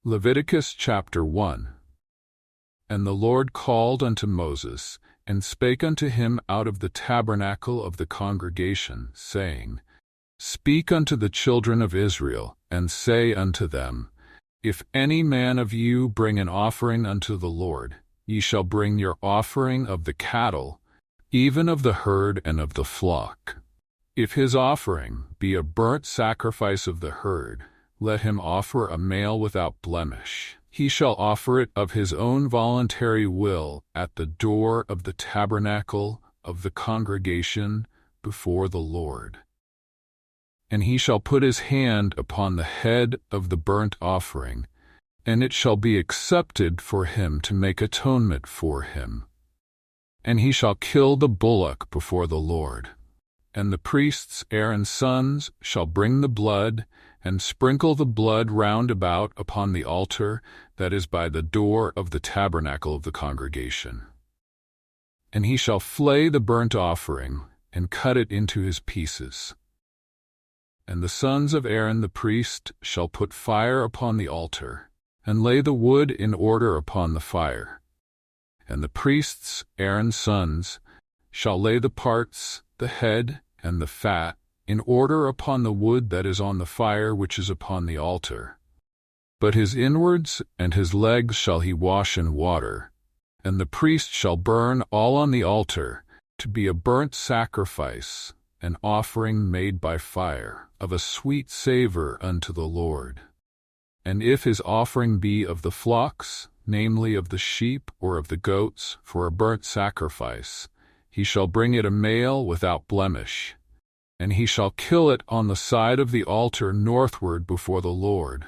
Leviticus chapter 1. And the Lord called unto Moses, and spake unto him out of the tabernacle of the congregation, saying, Speak unto the children of Israel, and say unto them, If any man of you bring an offering unto the Lord, ye shall bring your offering of the cattle, even of the herd and of the flock. If his offering be a burnt sacrifice of the herd, let him offer a male without blemish. He shall offer it of his own voluntary will at the door of the tabernacle of the congregation before the Lord. And he shall put his hand upon the head of the burnt offering, and it shall be accepted for him to make atonement for him. And he shall kill the bullock before the Lord. And the priests Aaron's sons shall bring the blood, and sprinkle the blood round about upon the altar that is by the door of the tabernacle of the congregation. And he shall flay the burnt offering, and cut it into his pieces. And the sons of Aaron the priest shall put fire upon the altar, and lay the wood in order upon the fire. And the priests Aaron's sons shall lay the parts, the head, and the fat, in order upon the wood that is on the fire which is upon the altar. But his inwards and his legs shall he wash in water, and the priest shall burn all on the altar, to be a burnt sacrifice, an offering made by fire, of a sweet savor unto the Lord. And if his offering be of the flocks, namely of the sheep or of the goats, for a burnt sacrifice, he shall bring it a male without blemish, and he shall kill it on the side of the altar northward before the Lord.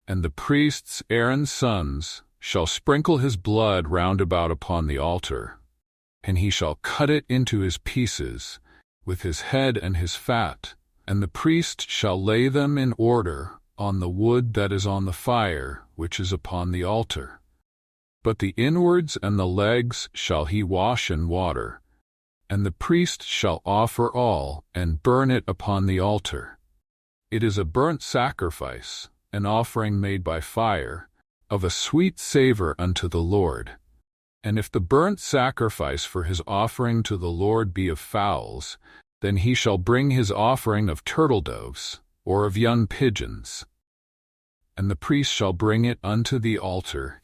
And the priests Aaron's sons shall sprinkle his blood round about upon the altar, and he shall cut it into his pieces, with his head and his fat, and the priest shall lay them in order on the wood that is on the fire which is upon the altar. But the inwards and the legs shall he wash in water, and the priest shall offer all, and burn it upon the altar. It is a burnt sacrifice, an offering made by fire, of a sweet savor unto the Lord. And if the burnt sacrifice for his offering to the Lord be of fowls, then he shall bring his offering of turtledoves, or of young pigeons. And the priest shall bring it unto the altar,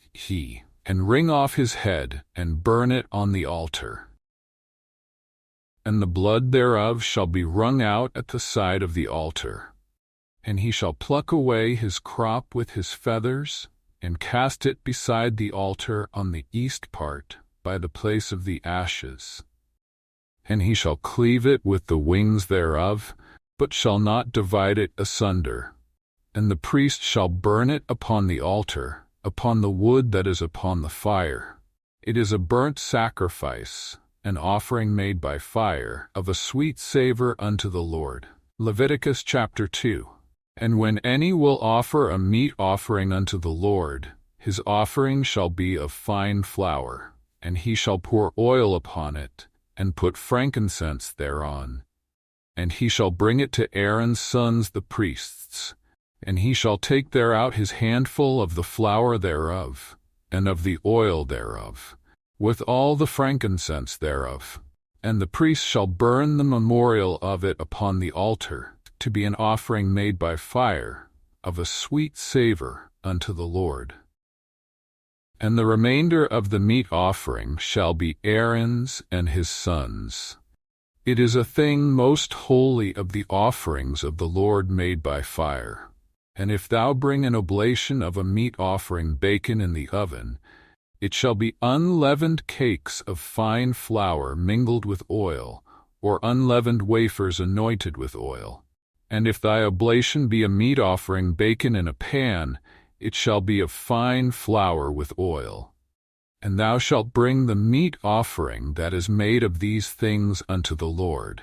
and wring off his head, and burn it on the altar. And the blood thereof shall be wrung out at the side of the altar. And he shall pluck away his crop with his feathers, and cast it beside the altar on the east part, by the place of the ashes. And he shall cleave it with the wings thereof, but shall not divide it asunder. And the priest shall burn it upon the altar, upon the wood that is upon the fire. It is a burnt sacrifice, an offering made by fire, of a sweet savor unto the Lord. Leviticus chapter 2. And when any will offer a meat offering unto the Lord, his offering shall be of fine flour, and he shall pour oil upon it, and put frankincense thereon. And he shall bring it to Aaron's sons the priests, and he shall take thereout his handful of the flour thereof, and of the oil thereof, with all the frankincense thereof. And the priest shall burn the memorial of it upon the altar, to be an offering made by fire, of a sweet savor unto the Lord. And the remainder of the meat offering shall be Aaron's and his sons. It is a thing most holy of the offerings of the Lord made by fire. And if thou bring an oblation of a meat offering baken in the oven, it shall be unleavened cakes of fine flour mingled with oil, or unleavened wafers anointed with oil. And if thy oblation be a meat offering baken in a pan, it shall be of fine flour with oil. And thou shalt bring the meat offering that is made of these things unto the Lord.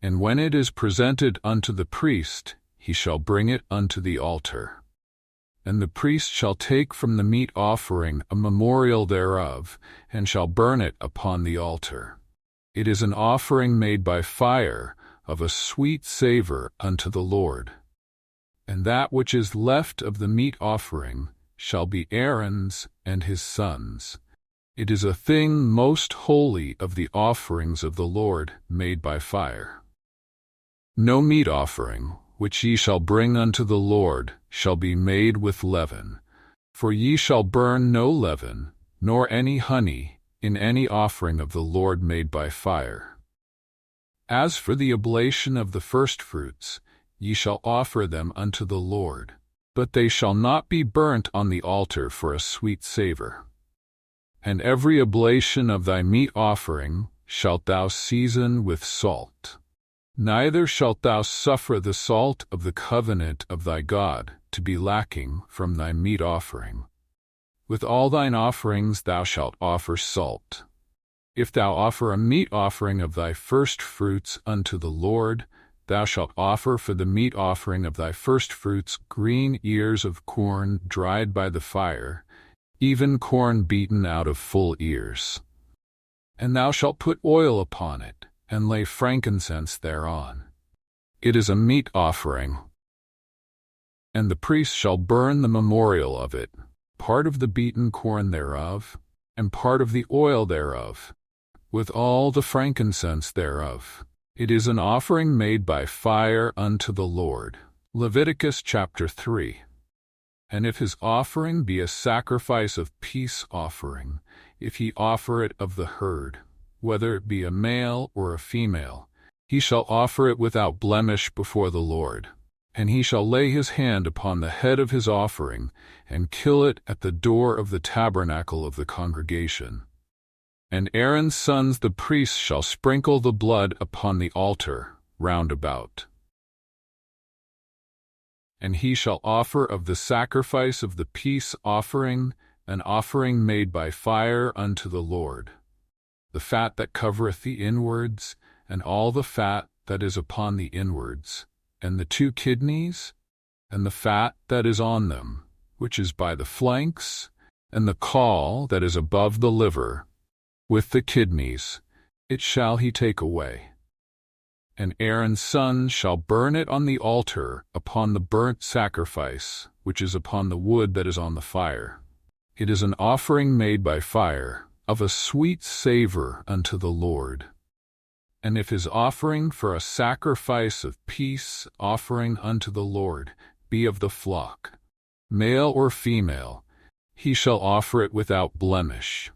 And when it is presented unto the priest, he shall bring it unto the altar. And the priest shall take from the meat offering a memorial thereof, and shall burn it upon the altar. It is an offering made by fire, of a sweet savor unto the Lord. And that which is left of the meat offering shall be Aaron's and his sons. It is a thing most holy of the offerings of the Lord made by fire. No meat offering, which ye shall bring unto the Lord, shall be made with leaven. For ye shall burn no leaven, nor any honey, in any offering of the Lord made by fire. As for the oblation of the firstfruits, ye shall offer them unto the Lord, but they shall not be burnt on the altar for a sweet savor. And every oblation of thy meat offering shalt thou season with salt. Neither shalt thou suffer the salt of the covenant of thy God to be lacking from thy meat offering. With all thine offerings thou shalt offer salt. If thou offer a meat offering of thy firstfruits unto the Lord, thou shalt offer for the meat offering of thy firstfruits green ears of corn dried by the fire, even corn beaten out of full ears. And thou shalt put oil upon it, and lay frankincense thereon. It is a meat offering. And the priest shall burn the memorial of it, part of the beaten corn thereof, and part of the oil thereof, with all the frankincense thereof. It is an offering made by fire unto the Lord. Leviticus chapter 3. And if his offering be a sacrifice of peace offering, if he offer it of the herd, whether it be a male or a female, he shall offer it without blemish before the Lord. And he shall lay his hand upon the head of his offering, and kill it at the door of the tabernacle of the congregation. And Aaron's sons the priests shall sprinkle the blood upon the altar round about. And he shall offer of the sacrifice of the peace offering an offering made by fire unto the Lord, the fat that covereth the inwards, and all the fat that is upon the inwards, and the 2 kidneys, and the fat that is on them, which is by the flanks, and the caul that is above the liver, with the kidneys, it shall he take away. And Aaron's sons shall burn it on the altar upon the burnt sacrifice, which is upon the wood that is on the fire. It is an offering made by fire, of a sweet savor unto the Lord. And if his offering for a sacrifice of peace offering unto the Lord be of the flock, male or female, he shall offer it without blemish.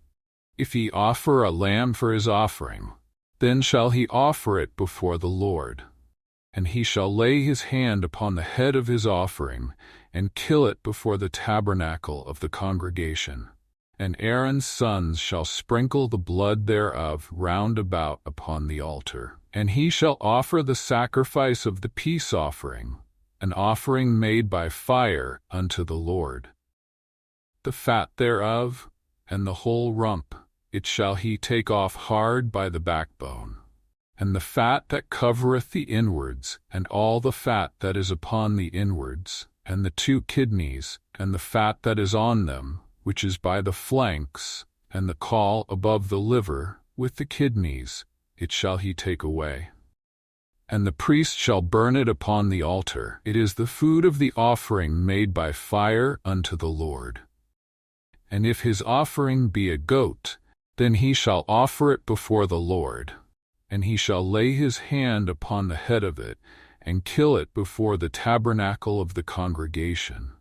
If he offer a lamb for his offering, then shall he offer it before the Lord. And he shall lay his hand upon the head of his offering, and kill it before the tabernacle of the congregation. And Aaron's sons shall sprinkle the blood thereof round about upon the altar. And he shall offer the sacrifice of the peace offering, an offering made by fire unto the Lord. The fat thereof, and the whole rump, it shall he take off hard by the backbone. And the fat that covereth the inwards, and all the fat that is upon the inwards, and the 2 kidneys, and the fat that is on them, which is by the flanks, and the caul above the liver, with the kidneys, it shall he take away. And the priest shall burn it upon the altar. It is the food of the offering made by fire unto the Lord. And if his offering be a goat, then he shall offer it before the Lord, and he shall lay his hand upon the head of it, and kill it before the tabernacle of the congregation.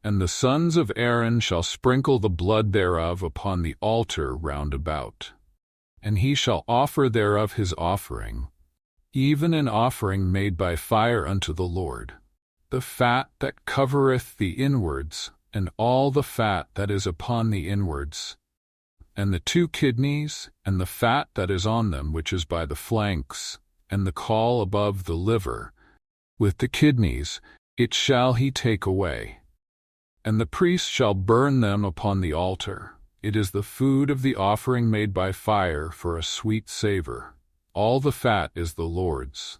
And the sons of Aaron shall sprinkle the blood thereof upon the altar round about. And he shall offer thereof his offering, even an offering made by fire unto the Lord, the fat that covereth the inwards, and all the fat that is upon the inwards, and the 2 kidneys, and the fat that is on them which is by the flanks, and the caul above the liver, with the kidneys, it shall he take away. And the priest shall burn them upon the altar. It is the food of the offering made by fire for a sweet savor. All the fat is the Lord's.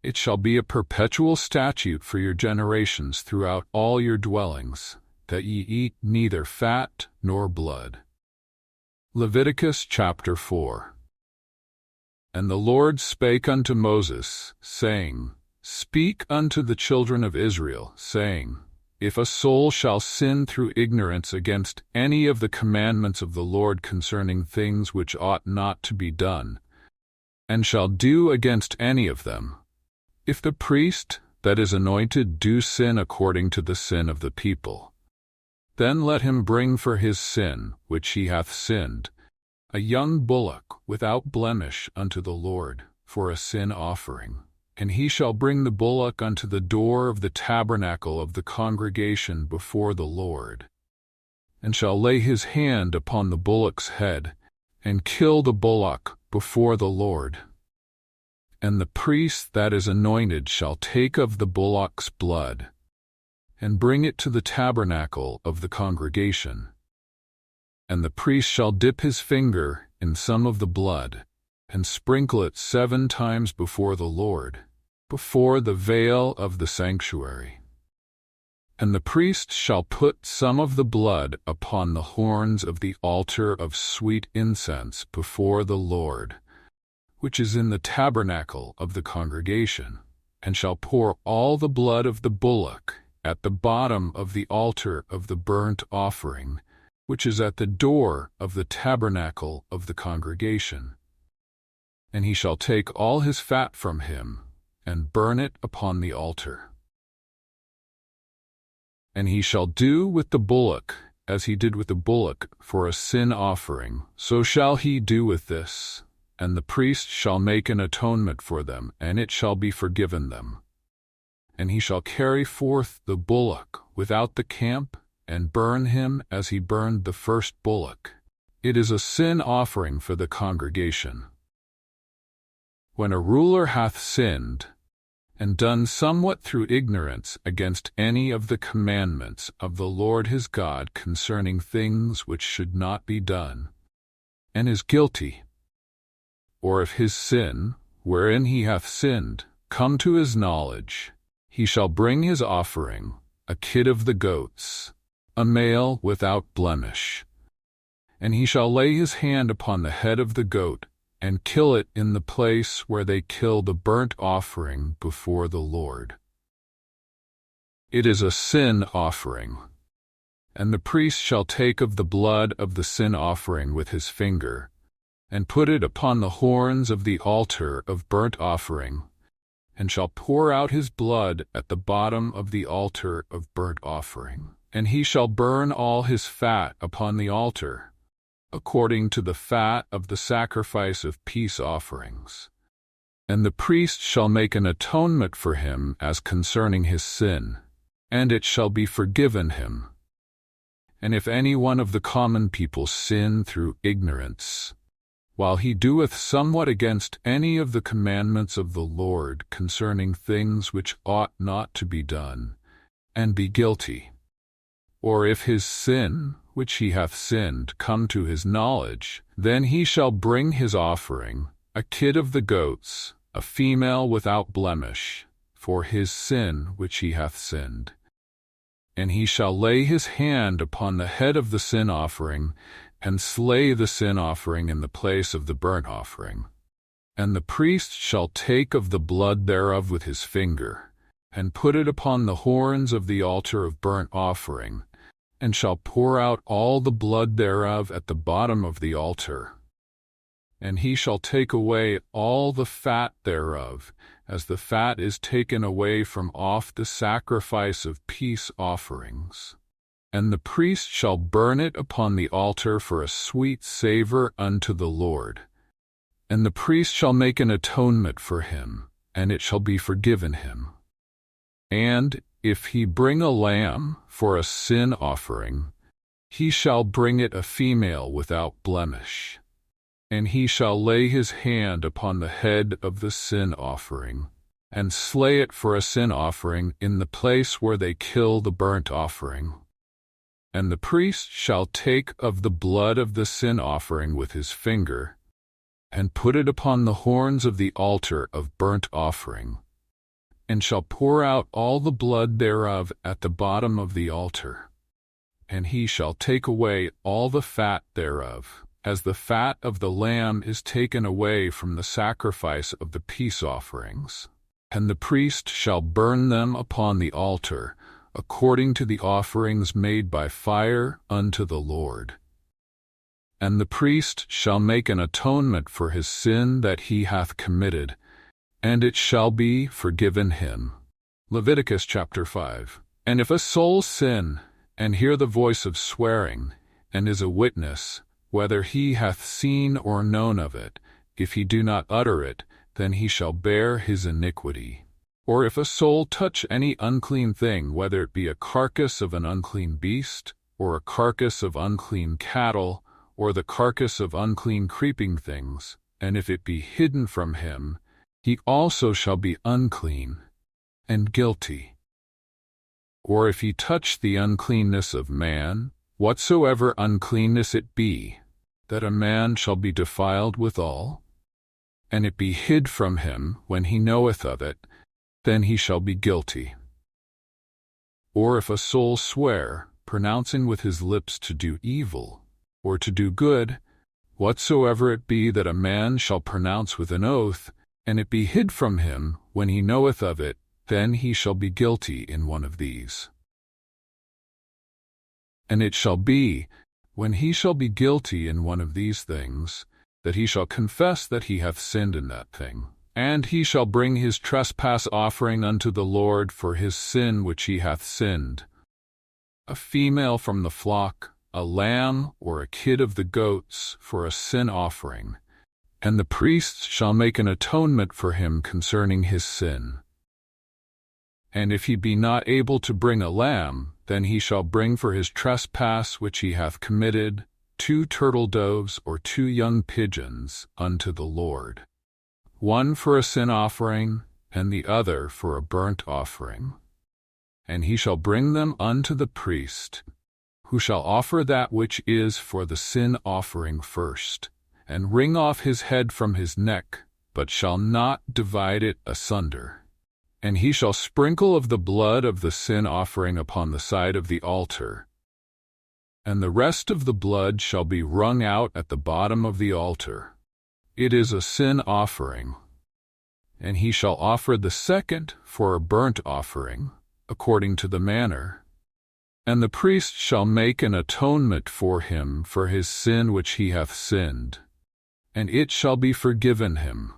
It shall be a perpetual statute for your generations throughout all your dwellings, that ye eat neither fat nor blood. Leviticus chapter 4. And the Lord spake unto Moses, saying, Speak unto the children of Israel, saying, If a soul shall sin through ignorance against any of the commandments of the Lord concerning things which ought not to be done, and shall do against any of them, if the priest that is anointed do sin according to the sin of the people, then let him bring for his sin which he hath sinned a young bullock without blemish unto the Lord for a sin offering. And he shall bring the bullock unto the door of the tabernacle of the congregation before the Lord, and shall lay his hand upon the bullock's head, and kill the bullock before the Lord. And the priest that is anointed shall take of the bullock's blood, and bring it to the tabernacle of the congregation. And the priest shall dip his finger in some of the blood, and sprinkle it 7 times before the Lord, before the veil of the sanctuary. And the priest shall put some of the blood upon the horns of the altar of sweet incense before the Lord, which is in the tabernacle of the congregation, and shall pour all the blood of the bullock at the bottom of the altar of the burnt offering, which is at the door of the tabernacle of the congregation. And he shall take all his fat from him, and burn it upon the altar. And he shall do with the bullock as he did with the bullock for a sin offering, so shall he do with this. And the priest shall make an atonement for them, and it shall be forgiven them. And he shall carry forth the bullock without the camp, and burn him as he burned the first bullock. It is a sin offering for the congregation. When a ruler hath sinned, and done somewhat through ignorance against any of the commandments of the Lord his God concerning things which should not be done, and is guilty, or if his sin, wherein he hath sinned, come to his knowledge, he shall bring his offering, a kid of the goats, a male without blemish. And he shall lay his hand upon the head of the goat, and kill it in the place where they kill the burnt offering before the Lord. It is a sin offering. And the priest shall take of the blood of the sin offering with his finger, and put it upon the horns of the altar of burnt offering, and shall pour out his blood at the bottom of the altar of burnt offering. And he shall burn all his fat upon the altar, according to the fat of the sacrifice of peace offerings. And the priest shall make an atonement for him as concerning his sin, and it shall be forgiven him. And if any one of the common people sin through ignorance, while he doeth somewhat against any of the commandments of the Lord concerning things which ought not to be done, and be guilty, or if his sin, which he hath sinned, come to his knowledge, then he shall bring his offering, a kid of the goats, a female without blemish, for his sin which he hath sinned. And he shall lay his hand upon the head of the sin offering, and slay the sin offering in the place of the burnt offering. And the priest shall take of the blood thereof with his finger, and put it upon the horns of the altar of burnt offering, and shall pour out all the blood thereof at the bottom of the altar. And he shall take away all the fat thereof, as the fat is taken away from off the sacrifice of peace offerings. And the priest shall burn it upon the altar for a sweet savor unto the Lord. And the priest shall make an atonement for him, and it shall be forgiven him. And if he bring a lamb for a sin offering, he shall bring it a female without blemish. And he shall lay his hand upon the head of the sin offering, and slay it for a sin offering in the place where they kill the burnt offering. And the priest shall take of the blood of the sin offering with his finger, and put it upon the horns of the altar of burnt offering, and shall pour out all the blood thereof at the bottom of the altar. And he shall take away all the fat thereof, as the fat of the lamb is taken away from the sacrifice of the peace offerings. And the priest shall burn them upon the altar, according to the offerings made by fire unto the Lord. And the priest shall make an atonement for his sin that he hath committed, and it shall be forgiven him. Leviticus chapter 5. And if a soul sin, and hear the voice of swearing, and is a witness, whether he hath seen or known of it, if he do not utter it, then he shall bear his iniquity. Or if a soul touch any unclean thing, whether it be a carcass of an unclean beast, or a carcass of unclean cattle, or the carcass of unclean creeping things, and if it be hidden from him, he also shall be unclean and guilty. Or if he touch the uncleanness of man, whatsoever uncleanness it be, that a man shall be defiled withal, and it be hid from him when he knoweth of it, then he shall be guilty. Or if a soul swear, pronouncing with his lips to do evil, or to do good, whatsoever it be that a man shall pronounce with an oath, and it be hid from him when he knoweth of it, then he shall be guilty in one of these. And it shall be, when he shall be guilty in one of these things, that he shall confess that he hath sinned in that thing, and he shall bring his trespass offering unto the Lord for his sin which he hath sinned, a female from the flock, a lamb or a kid of the goats for a sin offering, and the priest shall make an atonement for him concerning his sin. And if he be not able to bring a lamb, then he shall bring for his trespass which he hath committed 2 turtle doves or 2 young pigeons unto the Lord, one for a sin offering, and the other for a burnt offering. And he shall bring them unto the priest, who shall offer that which is for the sin offering first, and wring off his head from his neck, but shall not divide it asunder. And he shall sprinkle of the blood of the sin offering upon the side of the altar, and the rest of the blood shall be wrung out at the bottom of the altar. It is a sin offering. And he shall offer the second for a burnt offering, according to the manner. And the priest shall make an atonement for him for his sin which he hath sinned, and it shall be forgiven him.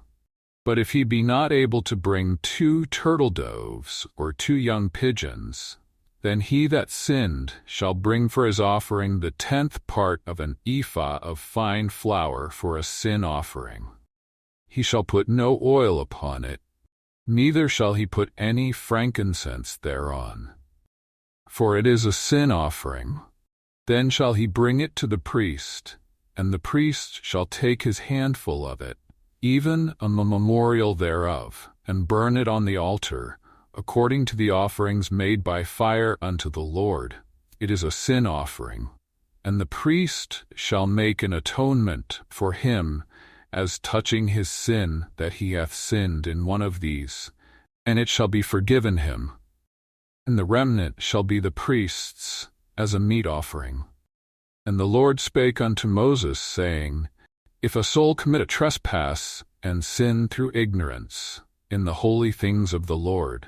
But if he be not able to bring 2 turtle doves or 2 young pigeons, then he that sinned shall bring for his offering the 10th part of an ephah of fine flour for a sin offering. He shall put no oil upon it, neither shall he put any frankincense thereon. For it is a sin offering. Then shall he bring it to the priest, and the priest shall take his handful of it, even a memorial thereof, and burn it on the altar, according to the offerings made by fire unto the Lord. It is a sin offering. And the priest shall make an atonement for him as touching his sin that he hath sinned in one of these, and it shall be forgiven him. And the remnant shall be the priest's as a meat offering. And the Lord spake unto Moses, saying, If a soul commit a trespass and sin through ignorance in the holy things of the Lord,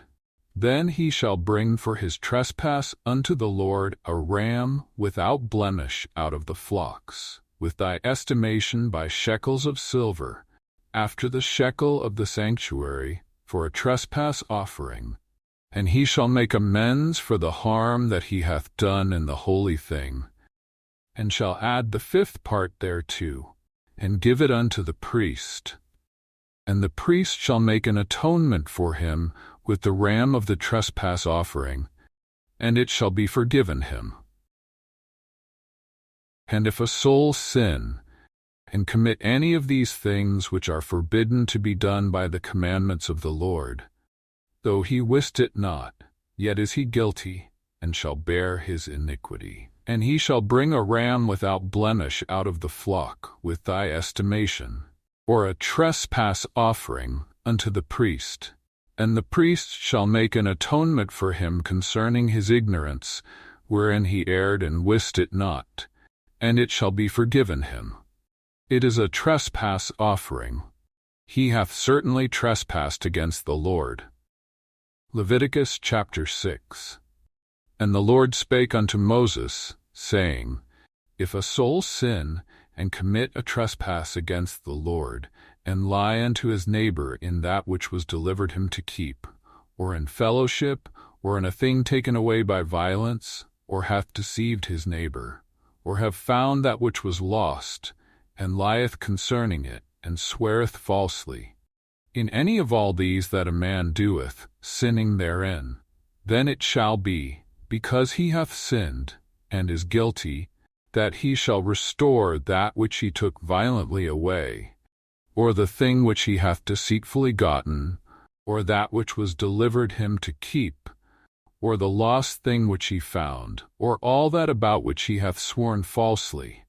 then he shall bring for his trespass unto the Lord a ram without blemish out of the flocks, with thy estimation by shekels of silver, after the shekel of the sanctuary, for a trespass offering. And he shall make amends for the harm that he hath done in the holy thing, and shall add the 5th part thereto, and give it unto the priest. And the priest shall make an atonement for him with the ram of the trespass offering, and it shall be forgiven him. And if a soul sin, and commit any of these things which are forbidden to be done by the commandments of the Lord, though he wist it not, yet is he guilty, and shall bear his iniquity. And he shall bring a ram without blemish out of the flock with thy estimation, or a trespass offering unto the priest. And the priest shall make an atonement for him concerning his ignorance, wherein he erred and wist it not, and it shall be forgiven him. It is a trespass offering. He hath certainly trespassed against the Lord. Leviticus chapter 6. And the Lord spake unto Moses, saying, If a soul sin, and commit a trespass against the Lord, and lie unto his neighbor in that which was delivered him to keep, or in fellowship, or in a thing taken away by violence, or hath deceived his neighbor, or have found that which was lost, and lieth concerning it, and sweareth falsely, in any of all these that a man doeth, sinning therein, then it shall be, because he hath sinned, and is guilty, that he shall restore that which he took violently away, or the thing which he hath deceitfully gotten, or that which was delivered him to keep, or the lost thing which he found, or all that about which he hath sworn falsely.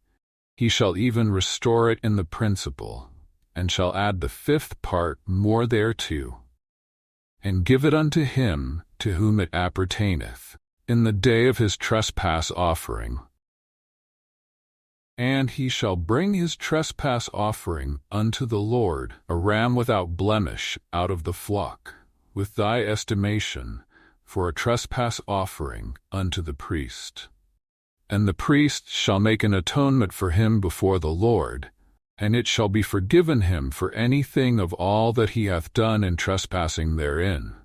He shall even restore it in the principal, and shall add the 5th part more thereto, and give it unto him to whom it appertaineth, in the day of his trespass offering. And he shall bring his trespass offering unto the Lord, a ram without blemish out of the flock, with thy estimation, for a trespass offering unto the priest. And the priest shall make an atonement for him before the Lord, and it shall be forgiven him for anything of all that he hath done in trespassing therein.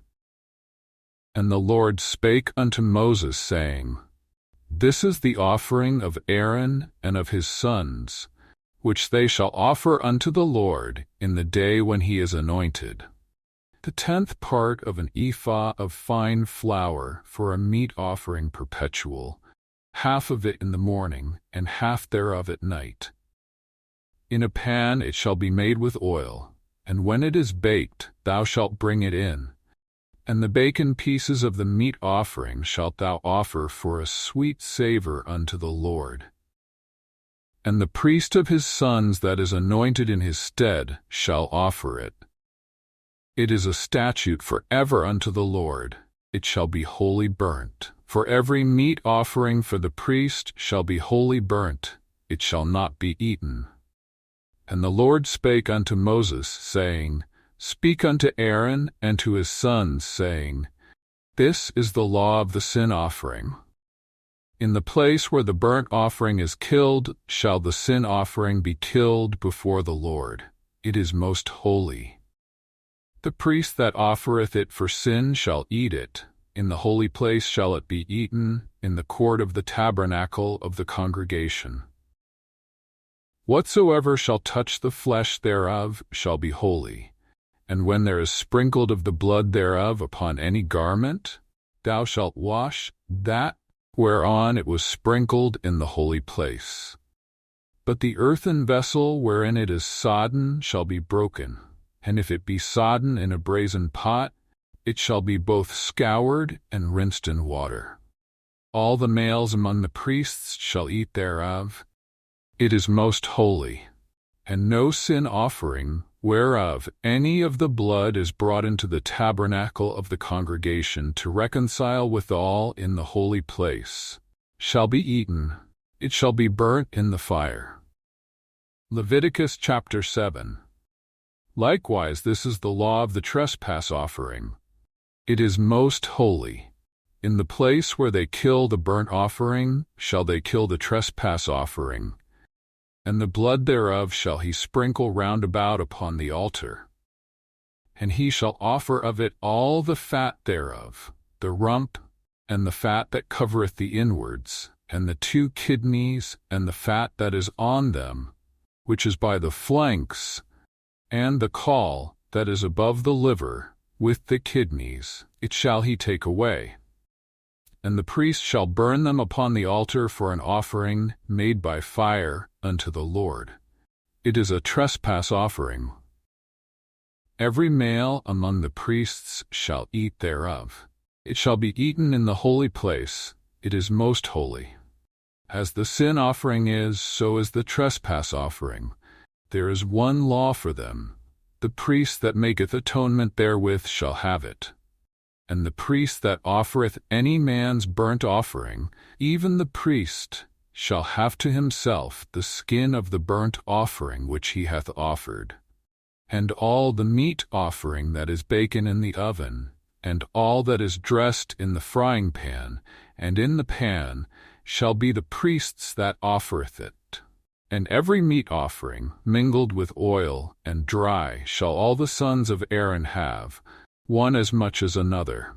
And the Lord spake unto Moses, saying, This is the offering of Aaron and of his sons, which they shall offer unto the Lord in the day when he is anointed. The 10th part of an ephah of fine flour for a meat offering perpetual, half of it in the morning, and half thereof at night. In a pan it shall be made with oil, and when it is baked thou shalt bring it in. And the baken pieces of the meat offering shalt thou offer for a sweet savour unto the Lord. And the priest of his sons that is anointed in his stead shall offer it. It is a statute for ever unto the Lord, it shall be wholly burnt. For every meat offering for the priest shall be wholly burnt, it shall not be eaten. And the Lord spake unto Moses, saying, Speak unto Aaron and to his sons, saying, This is the law of the sin offering. In the place where the burnt offering is killed shall the sin offering be killed before the Lord. It is most holy. The priest that offereth it for sin shall eat it. In the holy place shall it be eaten, in the court of the tabernacle of the congregation. Whatsoever shall touch the flesh thereof shall be holy. And when there is sprinkled of the blood thereof upon any garment, thou shalt wash that whereon it was sprinkled in the holy place. But the earthen vessel wherein it is sodden shall be broken, and if it be sodden in a brazen pot, it shall be both scoured and rinsed in water. All the males among the priests shall eat thereof. It is most holy, and no sin offering, whereof any of the blood is brought into the tabernacle of the congregation to reconcile withal in the holy place, shall be eaten, it shall be burnt in the fire. Leviticus chapter 7. Likewise this is the law of the trespass offering. It is most holy. In the place where they kill the burnt offering shall they kill the trespass offering, and the blood thereof shall he sprinkle round about upon the altar. And he shall offer of it all the fat thereof, the rump, and the fat that covereth the inwards, and the 2 kidneys, and the fat that is on them, which is by the flanks, and the caul that is above the liver, with the kidneys, it shall he take away. And the priest shall burn them upon the altar for an offering made by fire unto the Lord. It is a trespass offering. Every male among the priests shall eat thereof. It shall be eaten in the holy place. It is most holy. As the sin offering is, so is the trespass offering. There is one law for them. The priest that maketh atonement therewith shall have it. And the priest that offereth any man's burnt offering, even the priest, shall have to himself the skin of the burnt offering which he hath offered, and all the meat offering that is baken in the oven, and all that is dressed in the frying pan, and in the pan, shall be the priest's that offereth it. And every meat offering, mingled with oil and dry, shall all the sons of Aaron have, one as much as another.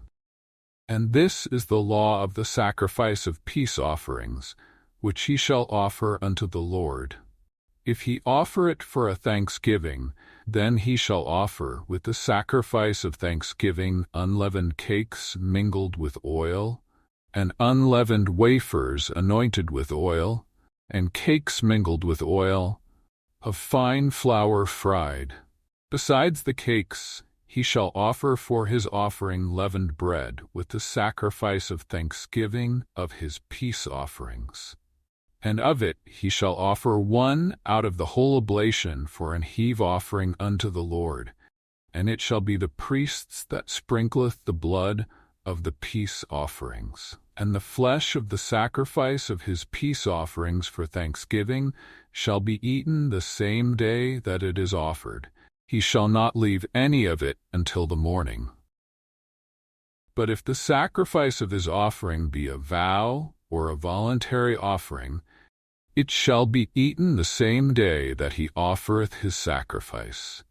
And this is the law of the sacrifice of peace offerings, which he shall offer unto the Lord. If he offer it for a thanksgiving, then he shall offer with the sacrifice of thanksgiving unleavened cakes mingled with oil, and unleavened wafers anointed with oil, and cakes mingled with oil, of fine flour fried. Besides the cakes, he shall offer for his offering leavened bread with the sacrifice of thanksgiving of his peace offerings. And of it he shall offer one out of the whole oblation for an heave offering unto the Lord, and it shall be the priest's that sprinkleth the blood of the peace offerings. And the flesh of the sacrifice of his peace offerings for thanksgiving shall be eaten the same day that it is offered. He shall not leave any of it until the morning. But if the sacrifice of his offering be a vow or a voluntary offering, it shall be eaten the same day that he offereth his sacrifice,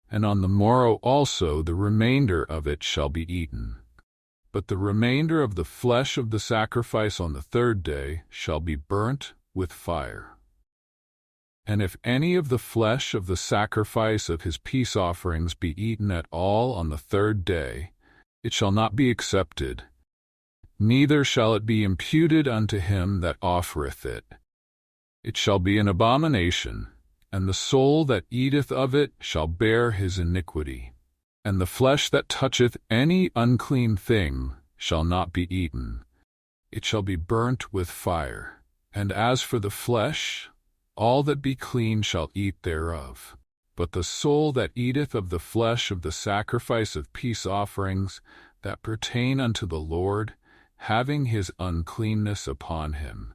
and on the morrow also the remainder of it shall be eaten. But the remainder of the flesh of the sacrifice on the third day shall be burnt with fire. And if any of the flesh of the sacrifice of his peace offerings be eaten at all on the third day, it shall not be accepted, neither shall it be imputed unto him that offereth it. It shall be an abomination, and the soul that eateth of it shall bear his iniquity. And the flesh that toucheth any unclean thing shall not be eaten. It shall be burnt with fire. And as for the flesh, all that be clean shall eat thereof. But the soul that eateth of the flesh of the sacrifice of peace offerings that pertain unto the Lord, having his uncleanness upon him,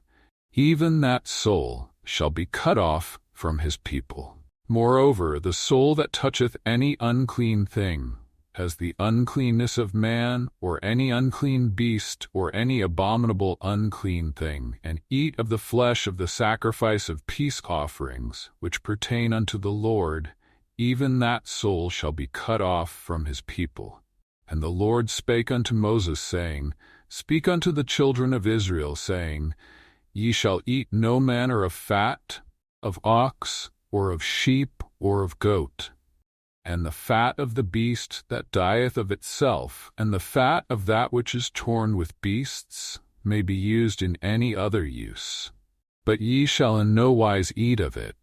even that soul shall be cut off from his people. Moreover, the soul that toucheth any unclean thing, as the uncleanness of man, or any unclean beast, or any abominable unclean thing, and eat of the flesh of the sacrifice of peace offerings, which pertain unto the Lord, even that soul shall be cut off from his people. And the Lord spake unto Moses, saying, Speak unto the children of Israel, saying, Ye shall eat no manner of fat, of ox, or of sheep, or of goat, and the fat of the beast that dieth of itself, and the fat of that which is torn with beasts, may be used in any other use. But ye shall in no wise eat of it.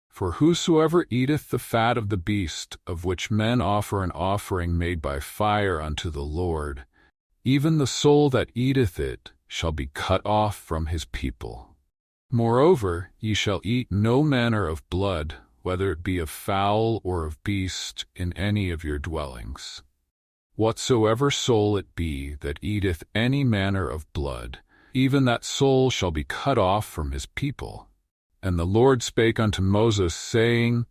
For whosoever eateth the fat of the beast, of which men offer an offering made by fire unto the Lord, even the soul that eateth it shall be cut off from his people. Moreover, ye shall eat no manner of blood, whether it be of fowl or of beast, in any of your dwellings. Whatsoever soul it be that eateth any manner of blood, even that soul shall be cut off from his people. And the Lord spake unto Moses, saying,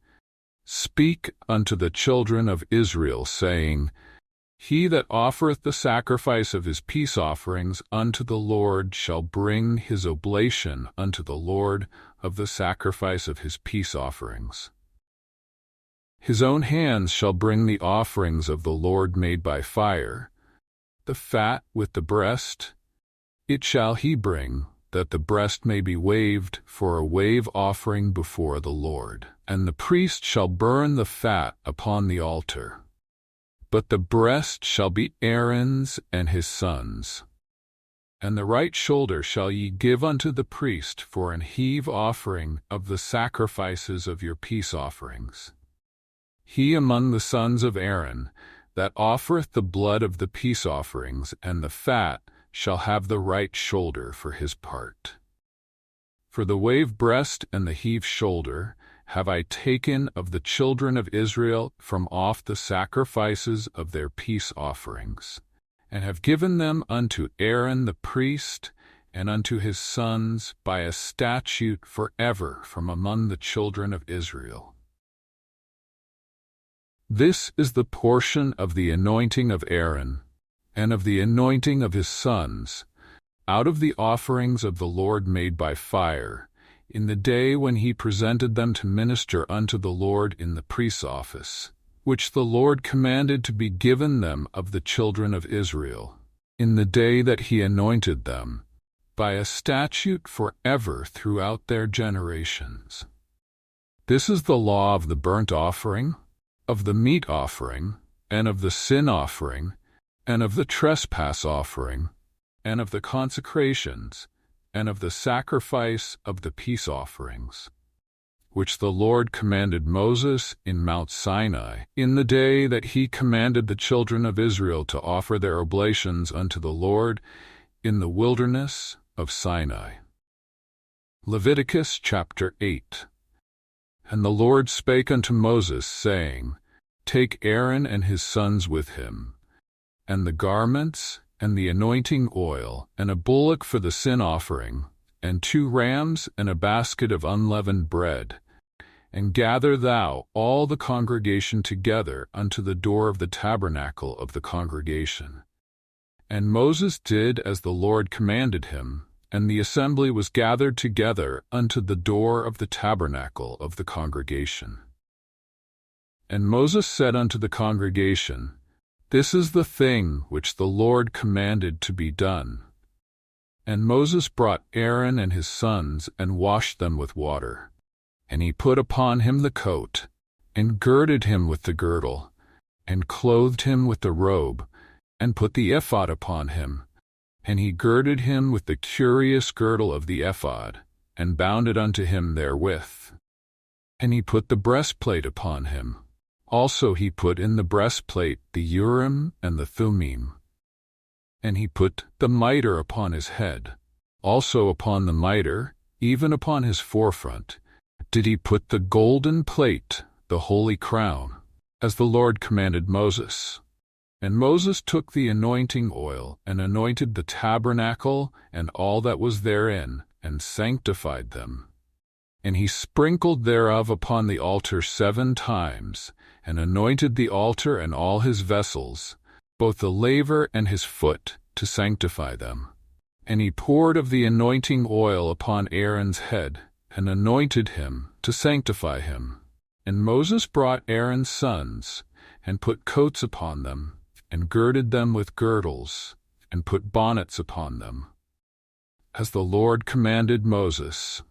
Speak unto the children of Israel, saying, He that offereth the sacrifice of his peace offerings unto the Lord shall bring his oblation unto the Lord of the sacrifice of his peace offerings. His own hands shall bring the offerings of the Lord made by fire, the fat with the breast, it shall he bring, that the breast may be waved for a wave offering before the Lord. And the priest shall burn the fat upon the altar. But the breast shall be Aaron's and his sons'. And the right shoulder shall ye give unto the priest for an heave offering of the sacrifices of your peace offerings. He among the sons of Aaron, that offereth the blood of the peace offerings and the fat, shall have the right shoulder for his part. For the wave breast and the heave shoulder have I taken of the children of Israel from off the sacrifices of their peace offerings, and have given them unto Aaron the priest, and unto his sons by a statute forever from among the children of Israel. This is the portion of the anointing of Aaron, and of the anointing of his sons, out of the offerings of the Lord made by fire, in the day when he presented them to minister unto the Lord in the priest's office, which the Lord commanded to be given them of the children of Israel, in the day that he anointed them, by a statute forever throughout their generations. This is the law of the burnt offering, of the meat offering, and of the sin offering, and of the trespass offering, and of the consecrations, and of the sacrifice of the peace offerings, which the Lord commanded Moses in Mount Sinai, in the day that he commanded the children of Israel to offer their oblations unto the Lord in the wilderness of Sinai. Leviticus chapter 8. And the Lord spake unto Moses, saying, Take Aaron and his sons with him, and the garments, and the anointing oil, and a bullock for the sin offering, and 2 rams, and a basket of unleavened bread, and gather thou all the congregation together unto the door of the tabernacle of the congregation. And Moses did as the Lord commanded him, and the assembly was gathered together unto the door of the tabernacle of the congregation. And Moses said unto the congregation, This is the thing which the Lord commanded to be done. And Moses brought Aaron and his sons, and washed them with water. And he put upon him the coat, and girded him with the girdle, and clothed him with the robe, and put the ephod upon him. And he girded him with the curious girdle of the ephod, and bound it unto him therewith. And he put the breastplate upon him. Also he put in the breastplate the Urim and the Thummim. And he put the mitre upon his head. Also upon the mitre, even upon his forefront, did he put the golden plate, the holy crown, as the Lord commanded Moses. And Moses took the anointing oil, and anointed the tabernacle and all that was therein, and sanctified them. And he sprinkled thereof upon the altar 7 times, and anointed the altar and all his vessels, both the laver and his foot, to sanctify them. And he poured of the anointing oil upon Aaron's head, and anointed him to sanctify him. And Moses brought Aaron's sons, and put coats upon them, and girded them with girdles, and put bonnets upon them, as the Lord commanded Moses.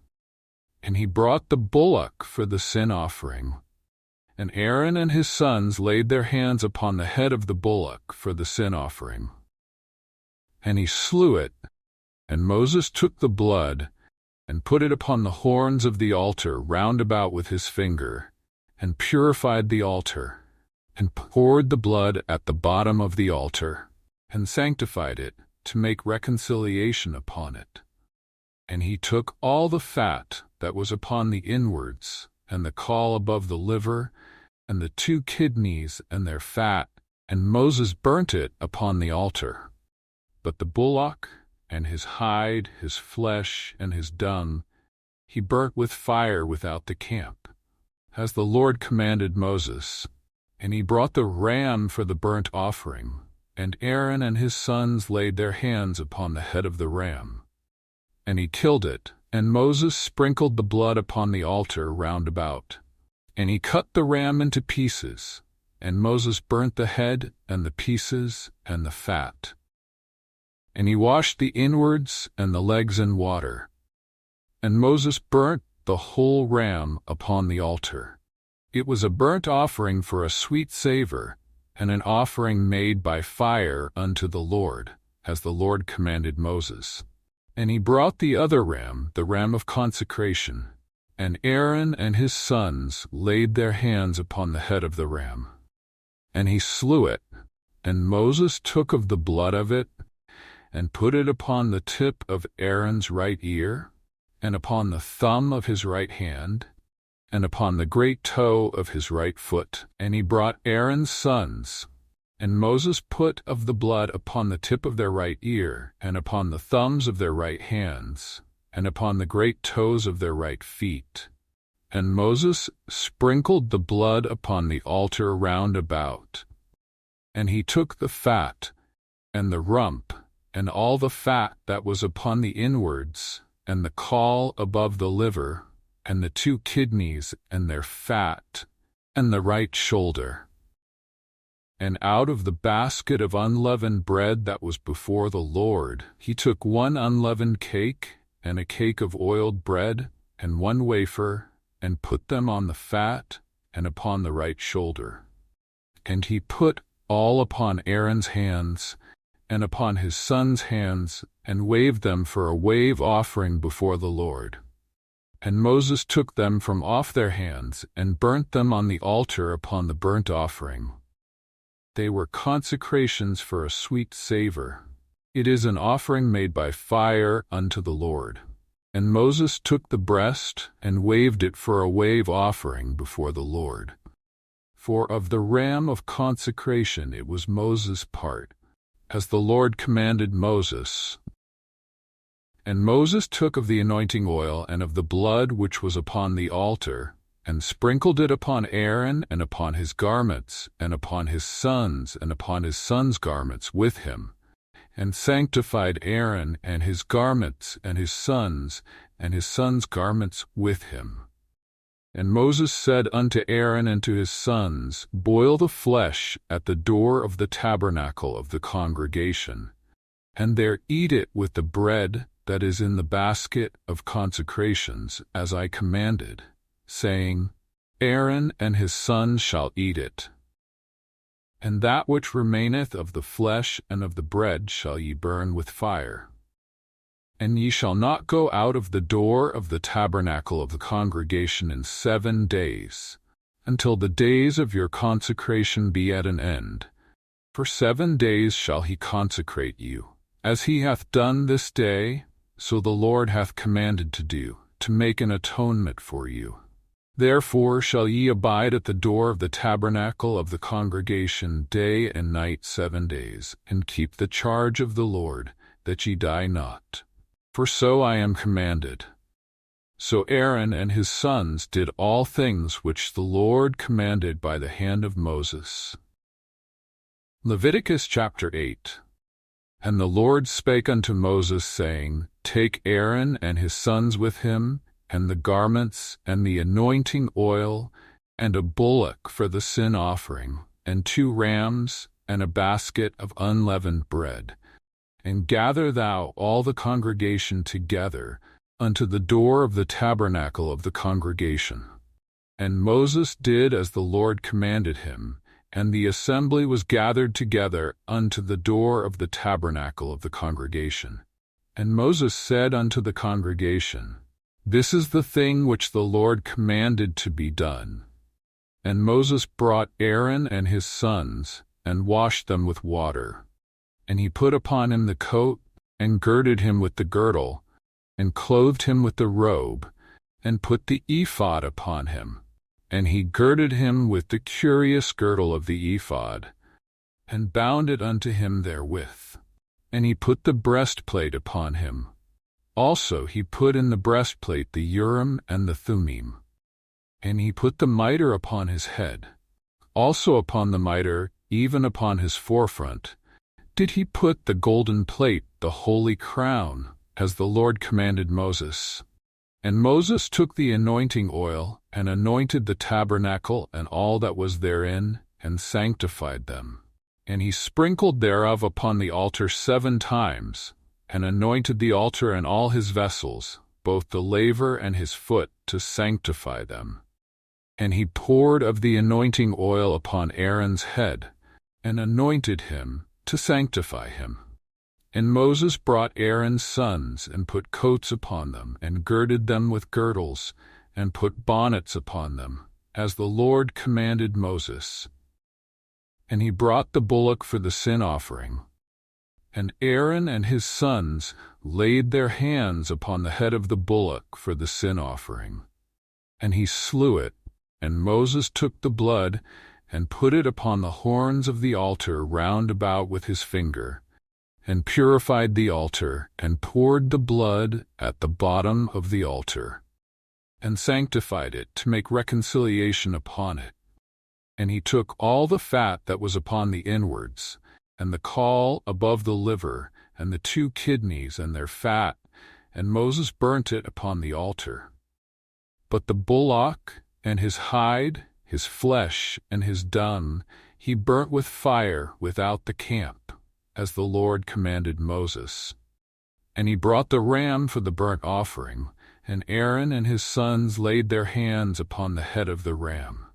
And he brought the bullock for the sin offering. And Aaron and his sons laid their hands upon the head of the bullock for the sin offering. And he slew it, and Moses took the blood, and put it upon the horns of the altar round about with his finger, and purified the altar, and poured the blood at the bottom of the altar, and sanctified it, to make reconciliation upon it. And he took all the fat that was upon the inwards, and the caul above the liver, and the 2 kidneys and their fat, and Moses burnt it upon the altar. But the bullock, and his hide, his flesh, and his dung, he burnt with fire without the camp, as the Lord commanded Moses. And he brought the ram for the burnt offering, and Aaron and his sons laid their hands upon the head of the ram. And he killed it, and Moses sprinkled the blood upon the altar round about. And he cut the ram into pieces, and Moses burnt the head, and the pieces, and the fat. And he washed the inwards and the legs in water. And Moses burnt the whole ram upon the altar. It was a burnt offering for a sweet savor, and an offering made by fire unto the Lord, as the Lord commanded Moses. And he brought the other ram, the ram of consecration, and Aaron and his sons laid their hands upon the head of the ram. And he slew it, and Moses took of the blood of it, and put it upon the tip of Aaron's right ear, and upon the thumb of his right hand, and upon the great toe of his right foot. And he brought Aaron's sons, and Moses put of the blood upon the tip of their right ear, and upon the thumbs of their right hands, and upon the great toes of their right feet. And Moses sprinkled the blood upon the altar round about. And he took the fat, and the rump, and all the fat that was upon the inwards, and the caul above the liver, and the 2 kidneys and their fat, and the right shoulder. And out of the basket of unleavened bread that was before the Lord, he took 1 unleavened cake, and a cake of oiled bread, and 1 wafer, and put them on the fat, and upon the right shoulder. And he put all upon Aaron's hands, and upon his sons' hands, and waved them for a wave offering before the Lord. And Moses took them from off their hands, and burnt them on the altar upon the burnt offering. They were consecrations for a sweet savor. It is an offering made by fire unto the Lord. And Moses took the breast, and waved it for a wave offering before the Lord. For of the ram of consecration it was Moses' part, as the Lord commanded Moses. And Moses took of the anointing oil and of the blood which was upon the altar, and sprinkled it upon Aaron and upon his garments, and upon his sons and upon his sons' garments with him, and sanctified Aaron and his garments and his sons' garments with him. And Moses said unto Aaron and to his sons, Boil the flesh at the door of the tabernacle of the congregation, and there eat it with the bread that is in the basket of consecrations, as I commanded, saying, Aaron and his sons shall eat it. And that which remaineth of the flesh and of the bread shall ye burn with fire. And ye shall not go out of the door of the tabernacle of the congregation in 7 days, until the days of your consecration be at an end. For 7 days shall he consecrate you, as he hath done this day, so the Lord hath commanded to do, to make an atonement for you. Therefore shall ye abide at the door of the tabernacle of the congregation day and night 7 days, and keep the charge of the Lord, that ye die not. For so I am commanded. So Aaron and his sons did all things which the Lord commanded by the hand of Moses. Leviticus chapter 8. And the Lord spake unto Moses, saying, Take Aaron and his sons with him, and the garments, and the anointing oil, and a bullock for the sin offering, and 2 rams, and a basket of unleavened bread. And gather thou all the congregation together unto the door of the tabernacle of the congregation. And Moses did as the Lord commanded him, and the assembly was gathered together unto the door of the tabernacle of the congregation. And Moses said unto the congregation, This is the thing which the Lord commanded to be done. And Moses brought Aaron and his sons, and washed them with water. And he put upon him the coat, and girded him with the girdle, and clothed him with the robe, and put the ephod upon him. And he girded him with the curious girdle of the ephod, and bound it unto him therewith. And he put the breastplate upon him. Also he put in the breastplate the Urim and the Thummim. And he put the mitre upon his head. Also upon the mitre, even upon his forefront, did he put the golden plate, the holy crown, as the Lord commanded Moses. And Moses took the anointing oil, and anointed the tabernacle and all that was therein, and sanctified them. And he sprinkled thereof upon the altar 7 times, and anointed the altar and all his vessels, both the laver and his foot, to sanctify them. And he poured of the anointing oil upon Aaron's head, and anointed him, to sanctify him. And Moses brought Aaron's sons, and put coats upon them, and girded them with girdles, and put bonnets upon them, as the Lord commanded Moses. And he brought the bullock for the sin offering. And Aaron and his sons laid their hands upon the head of the bullock for the sin offering. And he slew it, and Moses took the blood, and put it upon the horns of the altar round about with his finger, and purified the altar, and poured the blood at the bottom of the altar, and sanctified it to make reconciliation upon it. And he took all the fat that was upon the inwards, and the caul above the liver, and the 2 kidneys and their fat, and Moses burnt it upon the altar. But the bullock, and his hide, his flesh, and his dung, he burnt with fire without the camp, as the Lord commanded Moses. And he brought the ram for the burnt offering, and Aaron and his sons laid their hands upon the head of the ram.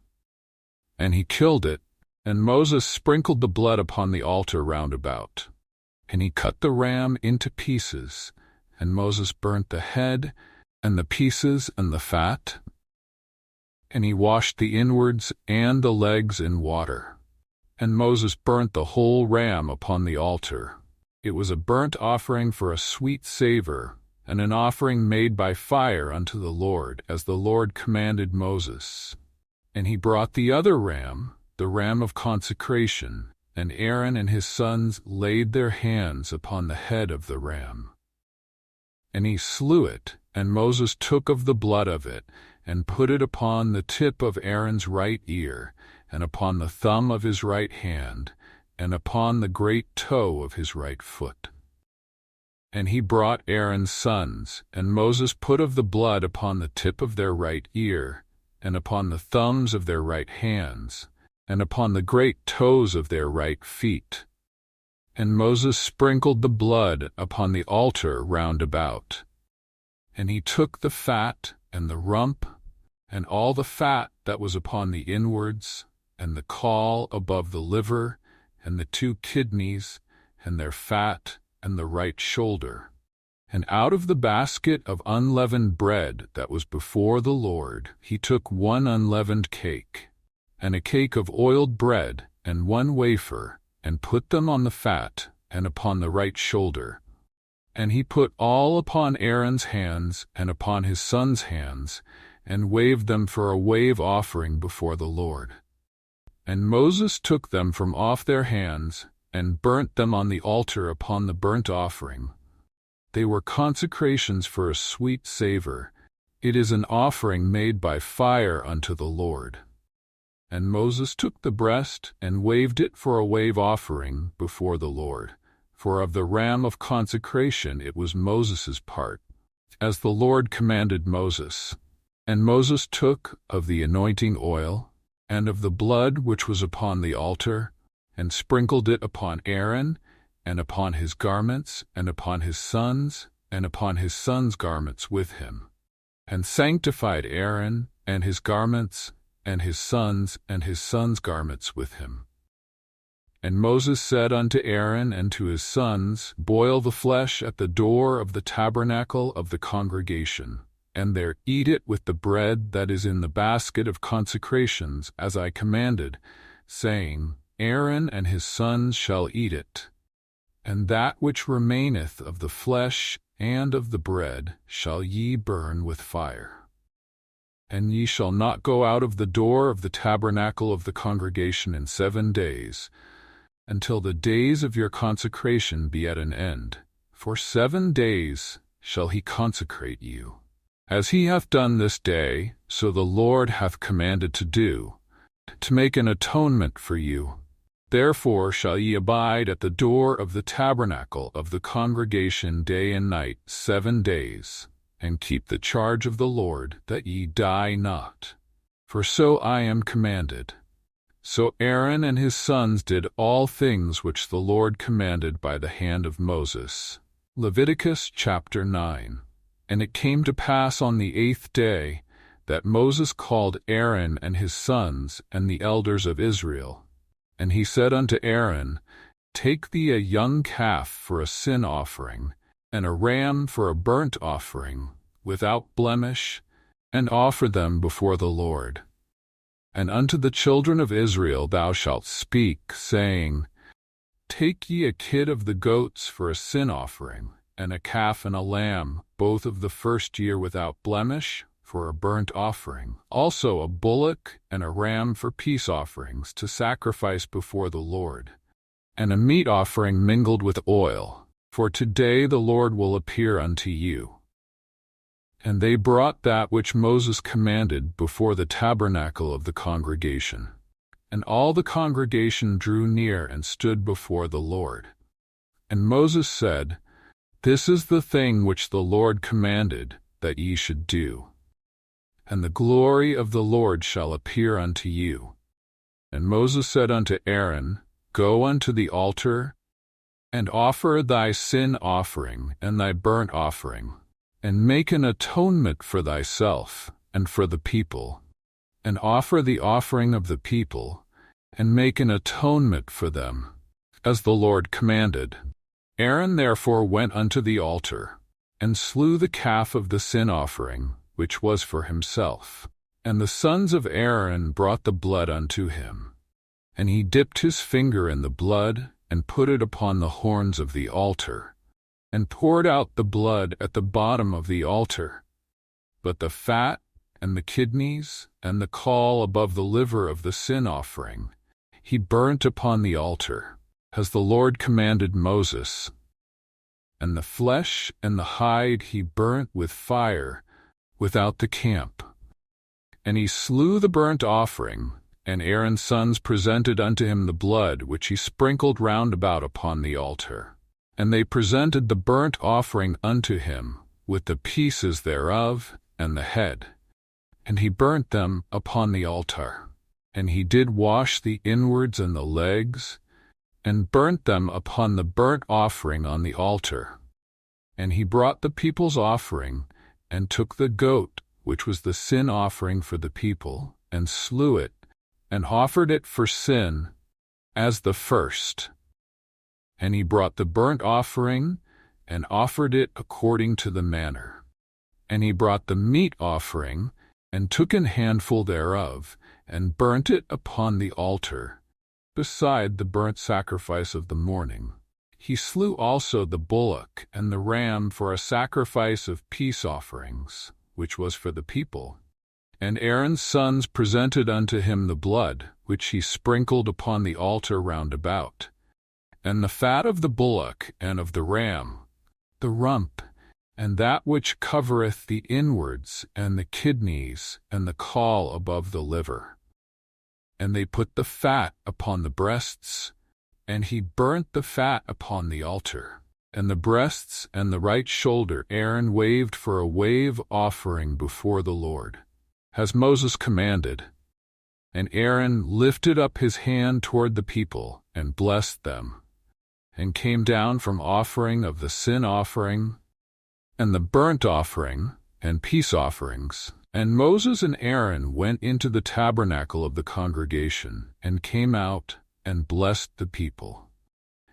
And he killed it, and Moses sprinkled the blood upon the altar round about. And he cut the ram into pieces, and Moses burnt the head, and the pieces, and the fat. And he washed the inwards and the legs in water. And Moses burnt the whole ram upon the altar. It was a burnt offering for a sweet savor, and an offering made by fire unto the Lord, as the Lord commanded Moses. And he brought the other ram, the ram of consecration, and Aaron and his sons laid their hands upon the head of the ram. And he slew it, and Moses took of the blood of it, and put it upon the tip of Aaron's right ear, and upon the thumb of his right hand, and upon the great toe of his right foot. And he brought Aaron's sons, and Moses put of the blood upon the tip of their right ear, and upon the thumbs of their right hands, and upon the great toes of their right feet. And Moses sprinkled the blood upon the altar round about. And he took the fat, and the rump, and all the fat that was upon the inwards, and the caul above the liver, and the 2 kidneys, and their fat, and the right shoulder. And out of the basket of unleavened bread that was before the Lord, he took 1 unleavened cake, and a cake of oiled bread, and 1 wafer, and put them on the fat, and upon the right shoulder. And he put all upon Aaron's hands, and upon his sons' hands, and waved them for a wave offering before the Lord. And Moses took them from off their hands, and burnt them on the altar upon the burnt offering. They were consecrations for a sweet savor. It is an offering made by fire unto the Lord. And Moses took the breast, and waved it for a wave offering before the Lord. For of the ram of consecration it was Moses' part, as the Lord commanded Moses. And Moses took of the anointing oil, and of the blood which was upon the altar, and sprinkled it upon Aaron, and upon his garments, and upon his sons, and upon his sons' garments with him, and sanctified Aaron, and his garments, and his sons' garments with him. And Moses said unto Aaron and to his sons, Boil the flesh at the door of the tabernacle of the congregation, and there eat it with the bread that is in the basket of consecrations, as I commanded, saying, Aaron and his sons shall eat it. And that which remaineth of the flesh and of the bread shall ye burn with fire. And ye shall not go out of the door of the tabernacle of the congregation in 7 days, until the days of your consecration be at an end. For 7 days shall he consecrate you, as he hath done this day, so the Lord hath commanded to do, to make an atonement for you. Therefore shall ye abide at the door of the tabernacle of the congregation day and night 7 days, and keep the charge of the Lord, that ye die not. For so I am commanded. So Aaron and his sons did all things which the Lord commanded by the hand of Moses. Leviticus chapter 9. And it came to pass on the 8th day, that Moses called Aaron and his sons and the elders of Israel. And he said unto Aaron, Take thee a young calf for a sin offering, and a ram for a burnt offering, without blemish, and offer them before the Lord. And unto the children of Israel thou shalt speak, saying, Take ye a kid of the goats for a sin offering, and a calf and a lamb, both of the first year without blemish, for a burnt offering, also a bullock and a ram for peace offerings to sacrifice before the Lord, and a meat offering mingled with oil, for today the Lord will appear unto you. And they brought that which Moses commanded before the tabernacle of the congregation. And all the congregation drew near and stood before the Lord. And Moses said, This is the thing which the Lord commanded, that ye should do. And the glory of the Lord shall appear unto you. And Moses said unto Aaron, Go unto the altar, and offer thy sin offering and thy burnt offering, and make an atonement for thyself and for the people, and offer the offering of the people, and make an atonement for them, as the Lord commanded. Aaron therefore went unto the altar, and slew the calf of the sin offering, which was for himself. And the sons of Aaron brought the blood unto him. And he dipped his finger in the blood, and put it upon the horns of the altar, and poured out the blood at the bottom of the altar. But the fat, and the kidneys, and the caul above the liver of the sin offering, he burnt upon the altar, as the Lord commanded Moses. And the flesh and the hide he burnt with fire without the camp. And he slew the burnt offering, and Aaron's sons presented unto him the blood which he sprinkled round about upon the altar. And they presented the burnt offering unto him, with the pieces thereof, and the head. And he burnt them upon the altar. And he did wash the inwards and the legs, and burnt them upon the burnt offering on the altar. And he brought the people's offering, and took the goat, which was the sin offering for the people, and slew it, and offered it for sin, as the first. And he brought the burnt offering, and offered it according to the manner. And he brought the meat offering, and took an handful thereof, and burnt it upon the altar, beside the burnt sacrifice of the morning. He slew also the bullock and the ram for a sacrifice of peace offerings, which was for the people. And Aaron's sons presented unto him the blood, which he sprinkled upon the altar round about, and the fat of the bullock and of the ram, the rump, and that which covereth the inwards, and the kidneys, and the caul above the liver. And they put the fat upon the breasts, and he burnt the fat upon the altar. And the breasts and the right shoulder Aaron waved for a wave offering before the Lord, as Moses commanded. And Aaron lifted up his hand toward the people, and blessed them, and came down from offering of the sin offering, and the burnt offering, and peace offerings. And Moses and Aaron went into the tabernacle of the congregation, and came out, and blessed the people.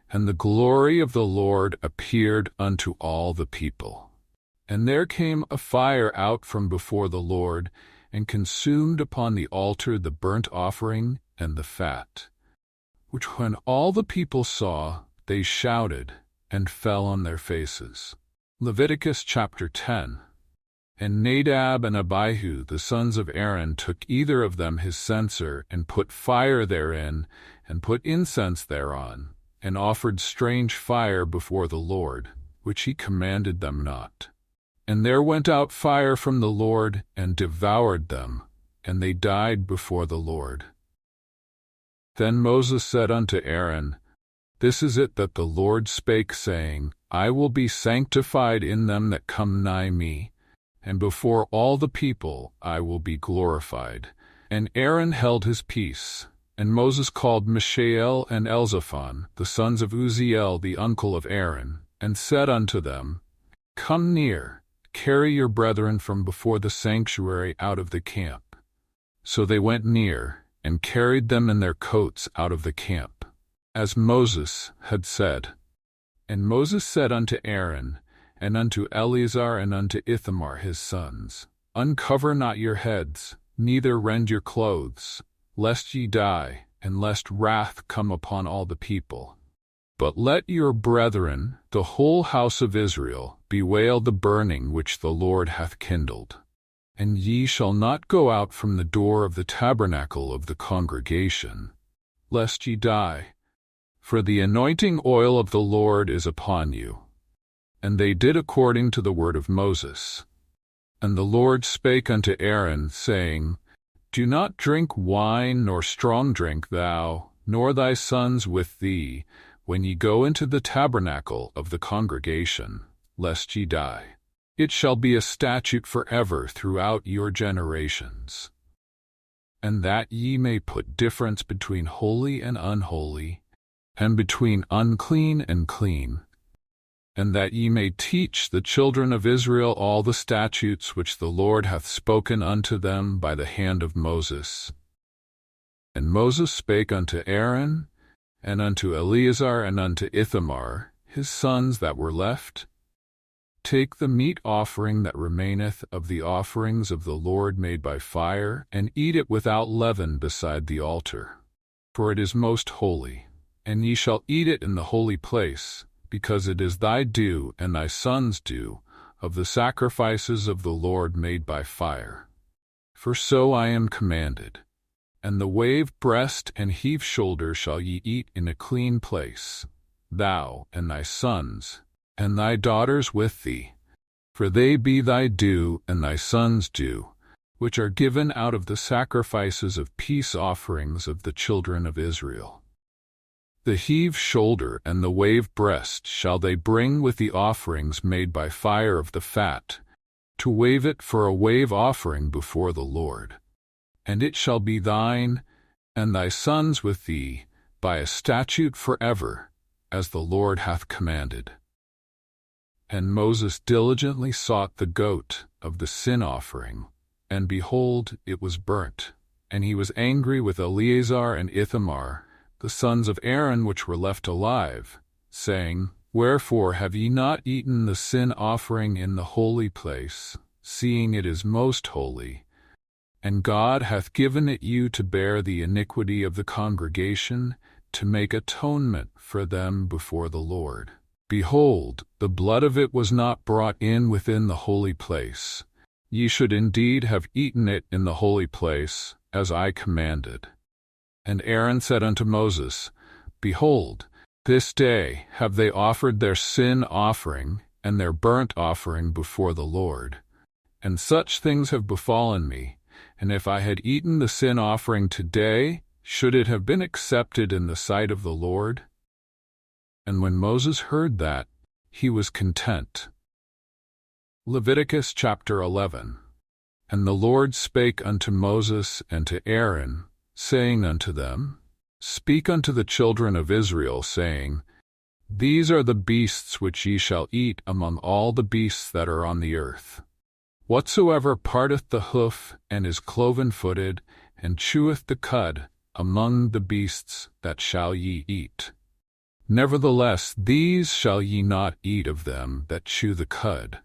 And the glory of the Lord appeared unto all the people. And there came a fire out from before the Lord, and consumed upon the altar the burnt offering and the fat, which when all the people saw, they shouted, and fell on their faces. Leviticus chapter 10. And Nadab and Abihu the sons of Aaron took either of them his censer, and put fire therein, and put incense thereon, and offered strange fire before the Lord, which he commanded them not. And there went out fire from the Lord, and devoured them, and they died before the Lord. Then Moses said unto Aaron, This is it that the Lord spake, saying, I will be sanctified in them that come nigh me, and before all the people I will be glorified. And Aaron held his peace. And Moses called Mishael and Elzaphan, the sons of Uzziel the uncle of Aaron, and said unto them, Come near, carry your brethren from before the sanctuary out of the camp. So they went near, and carried them in their coats out of the camp, as Moses had said. And Moses said unto Aaron, and unto Eleazar, and unto Ithamar his sons, Uncover not your heads, neither rend your clothes, lest ye die, and lest wrath come upon all the people. But let your brethren, the whole house of Israel, bewail the burning which the Lord hath kindled. And ye shall not go out from the door of the tabernacle of the congregation, lest ye die. For the anointing oil of the Lord is upon you. And they did according to the word of Moses. And the Lord spake unto Aaron, saying, Do not drink wine nor strong drink thou, nor thy sons with thee, when ye go into the tabernacle of the congregation, lest ye die. It shall be a statute forever throughout your generations. And that ye may put difference between holy and unholy, and between unclean and clean, and that ye may teach the children of Israel all the statutes which the Lord hath spoken unto them by the hand of Moses. And Moses spake unto Aaron, and unto Eleazar, and unto Ithamar, his sons that were left, Take the meat offering that remaineth of the offerings of the Lord made by fire, and eat it without leaven beside the altar. For it is most holy, and ye shall eat it in the holy place, because it is thy due and thy sons' due, of the sacrifices of the Lord made by fire. For so I am commanded. And the wave breast and heave shoulder shall ye eat in a clean place, thou and thy sons, and thy daughters with thee, for they be thy due and thy sons' due, which are given out of the sacrifices of peace offerings of the children of Israel. The heave shoulder and the wave breast shall they bring with the offerings made by fire of the fat, to wave it for a wave offering before the Lord. And it shall be thine, and thy sons with thee, by a statute forever, as the Lord hath commanded. And Moses diligently sought the goat of the sin offering, and behold, it was burnt. And he was angry with Eleazar and Ithamar, the sons of Aaron which were left alive, saying, Wherefore have ye not eaten the sin offering in the holy place, seeing it is most holy? And God hath given it you to bear the iniquity of the congregation, to make atonement for them before the Lord. Behold, the blood of it was not brought in within the holy place. Ye should indeed have eaten it in the holy place, as I commanded. And Aaron said unto Moses, Behold, this day have they offered their sin offering and their burnt offering before the Lord. And such things have befallen me, and if I had eaten the sin offering today, should it have been accepted in the sight of the Lord? And when Moses heard that, he was content. Leviticus chapter 11. And the Lord spake unto Moses and to Aaron, saying unto them, Speak unto the children of Israel, saying, These are the beasts which ye shall eat among all the beasts that are on the earth. Whatsoever parteth the hoof, and is cloven-footed, and cheweth the cud, among the beasts that shall ye eat. Nevertheless, these shall ye not eat of them that chew the cud,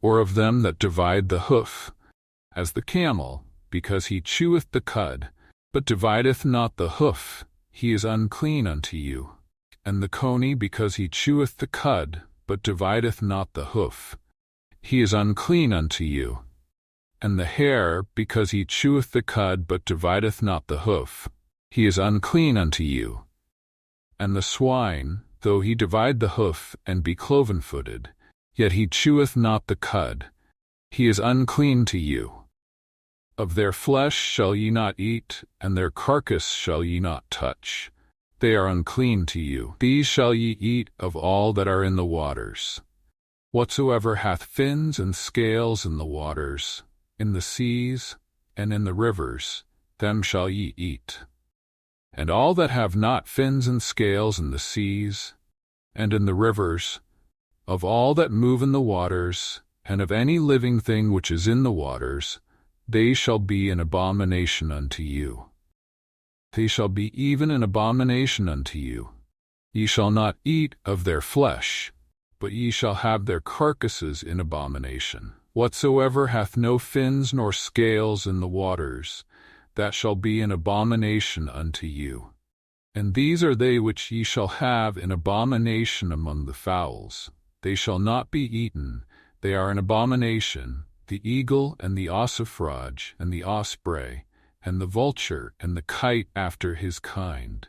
or of them that divide the hoof, as the camel, because he cheweth the cud, but divideth not the hoof, he is unclean unto you. And the coney, because he cheweth the cud, but divideth not the hoof, he is unclean unto you. And the hare, because he cheweth the cud, but divideth not the hoof, he is unclean unto you. And the swine, though he divide the hoof, and be cloven-footed, yet he cheweth not the cud, he is unclean to you. Of their flesh shall ye not eat, and their carcass shall ye not touch. They are unclean to you. These shall ye eat of all that are in the waters. Whatsoever hath fins and scales in the waters, in the seas, and in the rivers, them shall ye eat. And all that have not fins and scales in the seas, and in the rivers, of all that move in the waters, and of any living thing which is in the waters, they shall be an abomination unto you. They shall be even an abomination unto you. Ye shall not eat of their flesh, but ye shall have their carcasses in abomination. Whatsoever hath no fins nor scales in the waters, that shall be an abomination unto you. And these are they which ye shall have in abomination among the fowls. They shall not be eaten, they are an abomination, the eagle and the ossifrage and the osprey, and the vulture and the kite after his kind,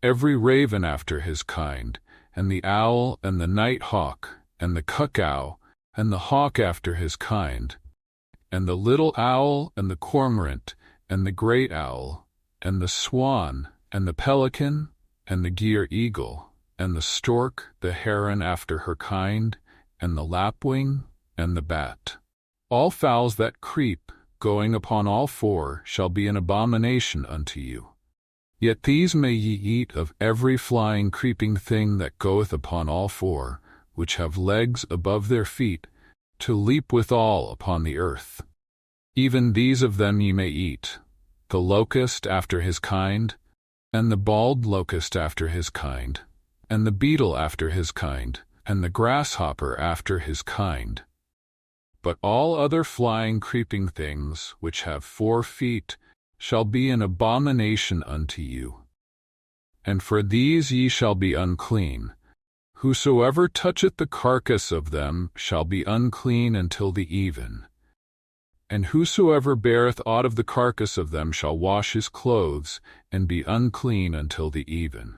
every raven after his kind, and the owl and the night hawk, and the cuckoo, and the hawk after his kind, and the little owl and the cormorant, and the great owl, and the swan, and the pelican, and the gier eagle, and the stork, the heron after her kind, and the lapwing, and the bat. All fowls that creep, going upon all four, shall be an abomination unto you. Yet these may ye eat of every flying creeping thing that goeth upon all four, which have legs above their feet, to leap withal upon the earth. Even these of them ye may eat, the locust after his kind, and the bald locust after his kind, and the beetle after his kind, and the grasshopper after his kind. But all other flying creeping things which have 4 feet shall be an abomination unto you. And for these ye shall be unclean. Whosoever toucheth the carcass of them shall be unclean until the even. And whosoever beareth aught of the carcass of them shall wash his clothes, and be unclean until the even.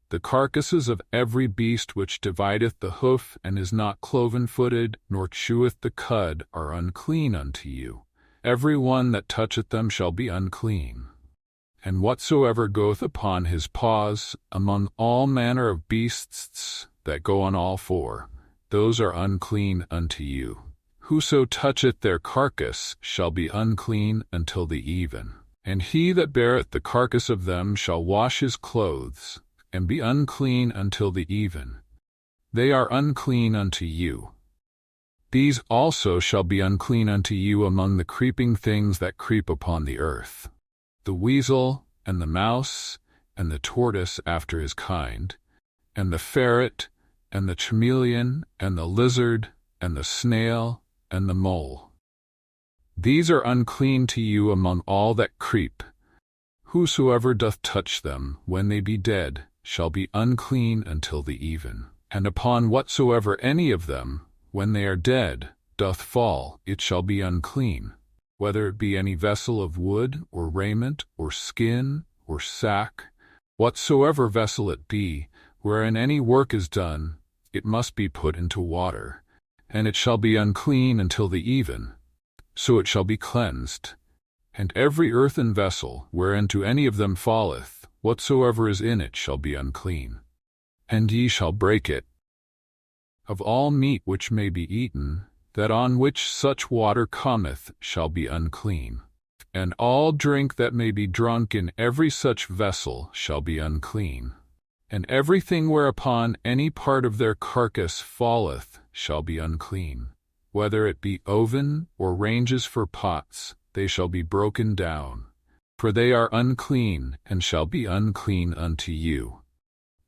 The carcasses of every beast which divideth the hoof, and is not cloven-footed, nor cheweth the cud, are unclean unto you. Every one that toucheth them shall be unclean. And whatsoever goeth upon his paws, among all manner of beasts that go on all four, those are unclean unto you. Whoso toucheth their carcass shall be unclean until the even. And he that beareth the carcass of them shall wash his clothes, and be unclean until the even. They are unclean unto you. These also shall be unclean unto you among the creeping things that creep upon the earth: the weasel, and the mouse, and the tortoise after his kind, and the ferret, and the chameleon, and the lizard, and the snail, and the mole. These are unclean to you among all that creep. Whosoever doth touch them, when they be dead, shall be unclean until the even. And upon whatsoever any of them, when they are dead, doth fall, it shall be unclean, whether it be any vessel of wood, or raiment, or skin, or sack, whatsoever vessel it be, wherein any work is done, it must be put into water, and it shall be unclean until the even, so it shall be cleansed. And every earthen vessel, whereinto any of them falleth, whatsoever is in it shall be unclean, and ye shall break it. Of all meat which may be eaten, that on which such water cometh shall be unclean. And all drink that may be drunk in every such vessel shall be unclean. And everything whereupon any part of their carcass falleth shall be unclean. Whether it be oven, or ranges for pots, they shall be broken down. For they are unclean, and shall be unclean unto you.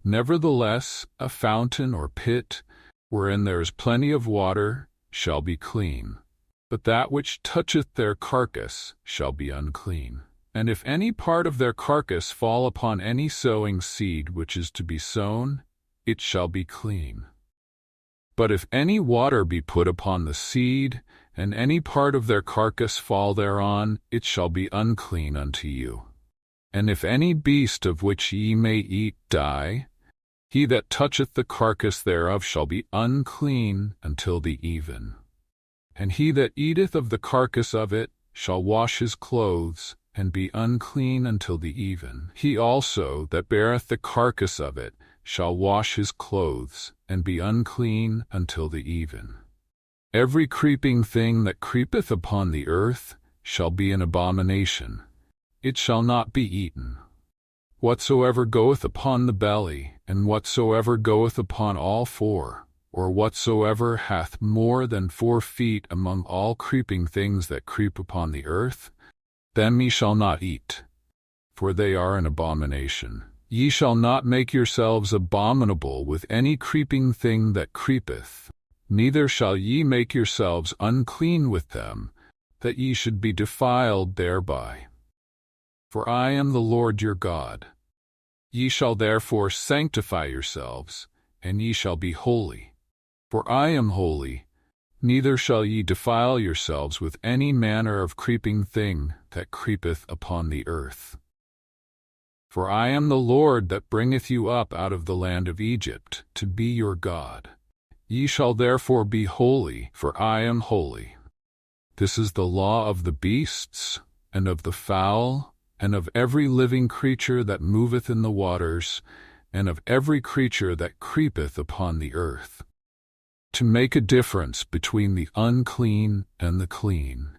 Nevertheless, a fountain or pit, wherein there is plenty of water, shall be clean. But that which toucheth their carcass shall be unclean. And if any part of their carcass fall upon any sowing seed which is to be sown, it shall be clean. But if any water be put upon the seed, and any part of their carcass fall thereon, it shall be unclean unto you. And if any beast of which ye may eat die, he that toucheth the carcass thereof shall be unclean until the even. And he that eateth of the carcass of it shall wash his clothes, and be unclean until the even. He also that beareth the carcass of it shall wash his clothes, and be unclean until the even. Every creeping thing that creepeth upon the earth shall be an abomination. It shall not be eaten. Whatsoever goeth upon the belly, and whatsoever goeth upon all four, or whatsoever hath more than 4 feet among all creeping things that creep upon the earth, them ye shall not eat, for they are an abomination. Ye shall not make yourselves abominable with any creeping thing that creepeth, neither shall ye make yourselves unclean with them, that ye should be defiled thereby. For I am the Lord your God. Ye shall therefore sanctify yourselves, and ye shall be holy. For I am holy, neither shall ye defile yourselves with any manner of creeping thing that creepeth upon the earth. For I am the Lord that bringeth you up out of the land of Egypt, to be your God. Ye shall therefore be holy, for I am holy. This is the law of the beasts, and of the fowl, and of every living creature that moveth in the waters, and of every creature that creepeth upon the earth, to make a difference between the unclean and the clean,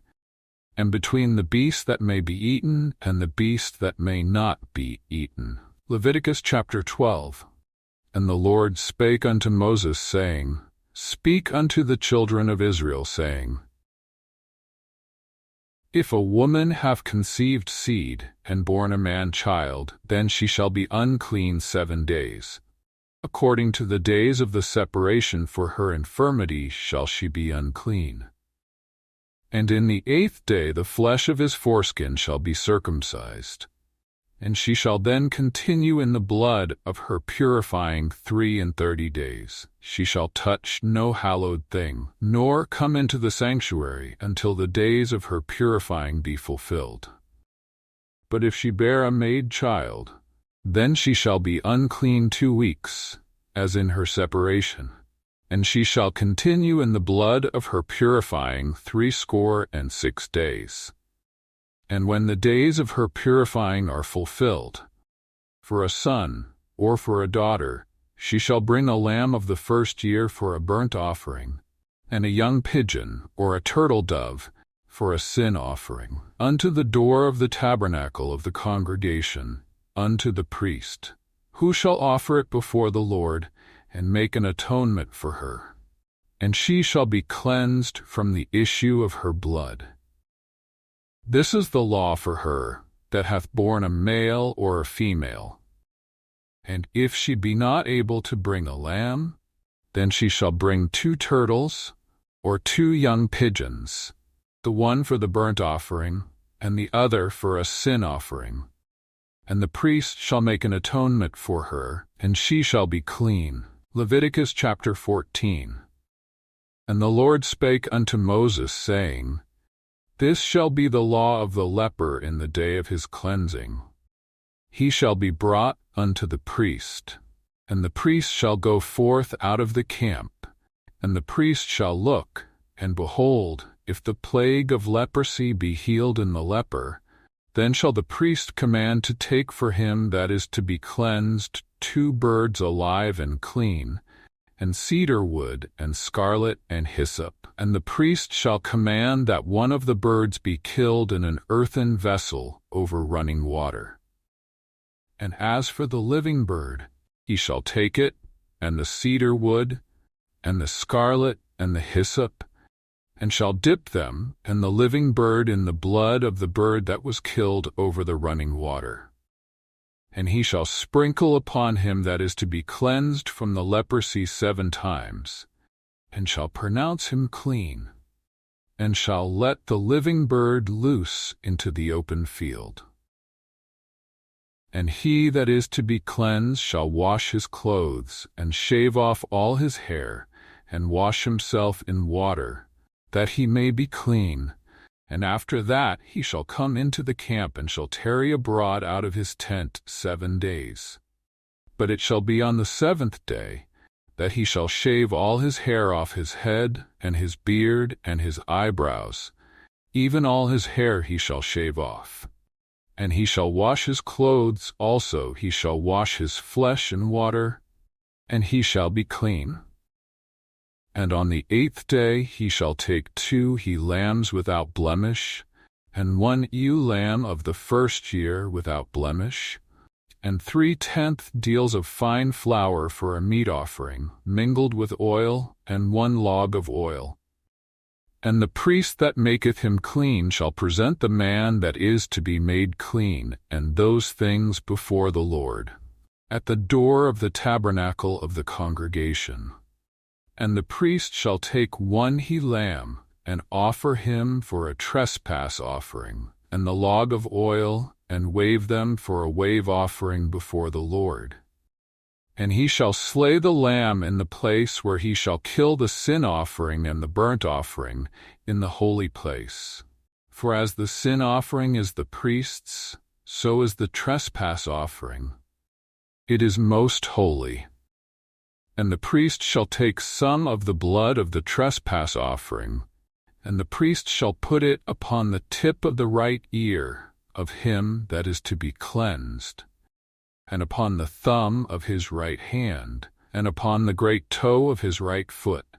and between the beast that may be eaten and the beast that may not be eaten. Leviticus chapter 12. And the Lord spake unto Moses, saying, Speak unto the children of Israel, saying, If a woman have conceived seed, and born a man child, then she shall be unclean 7 days. According to the days of the separation for her infirmity shall she be unclean. And in the 8th day the flesh of his foreskin shall be circumcised. And she shall then continue in the blood of her purifying 33 days. She shall touch no hallowed thing, nor come into the sanctuary until the days of her purifying be fulfilled. But if she bear a maid child, then she shall be unclean 2 weeks, as in her separation, and she shall continue in the blood of her purifying 66 days. And when the days of her purifying are fulfilled, for a son or for a daughter, she shall bring a lamb of the 1st year for a burnt offering, and a young pigeon or a turtle dove for a sin offering, unto the door of the tabernacle of the congregation, unto the priest, who shall offer it before the Lord, and make an atonement for her. And she shall be cleansed from the issue of her blood. This is the law for her that hath borne a male or a female. And if she be not able to bring a lamb, then she shall bring 2 turtles or 2 young pigeons, the one for the burnt offering, and the other for a sin offering. And the priest shall make an atonement for her, and she shall be clean. Leviticus chapter 14. And the Lord spake unto Moses, saying, This shall be the law of the leper in the day of his cleansing. He shall be brought unto the priest, and the priest shall go forth out of the camp, and the priest shall look, and behold, if the plague of leprosy be healed in the leper, then shall the priest command to take for him that is to be cleansed 2 birds alive and clean, and cedar wood, and scarlet, and hyssop. And the priest shall command that one of the birds be killed in an earthen vessel over running water. And as for the living bird, he shall take it, and the cedar wood, and the scarlet, and the hyssop, and shall dip them and the living bird in the blood of the bird that was killed over the running water. And he shall sprinkle upon him that is to be cleansed from the leprosy 7 times, and shall pronounce him clean, and shall let the living bird loose into the open field. And he that is to be cleansed shall wash his clothes, and shave off all his hair, and wash himself in water, that he may be clean. And after that he shall come into the camp, and shall tarry abroad out of his tent 7 days. But it shall be on the 7th day, that he shall shave all his hair off his head, and his beard, and his eyebrows, even all his hair he shall shave off. And he shall wash his clothes also, he shall wash his flesh in water, and he shall be clean. And on the 8th day he shall take 2 he-lambs without blemish, and 1 ewe lamb of the 1st year without blemish, and 3/10 deals of fine flour for a meat offering, mingled with oil, and 1 log of oil. And the priest that maketh him clean shall present the man that is to be made clean, and those things before the Lord, at the door of the tabernacle of the congregation. And the priest shall take 1 he-lamb, and offer him for a trespass offering, and the log of oil, and wave them for a wave offering before the Lord. And he shall slay the lamb in the place where he shall kill the sin offering and the burnt offering, in the holy place. For as the sin offering is the priest's, so is the trespass offering. It is most holy. And the priest shall take some of the blood of the trespass offering, And the priest shall put it upon the tip of the right ear of him that is to be cleansed, and upon the thumb of his right hand, and upon the great toe of his right foot.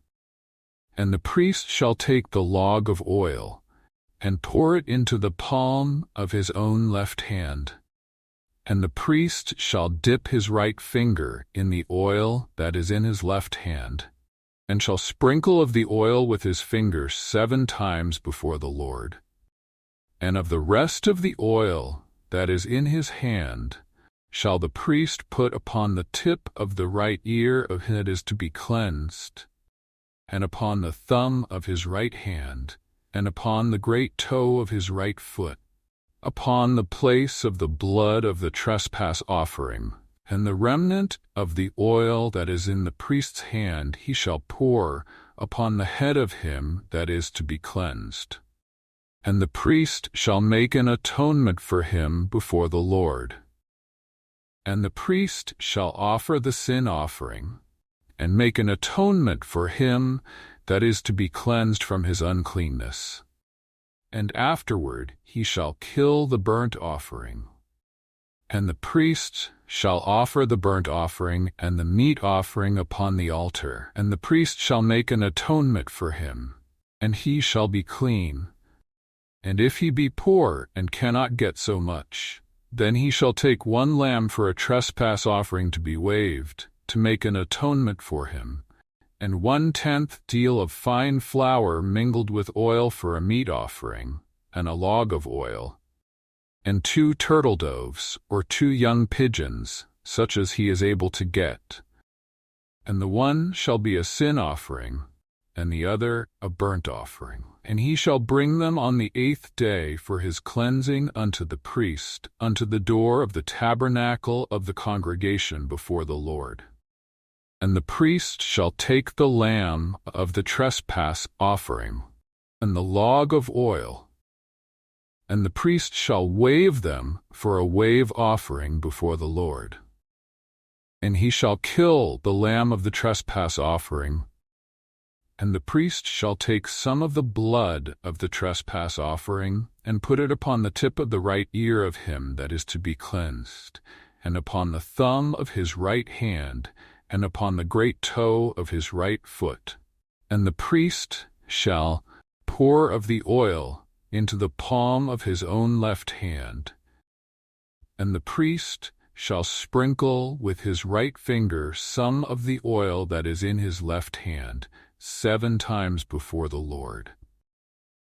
And the priest shall take the log of oil, and pour it into the palm of his own left hand. And the priest shall dip his right finger in the oil that is in his left hand, and shall sprinkle of the oil with his finger 7 times before the Lord. And of the rest of the oil that is in his hand shall the priest put upon the tip of the right ear of him that is to be cleansed, and upon the thumb of his right hand, and upon the great toe of his right foot, upon the place of the blood of the trespass offering. And the remnant of the oil that is in the priest's hand he shall pour upon the head of him that is to be cleansed. And the priest shall make an atonement for him before the Lord. And the priest shall offer the sin offering, and make an atonement for him that is to be cleansed from his uncleanness. And afterward he shall kill the burnt offering. And the priest shall offer the burnt offering and the meat offering upon the altar, and the priest shall make an atonement for him, and he shall be clean. And if he be poor and cannot get so much, then he shall take 1 lamb for a trespass offering to be waived, to make an atonement for him, and 1/10 deal of fine flour mingled with oil for a meat offering, and a log of oil, and 2 turtle doves, or 2 young pigeons, such as he is able to get. And the one shall be a sin offering, and the other a burnt offering. And he shall bring them on the 8th day for his cleansing unto the priest, unto the door of the tabernacle of the congregation before the Lord. And the priest shall take the lamb of the trespass offering, and the log of oil, and the priest shall wave them for a wave offering before the Lord. And he shall kill the lamb of the trespass offering, and the priest shall take some of the blood of the trespass offering, and put it upon the tip of the right ear of him that is to be cleansed, and upon the thumb of his right hand, and upon the great toe of his right foot. And the priest shall pour of the oil into the palm of his own left hand. And the priest shall sprinkle with his right finger some of the oil that is in his left hand 7 times before the Lord.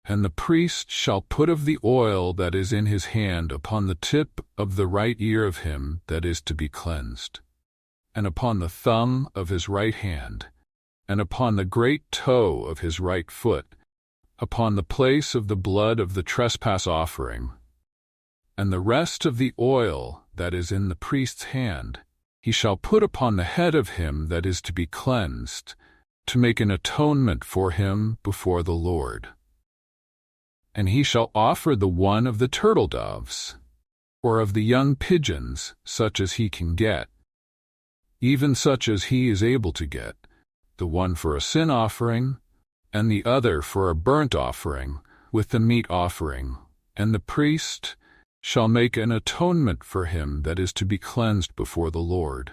And the priest shall put of the oil that is in his hand upon the tip of the right ear of him that is to be cleansed, and upon the thumb of his right hand, and upon the great toe of his right foot, upon the place of the blood of the trespass offering. And the rest of the oil that is in the priest's hand he shall put upon the head of him that is to be cleansed, to make an atonement for him before the Lord. And he shall offer the one of the turtle doves, or of the young pigeons, such as he can get, even such as he is able to get, the one for a sin offering, and the other for a burnt offering, with the meat offering. And the priest shall make an atonement for him that is to be cleansed before the Lord.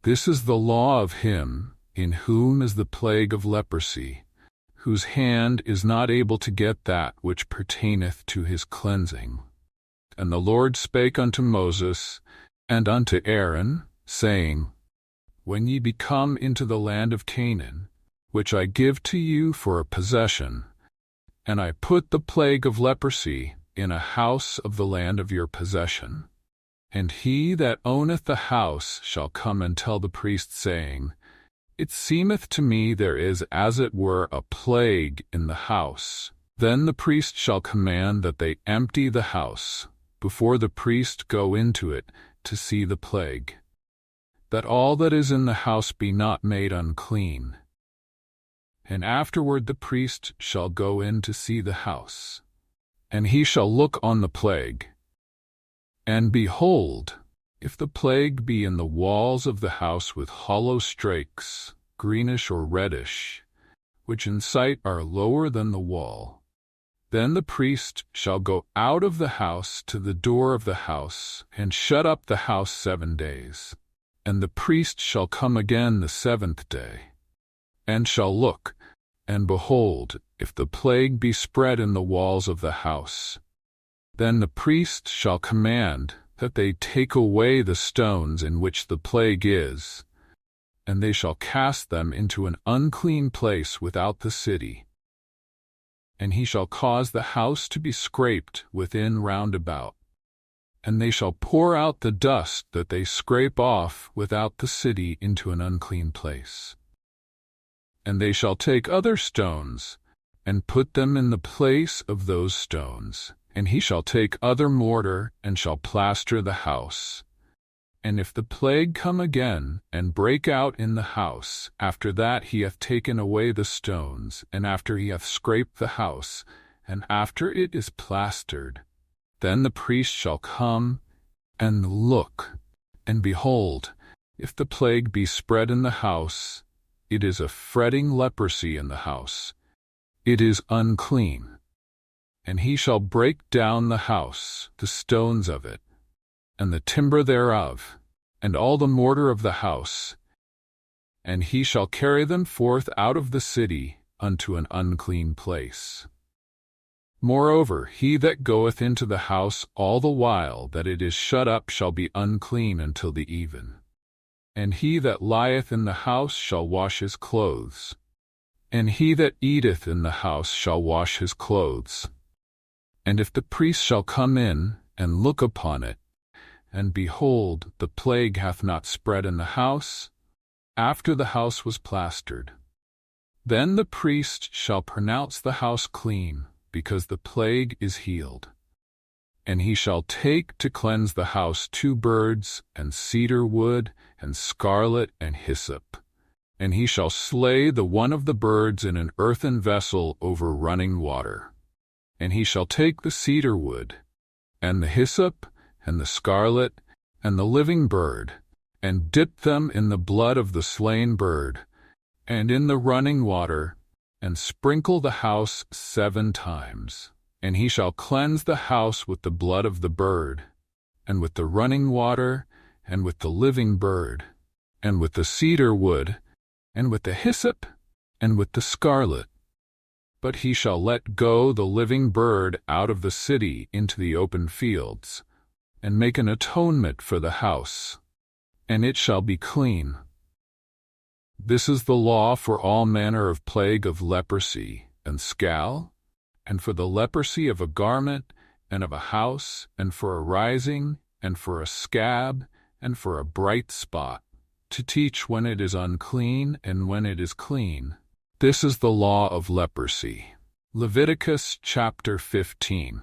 This is the law of him in whom is the plague of leprosy, whose hand is not able to get that which pertaineth to his cleansing. And the Lord spake unto Moses and unto Aaron, saying, When ye be come into the land of Canaan, which I give to you for a possession, and I put the plague of leprosy in a house of the land of your possession, and he that owneth the house shall come and tell the priest, saying, It seemeth to me there is as it were a plague in the house. Then the priest shall command that they empty the house, before the priest go into it to see the plague, that all that is in the house be not made unclean. And afterward the priest shall go in to see the house, and he shall look on the plague. And behold, if the plague be in the walls of the house with hollow strakes, greenish or reddish, which in sight are lower than the wall. Then the priest shall go out of the house to the door of the house, and shut up the house 7 days. And the priest shall come again the 7th day, and shall look, and behold, if the plague be spread in the walls of the house. Then the priest shall command that they take away the stones in which the plague is, and they shall cast them into an unclean place without the city. And he shall cause the house to be scraped within round about. And they shall pour out the dust that they scrape off without the city into an unclean place. And they shall take other stones, and put them in the place of those stones. And he shall take other mortar, and shall plaster the house. And if the plague come again, and break out in the house, after that he hath taken away the stones, and after he hath scraped the house, and after it is plastered, then the priest shall come, and look, and behold, if the plague be spread in the house, it is a fretting leprosy in the house, it is unclean. And he shall break down the house, the stones of it, and the timber thereof, and all the mortar of the house, and he shall carry them forth out of the city unto an unclean place. Moreover, he that goeth into the house all the while that it is shut up shall be unclean until the even. And he that lieth in the house shall wash his clothes, and he that eateth in the house shall wash his clothes. And if the priest shall come in, and look upon it, and behold, the plague hath not spread in the house, after the house was plastered, then the priest shall pronounce the house clean, because the plague is healed. And he shall take to cleanse the house 2 birds, and cedar wood, and scarlet, and hyssop. And he shall slay the one of the birds in an earthen vessel over running water. And he shall take the cedar wood, and the hyssop, and the scarlet, and the living bird, and dip them in the blood of the slain bird, and in the running water, and sprinkle the house 7 times. And he shall cleanse the house with the blood of the bird, and with the running water, and with the living bird, and with the cedar wood, and with the hyssop, and with the scarlet. But he shall let go the living bird out of the city into the open fields, and make an atonement for the house, and it shall be clean. This is the law for all manner of plague of leprosy and scale, and for the leprosy of a garment, and of a house, and for a rising, and for a scab, and for a bright spot, to teach when it is unclean and when it is clean. This is the law of leprosy. Leviticus chapter 15.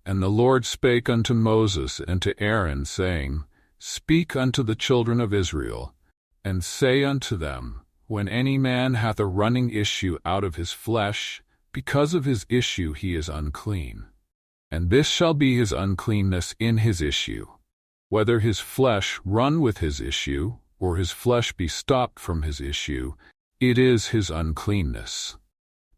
And the Lord spake unto Moses and to Aaron, saying, Speak unto the children of Israel, and say unto them, When any man hath a running issue out of his flesh, because of his issue he is unclean. And this shall be his uncleanness in his issue, whether his flesh run with his issue, or his flesh be stopped from his issue, it is his uncleanness.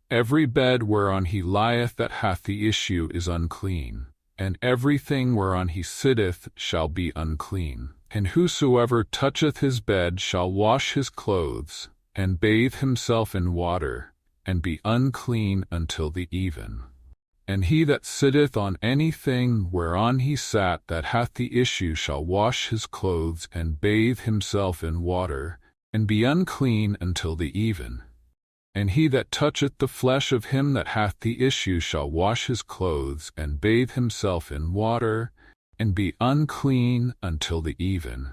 Every bed whereon he lieth that hath the issue is unclean, and everything whereon he sitteth shall be unclean. And whosoever toucheth his bed shall wash his clothes, and bathe himself in water, and be unclean until the even. And he that sitteth on anything whereon he sat that hath the issue shall wash his clothes, and bathe himself in water, and be unclean until the even. And he that toucheth the flesh of him that hath the issue shall wash his clothes, and bathe himself in water, and be unclean until the even.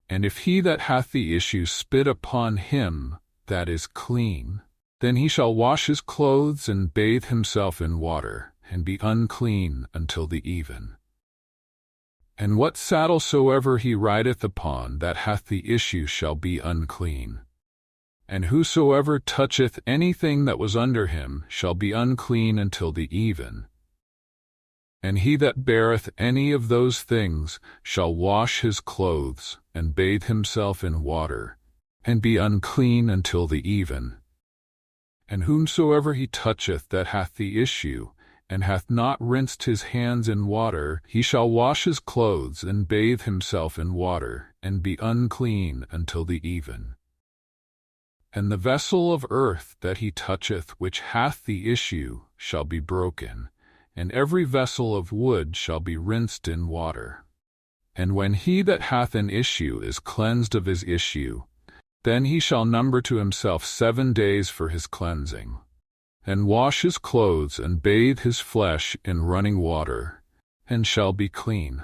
And if he that hath the issue spit upon him that is clean, then he shall wash his clothes and bathe himself in water, and be unclean until the even. And what saddle soever he rideth upon that hath the issue shall be unclean. And whosoever toucheth anything that was under him shall be unclean until the even. And he that beareth any of those things shall wash his clothes, and bathe himself in water, and be unclean until the even. And whomsoever he toucheth that hath the issue, and hath not rinsed his hands in water, he shall wash his clothes, and bathe himself in water, and be unclean until the even. And the vessel of earth that he toucheth which hath the issue shall be broken, and every vessel of wood shall be rinsed in water. And when he that hath an issue is cleansed of his issue, then he shall number to himself 7 days for his cleansing, and wash his clothes and bathe his flesh in running water, and shall be clean.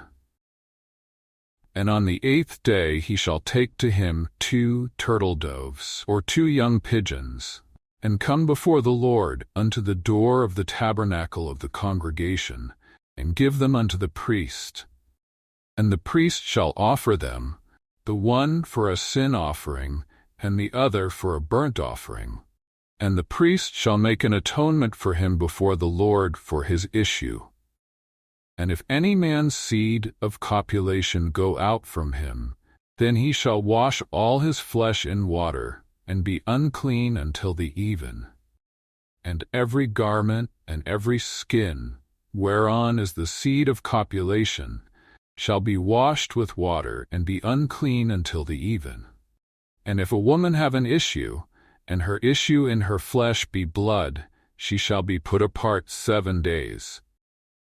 And on the 8th day he shall take to him 2 turtle doves, or 2 young pigeons, and come before the Lord unto the door of the tabernacle of the congregation, and give them unto the priest. And the priest shall offer them, the one for a sin offering, and the other for a burnt offering. And the priest shall make an atonement for him before the Lord for his issue. And if any man's seed of copulation go out from him, then he shall wash all his flesh in water, and be unclean until the even. And every garment and every skin, whereon is the seed of copulation, shall be washed with water, and be unclean until the even. And if a woman have an issue, and her issue in her flesh be blood, she shall be put apart 7 days.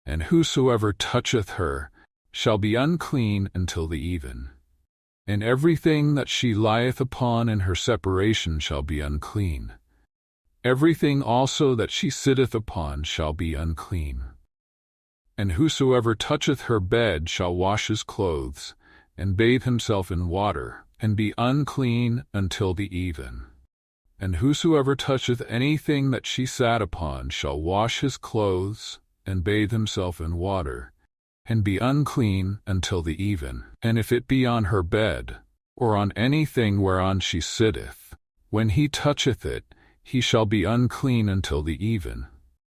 And whosoever toucheth her shall be unclean until the even. And everything that she lieth upon in her separation shall be unclean. Everything also that she sitteth upon shall be unclean. And whosoever toucheth her bed shall wash his clothes, and bathe himself in water, and be unclean until the even. And whosoever toucheth anything that she sat upon shall wash his clothes, and bathe himself in water, and be unclean until the even. And if it be on her bed, or on anything whereon she sitteth, when he toucheth it, he shall be unclean until the even.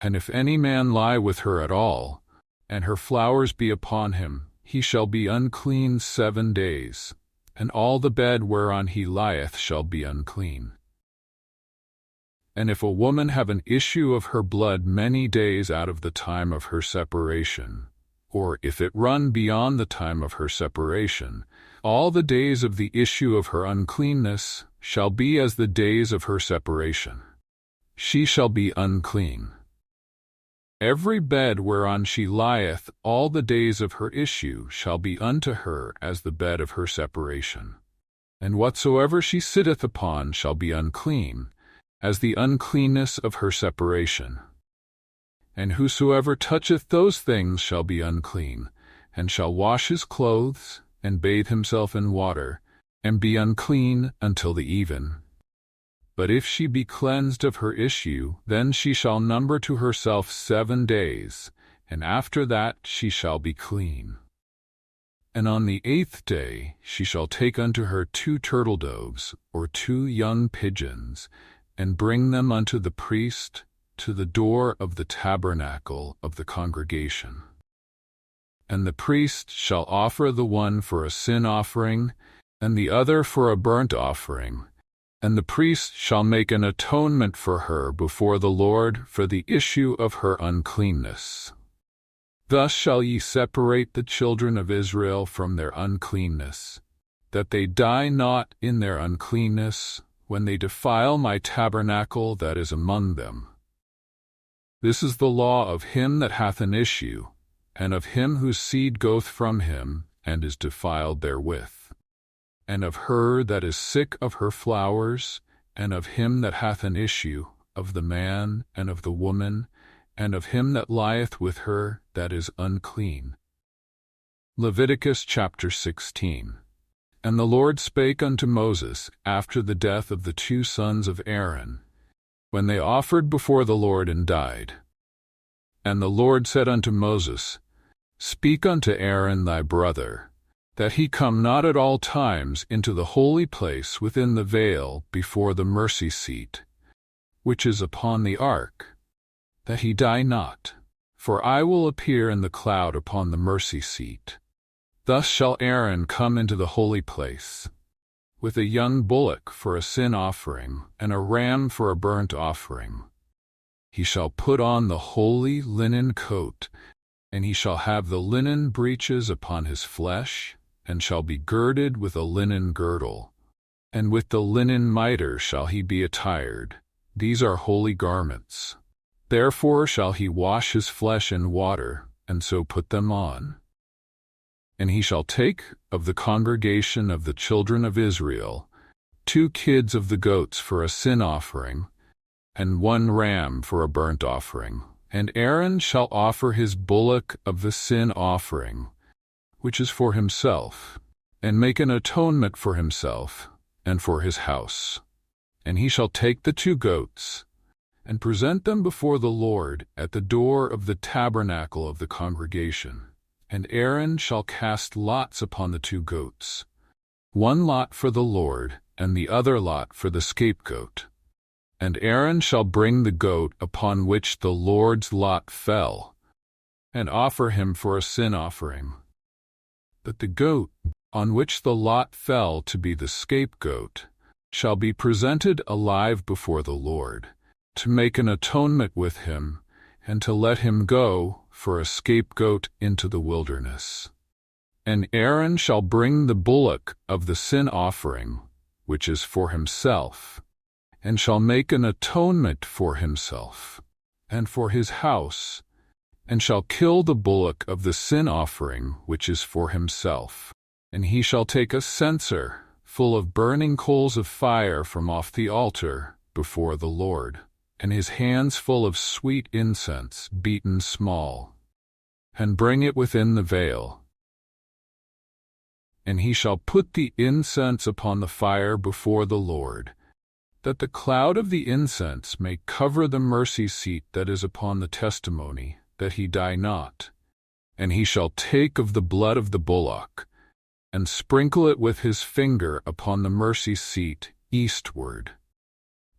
And if any man lie with her at all, and her flowers be upon him, he shall be unclean 7 days, and all the bed whereon he lieth shall be unclean. And if a woman have an issue of her blood many days out of the time of her separation, or if it run beyond the time of her separation, all the days of the issue of her uncleanness shall be as the days of her separation. She shall be unclean. Every bed whereon she lieth all the days of her issue shall be unto her as the bed of her separation. And whatsoever she sitteth upon shall be unclean, as the uncleanness of her separation. And whosoever toucheth those things shall be unclean, and shall wash his clothes, and bathe himself in water, and be unclean until the even. But if she be cleansed of her issue, then she shall number to herself 7 days, and after that she shall be clean. And on the 8th day she shall take unto her 2 turtle doves, or 2 young pigeons, and bring them unto the priest to the door of the tabernacle of the congregation. And the priest shall offer the one for a sin offering, and the other for a burnt offering, and the priest shall make an atonement for her before the Lord for the issue of her uncleanness. Thus shall ye separate the children of Israel from their uncleanness, that they die not in their uncleanness, when they defile my tabernacle that is among them. This is the law of him that hath an issue, and of him whose seed goeth from him, and is defiled therewith, and of her that is sick of her flowers, and of him that hath an issue, of the man and of the woman, and of him that lieth with her that is unclean. Leviticus chapter 16. And the Lord spake unto Moses after the death of the 2 sons of Aaron, when they offered before the Lord and died. And the Lord said unto Moses, Speak unto Aaron thy brother, that he come not at all times into the holy place within the veil before the mercy seat, which is upon the ark, that he die not. For I will appear in the cloud upon the mercy seat. Thus shall Aaron come into the holy place, with a young bullock for a sin offering, and a ram for a burnt offering. He shall put on the holy linen coat, and he shall have the linen breeches upon his flesh, and shall be girded with a linen girdle. And with the linen mitre shall he be attired. These are holy garments. Therefore shall he wash his flesh in water, and so put them on. And he shall take of the congregation of the children of Israel 2 kids of the goats for a sin offering, and 1 ram for a burnt offering. And Aaron shall offer his bullock of the sin offering, which is for himself, and make an atonement for himself and for his house. And he shall take the 2 goats, and present them before the Lord at the door of the tabernacle of the congregation. And Aaron shall cast lots upon the 2 goats, 1 lot for the Lord, and the other lot for the scapegoat. And Aaron shall bring the goat upon which the Lord's lot fell, and offer him for a sin offering. But the goat, on which the lot fell to be the scapegoat, shall be presented alive before the Lord, to make an atonement with him, and to let him go for a scapegoat into the wilderness. And Aaron shall bring the bullock of the sin offering, which is for himself, and shall make an atonement for himself, and for his house, and shall kill the bullock of the sin offering which is for himself. And he shall take a censer full of burning coals of fire from off the altar before the Lord, and his hands full of sweet incense beaten small, and bring it within the veil. And he shall put the incense upon the fire before the Lord, that the cloud of the incense may cover the mercy seat that is upon the testimony, that he die not. And he shall take of the blood of the bullock, and sprinkle it with his finger upon the mercy seat eastward.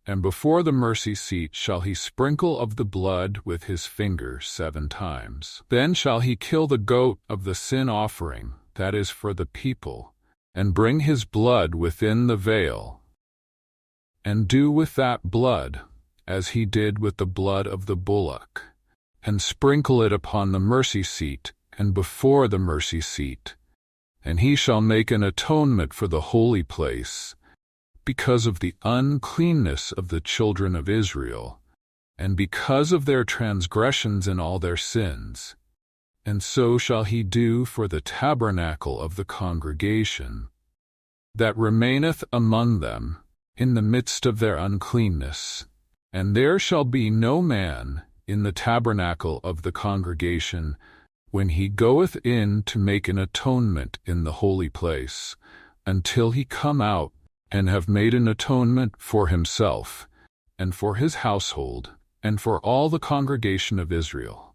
And before the mercy seat shall he sprinkle of the blood with his finger 7 times. Then shall he kill the goat of the sin offering, that is for the people, and bring his blood within the veil, and do with that blood as he did with the blood of the bullock, and sprinkle it upon the mercy seat and before the mercy seat. And he shall make an atonement for the holy place, because of the uncleanness of the children of Israel, and because of their transgressions and all their sins. And so shall he do for the tabernacle of the congregation, that remaineth among them, in the midst of their uncleanness. And there shall be no man in the tabernacle of the congregation, when he goeth in to make an atonement in the holy place, until he come out and have made an atonement for himself, and for his household, and for all the congregation of Israel.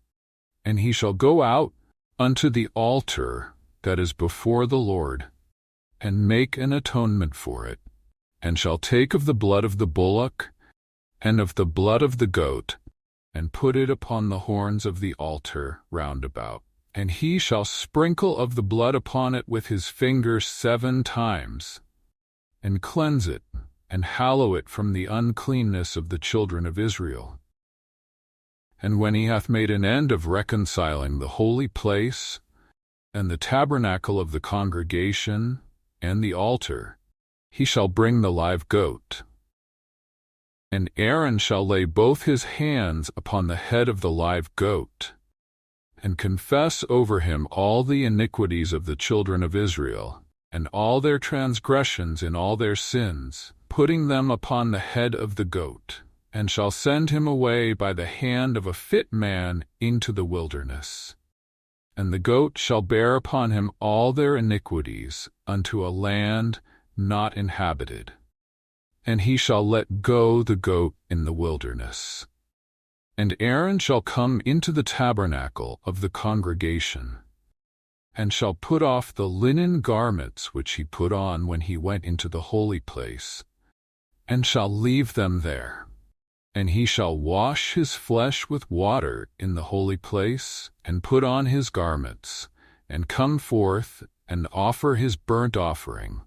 And he shall go out unto the altar that is before the Lord, and make an atonement for it, and shall take of the blood of the bullock, and of the blood of the goat, and put it upon the horns of the altar round about. And he shall sprinkle of the blood upon it with his finger 7 times, and cleanse it, and hallow it from the uncleanness of the children of Israel. And when he hath made an end of reconciling the holy place, and the tabernacle of the congregation, and the altar, he shall bring the live goat. And Aaron shall lay both his hands upon the head of the live goat, and confess over him all the iniquities of the children of Israel, and all their transgressions and all their sins, putting them upon the head of the goat, and shall send him away by the hand of a fit man into the wilderness. And the goat shall bear upon him all their iniquities unto a land not inhabited. And he shall let go the goat in the wilderness. And Aaron shall come into the tabernacle of the congregation, and shall put off the linen garments which he put on when he went into the holy place, and shall leave them there. And he shall wash his flesh with water in the holy place, and put on his garments, and come forth, and offer his burnt offering,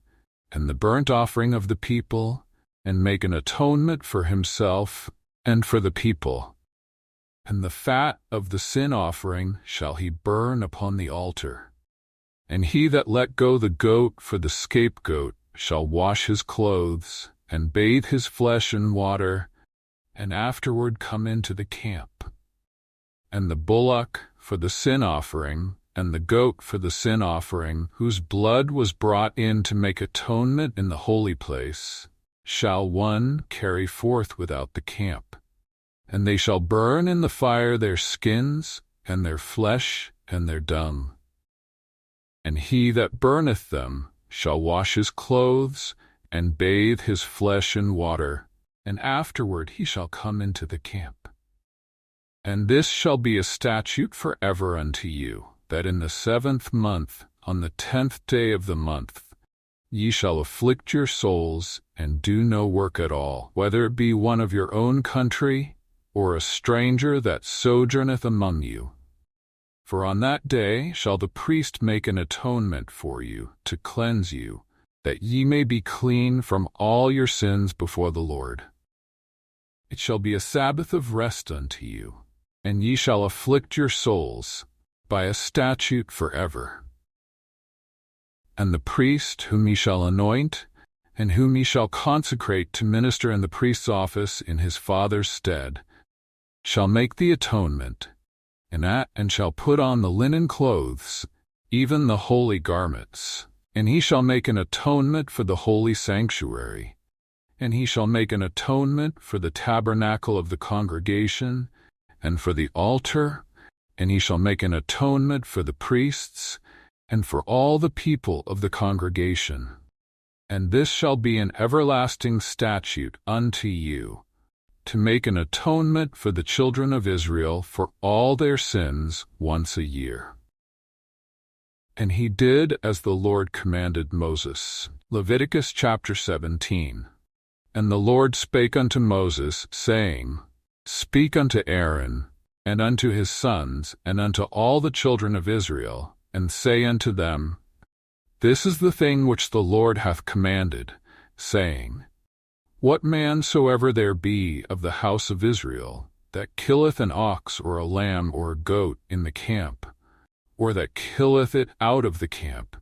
and the burnt offering of the people, and make an atonement for himself and for the people. And the fat of the sin offering shall he burn upon the altar. And he that let go the goat for the scapegoat shall wash his clothes, and bathe his flesh in water, and afterward come into the camp. And the bullock for the sin offering, and the goat for the sin offering, whose blood was brought in to make atonement in the holy place, shall one carry forth without the camp. And they shall burn in the fire their skins, and their flesh, and their dung. And he that burneth them shall wash his clothes, and bathe his flesh in water, and afterward he shall come into the camp. And this shall be a statute forever unto you, that in the 7th month, on the 10th day of the month, ye shall afflict your souls, and do no work at all, whether it be one of your own country, or a stranger that sojourneth among you. For on that day shall the priest make an atonement for you, to cleanse you, that ye may be clean from all your sins before the Lord. It shall be a Sabbath of rest unto you, and ye shall afflict your souls, by a statute forever. And the priest whom ye shall anoint, and whom ye shall consecrate to minister in the priest's office in his father's stead, shall make the atonement, and shall put on the linen clothes, even the holy garments, and he shall make an atonement for the holy sanctuary, and he shall make an atonement for the tabernacle of the congregation, and for the altar, and he shall make an atonement for the priests, and for all the people of the congregation. And this shall be an everlasting statute unto you, to make an atonement for the children of Israel for all their sins once a year. And he did as the Lord commanded Moses. Leviticus chapter 17. And the Lord spake unto Moses, saying, Speak unto Aaron, and unto his sons, and unto all the children of Israel, and say unto them, This is the thing which the Lord hath commanded, saying, What man soever there be of the house of Israel, that killeth an ox or a lamb or a goat in the camp, or that killeth it out of the camp,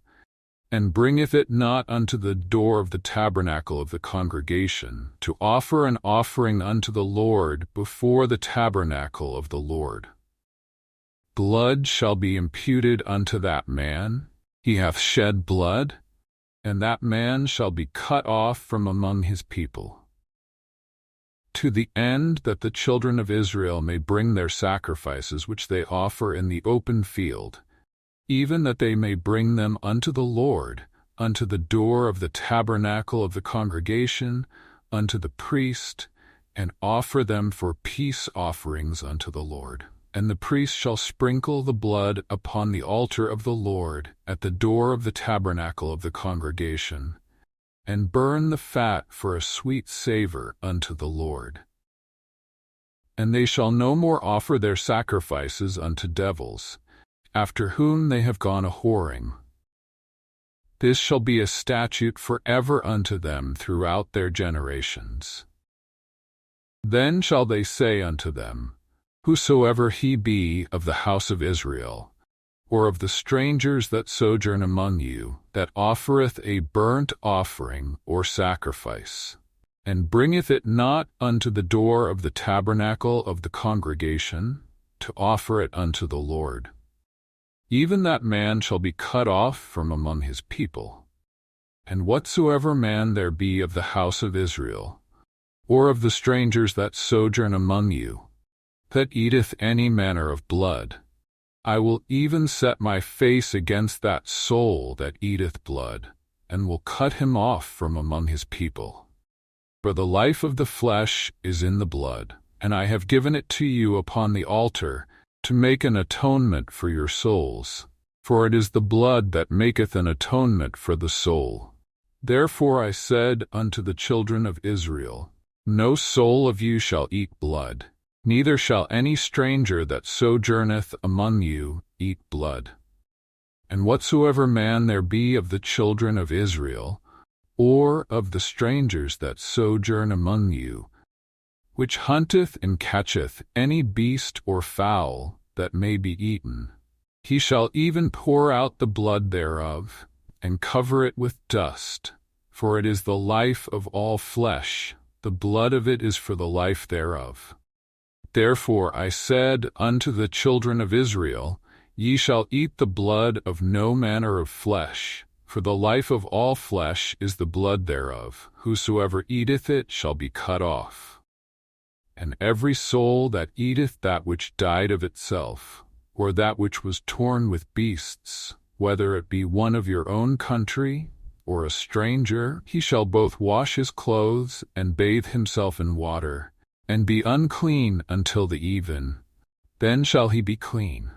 and bringeth it not unto the door of the tabernacle of the congregation, to offer an offering unto the Lord before the tabernacle of the Lord. Blood shall be imputed unto that man, he hath shed blood, and that man shall be cut off from among his people. To the end that the children of Israel may bring their sacrifices which they offer in the open field, even that they may bring them unto the Lord, unto the door of the tabernacle of the congregation, unto the priest, and offer them for peace offerings unto the Lord. And the priest shall sprinkle the blood upon the altar of the Lord at the door of the tabernacle of the congregation, and burn the fat for a sweet savor unto the Lord. And they shall no more offer their sacrifices unto devils, after whom they have gone a-whoring. This shall be a statute forever unto them throughout their generations. Then shall they say unto them, Whosoever he be of the house of Israel, or of the strangers that sojourn among you, that offereth a burnt offering or sacrifice, and bringeth it not unto the door of the tabernacle of the congregation, to offer it unto the Lord, even that man shall be cut off from among his people. And whatsoever man there be of the house of Israel, or of the strangers that sojourn among you, that eateth any manner of blood, I will even set my face against that soul that eateth blood, and will cut him off from among his people. For the life of the flesh is in the blood, and I have given it to you upon the altar, to make an atonement for your souls, for it is the blood that maketh an atonement for the soul. Therefore I said unto the children of Israel, No soul of you shall eat blood, neither shall any stranger that sojourneth among you eat blood. And whatsoever man there be of the children of Israel, or of the strangers that sojourn among you, which hunteth and catcheth any beast or fowl that may be eaten. He shall even pour out the blood thereof, and cover it with dust, for it is the life of all flesh, the blood of it is for the life thereof. Therefore I said unto the children of Israel, Ye shall eat the blood of no manner of flesh, for the life of all flesh is the blood thereof. Whosoever eateth it shall be cut off. And every soul that eateth that which died of itself, or that which was torn with beasts, whether it be one of your own country, or a stranger, he shall both wash his clothes and bathe himself in water, and be unclean until the even. Then shall he be clean.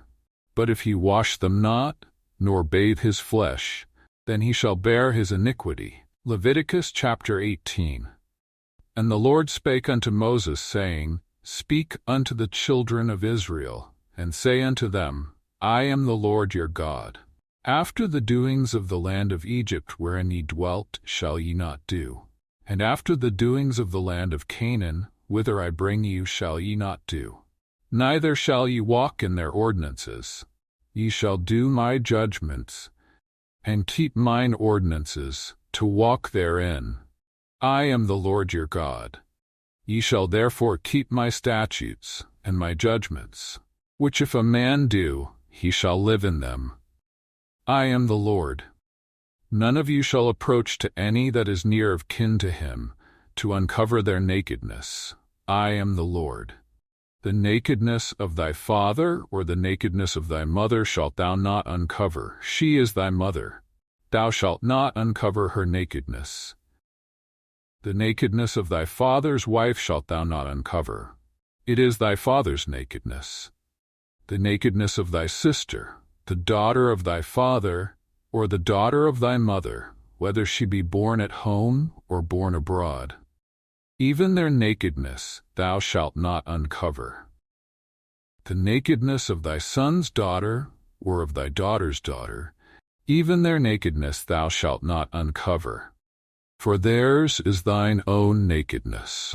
But if he wash them not, nor bathe his flesh, then he shall bear his iniquity. Leviticus chapter 18. And the Lord spake unto Moses, saying, Speak unto the children of Israel, and say unto them, I am the Lord your God. After the doings of the land of Egypt wherein ye dwelt shall ye not do, and after the doings of the land of Canaan, whither I bring you, shall ye not do. Neither shall ye walk in their ordinances. Ye shall do my judgments, and keep mine ordinances, to walk therein. I am the Lord your God. Ye shall therefore keep my statutes and my judgments, which if a man do, he shall live in them. I am the Lord. None of you shall approach to any that is near of kin to him, to uncover their nakedness. I am the Lord. The nakedness of thy father or the nakedness of thy mother shalt thou not uncover. She is thy mother. Thou shalt not uncover her nakedness. The nakedness of thy father's wife shalt thou not uncover. It is thy father's nakedness. The nakedness of thy sister, the daughter of thy father, or the daughter of thy mother, whether she be born at home or born abroad. Even their nakedness thou shalt not uncover. The nakedness of thy son's daughter, or of thy daughter's daughter, even their nakedness thou shalt not uncover. For theirs is thine own nakedness.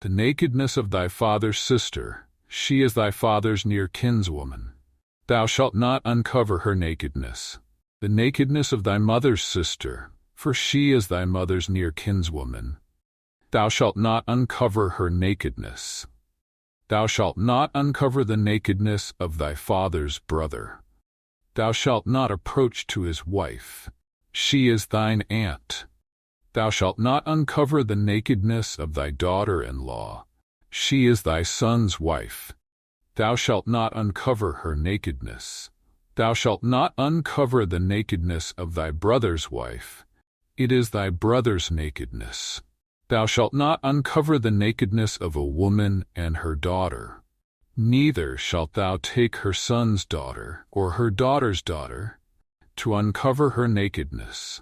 The nakedness of thy father's sister, she is thy father's near kinswoman. Thou shalt not uncover her nakedness. The nakedness of thy mother's sister, for she is thy mother's near kinswoman. Thou shalt not uncover her nakedness. Thou shalt not uncover the nakedness of thy father's brother. Thou shalt not approach to his wife. She is thine aunt. Thou shalt not uncover the nakedness of thy daughter-in-law. She is thy son's wife. Thou shalt not uncover her nakedness. Thou shalt not uncover the nakedness of thy brother's wife. It is thy brother's nakedness. Thou shalt not uncover the nakedness of a woman and her daughter. Neither shalt thou take her son's daughter or her daughter's daughter to uncover her nakedness,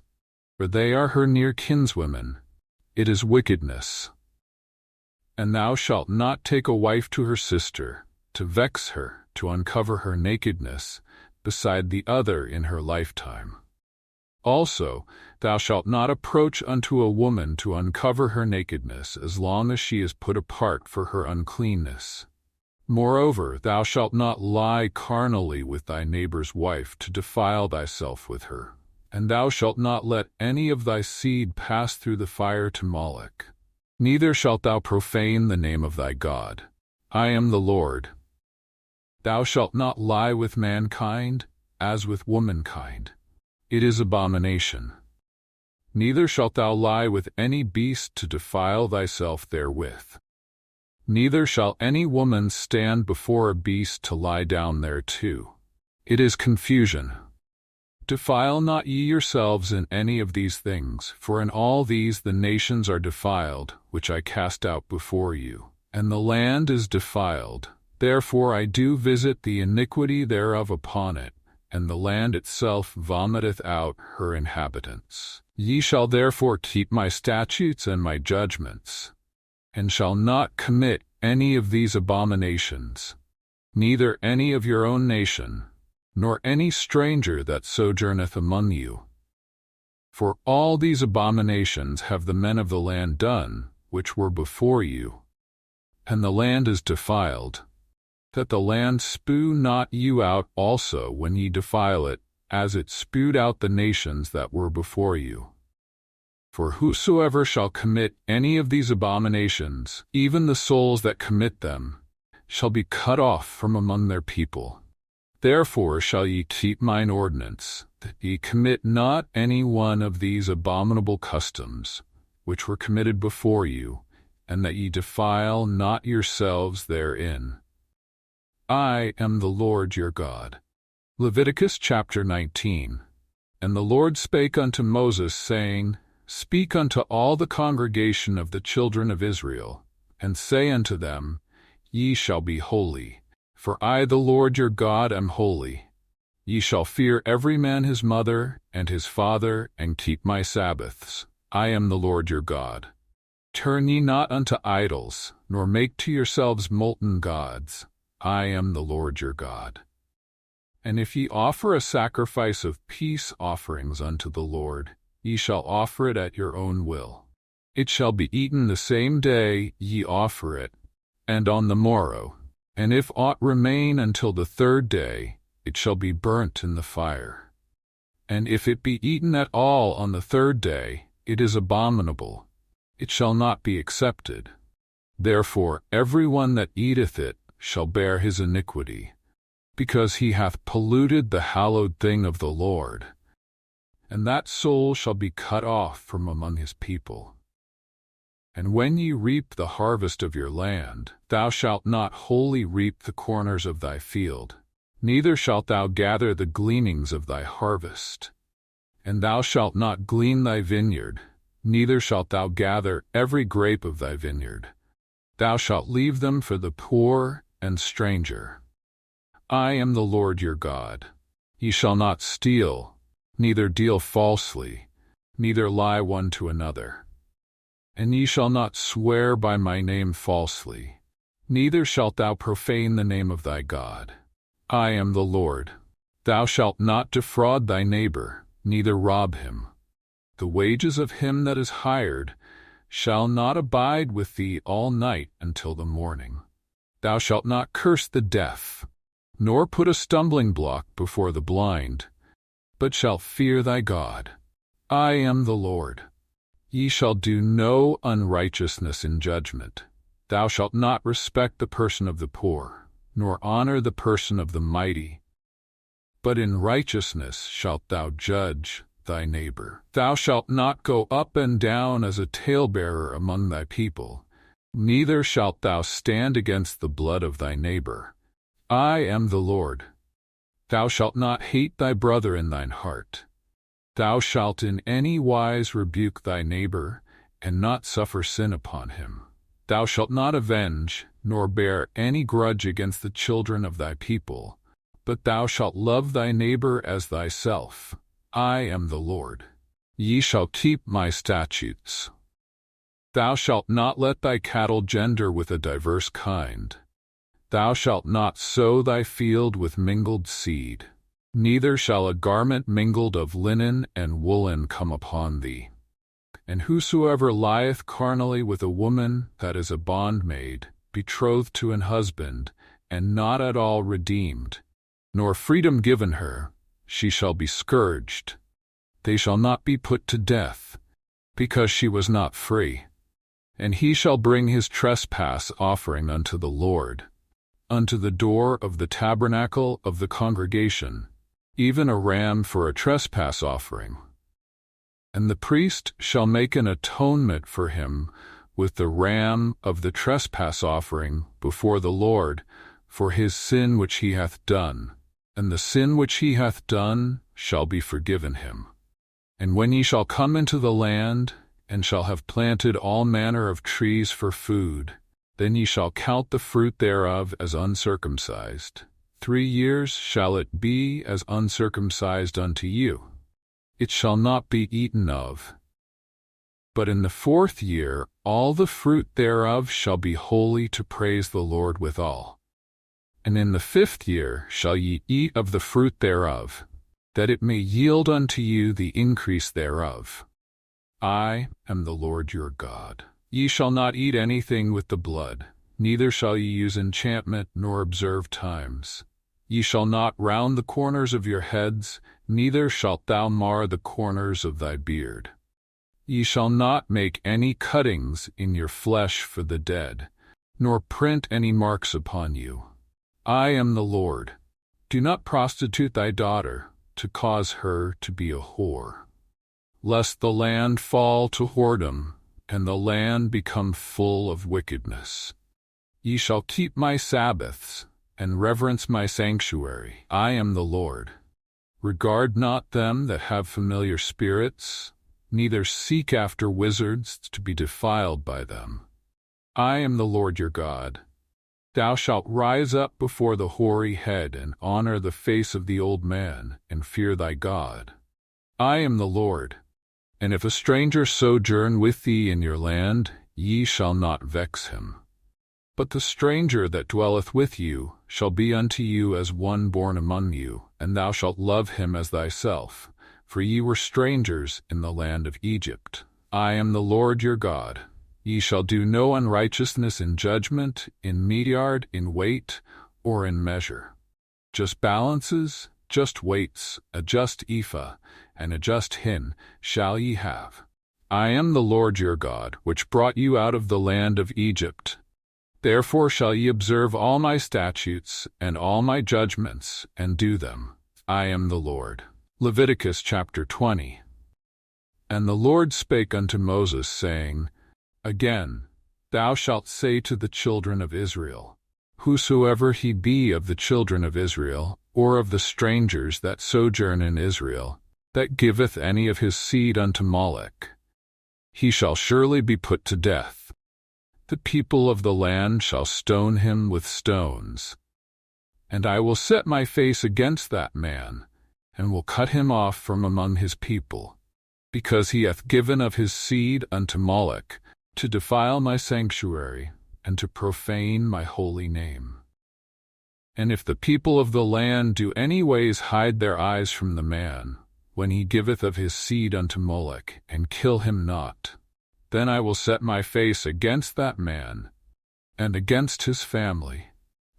for they are her near kinswomen. It is wickedness. And thou shalt not take a wife to her sister, to vex her, to uncover her nakedness, beside the other in her lifetime. Also, thou shalt not approach unto a woman to uncover her nakedness as long as she is put apart for her uncleanness. Moreover, thou shalt not lie carnally with thy neighbor's wife to defile thyself with her. And thou shalt not let any of thy seed pass through the fire to Moloch. Neither shalt thou profane the name of thy God. I am the Lord. Thou shalt not lie with mankind, as with womankind. It is abomination. Neither shalt thou lie with any beast to defile thyself therewith. Neither shall any woman stand before a beast to lie down thereto. It is confusion. Defile not ye yourselves in any of these things, for in all these the nations are defiled, which I cast out before you, and the land is defiled. Therefore I do visit the iniquity thereof upon it, and the land itself vomiteth out her inhabitants. Ye shall therefore keep my statutes and my judgments, and shall not commit any of these abominations, neither any of your own nation, nor any stranger that sojourneth among you. For all these abominations have the men of the land done, which were before you. And the land is defiled, that the land spew not you out also when ye defile it, as it spewed out the nations that were before you. For whosoever shall commit any of these abominations, even the souls that commit them, shall be cut off from among their people. Therefore shall ye keep mine ordinance, that ye commit not any one of these abominable customs, which were committed before you, and that ye defile not yourselves therein. I am the Lord your God. Leviticus chapter 19. And the Lord spake unto Moses, saying, Speak unto all the congregation of the children of Israel, and say unto them, Ye shall be holy, for I the Lord your God am holy. Ye shall fear every man his mother and his father, and keep my Sabbaths. I am the Lord your God. Turn ye not unto idols, nor make to yourselves molten gods. I am the Lord your God. And if ye offer a sacrifice of peace offerings unto the Lord, ye shall offer it at your own will. It shall be eaten the same day ye offer it, and on the morrow. And if aught remain until the third day, it shall be burnt in the fire. And if it be eaten at all on the third day, it is abominable. It shall not be accepted. Therefore every one that eateth it shall bear his iniquity, because he hath polluted the hallowed thing of the Lord. And that soul shall be cut off from among his people. And when ye reap the harvest of your land, thou shalt not wholly reap the corners of thy field, neither shalt thou gather the gleanings of thy harvest. And thou shalt not glean thy vineyard, neither shalt thou gather every grape of thy vineyard. Thou shalt leave them for the poor and stranger. I am the Lord your God. Ye shall not steal, neither deal falsely, neither lie one to another. And ye shall not swear by my name falsely, neither shalt thou profane the name of thy God. I am the Lord. Thou shalt not defraud thy neighbor, neither rob him. The wages of him that is hired shall not abide with thee all night until the morning. Thou shalt not curse the deaf, nor put a stumbling block before the blind, but shalt fear thy God. I am the Lord. Ye shall do no unrighteousness in judgment. Thou shalt not respect the person of the poor, nor honor the person of the mighty. But in righteousness shalt thou judge thy neighbor. Thou shalt not go up and down as a talebearer among thy people, neither shalt thou stand against the blood of thy neighbor. I am the Lord. Thou shalt not hate thy brother in thine heart. Thou shalt in any wise rebuke thy neighbor, and not suffer sin upon him. Thou shalt not avenge, nor bear any grudge against the children of thy people, but thou shalt love thy neighbor as thyself. I am the Lord. Ye shall keep my statutes. Thou shalt not let thy cattle gender with a diverse kind. Thou shalt not sow thy field with mingled seed. Neither shall a garment mingled of linen and woolen come upon thee. And whosoever lieth carnally with a woman that is a bondmaid, betrothed to an husband, and not at all redeemed, nor freedom given her, she shall be scourged. They shall not be put to death, because she was not free. And he shall bring his trespass offering unto the Lord, unto the door of the tabernacle of the congregation, even a ram for a trespass offering. And the priest shall make an atonement for him with the ram of the trespass offering before the Lord for his sin which he hath done, and the sin which he hath done shall be forgiven him. And when ye shall come into the land, and shall have planted all manner of trees for food, then ye shall count the fruit thereof as uncircumcised. 3 years shall it be as uncircumcised unto you. It shall not be eaten of. But in the 4th year all the fruit thereof shall be holy to praise the Lord withal. And in the 5th year shall ye eat of the fruit thereof. that it may yield unto you the increase thereof. I am the Lord your God. Ye shall not eat anything with the blood, neither shall ye use enchantment nor observe times. Ye shall not round the corners of your heads, neither shalt thou mar the corners of thy beard. Ye shall not make any cuttings in your flesh for the dead, nor print any marks upon you. I am the Lord. Do not prostitute thy daughter, to cause her to be a whore, lest the land fall to whoredom, and the land become full of wickedness. Ye shall keep my Sabbaths, and reverence my sanctuary. I am the Lord. Regard not them that have familiar spirits, neither seek after wizards to be defiled by them. I am the Lord your God. Thou shalt rise up before the hoary head, and honor the face of the old man, and fear thy God. I am the Lord. And if a stranger sojourn with thee in your land, ye shall not vex him. But the stranger that dwelleth with you shall be unto you as one born among you, and thou shalt love him as thyself, for ye were strangers in the land of Egypt. I am the Lord your God. Ye shall do no unrighteousness in judgment, in metyard, in weight, or in measure. Just balances, just weights, a just ephah, and a just hin shall ye have. I am the Lord your God, which brought you out of the land of Egypt. Therefore shall ye observe all my statutes and all my judgments, and do them. I am the Lord. Leviticus chapter 20. And the Lord spake unto Moses, saying, Again, thou shalt say to the children of Israel, Whosoever he be of the children of Israel, or of the strangers that sojourn in Israel, that giveth any of his seed unto Molech, he shall surely be put to death. The people of the land shall stone him with stones. And I will set my face against that man, and will cut him off from among his people, because he hath given of his seed unto Molech, to defile my sanctuary, and to profane my holy name. And if the people of the land do any ways hide their eyes from the man, when he giveth of his seed unto Molech, and kill him not, then I will set my face against that man, and against his family,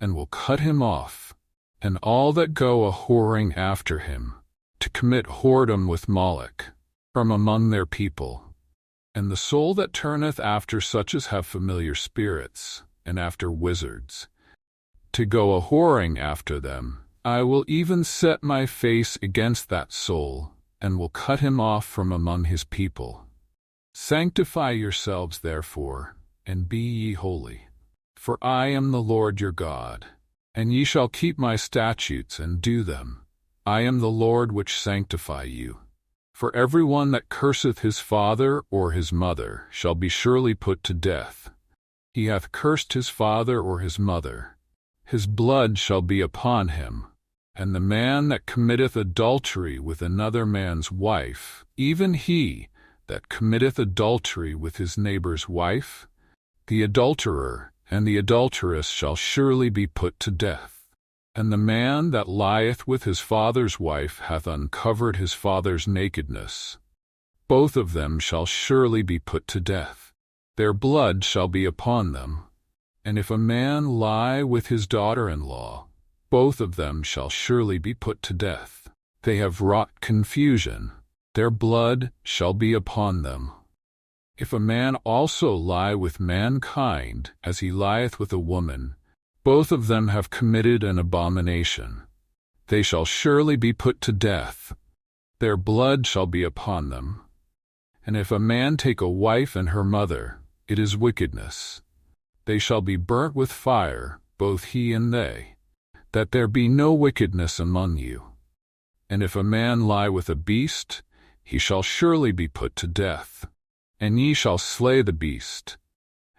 and will cut him off, and all that go a-whoring after him, to commit whoredom with Molech, from among their people. And the soul that turneth after such as have familiar spirits, and after wizards, to go a-whoring after them, I will even set my face against that soul, and will cut him off from among his people. Sanctify yourselves therefore, and be ye holy. For I am the Lord your God, and ye shall keep my statutes and do them. I am the Lord which sanctify you. For every one that curseth his father or his mother shall be surely put to death. He hath cursed his father or his mother. His blood shall be upon him. And the man that committeth adultery with another man's wife, even he that committeth adultery with his neighbor's wife, the adulterer and the adulteress shall surely be put to death. And the man that lieth with his father's wife hath uncovered his father's nakedness. Both of them shall surely be put to death. Their blood shall be upon them. And if a man lie with his daughter-in-law, both of them shall surely be put to death. They have wrought confusion. Their blood shall be upon them. If a man also lie with mankind, as he lieth with a woman, both of them have committed an abomination. They shall surely be put to death. Their blood shall be upon them. And if a man take a wife and her mother, it is wickedness. They shall be burnt with fire, both he and they, that there be no wickedness among you. And if a man lie with a beast, he shall surely be put to death. And ye shall slay the beast.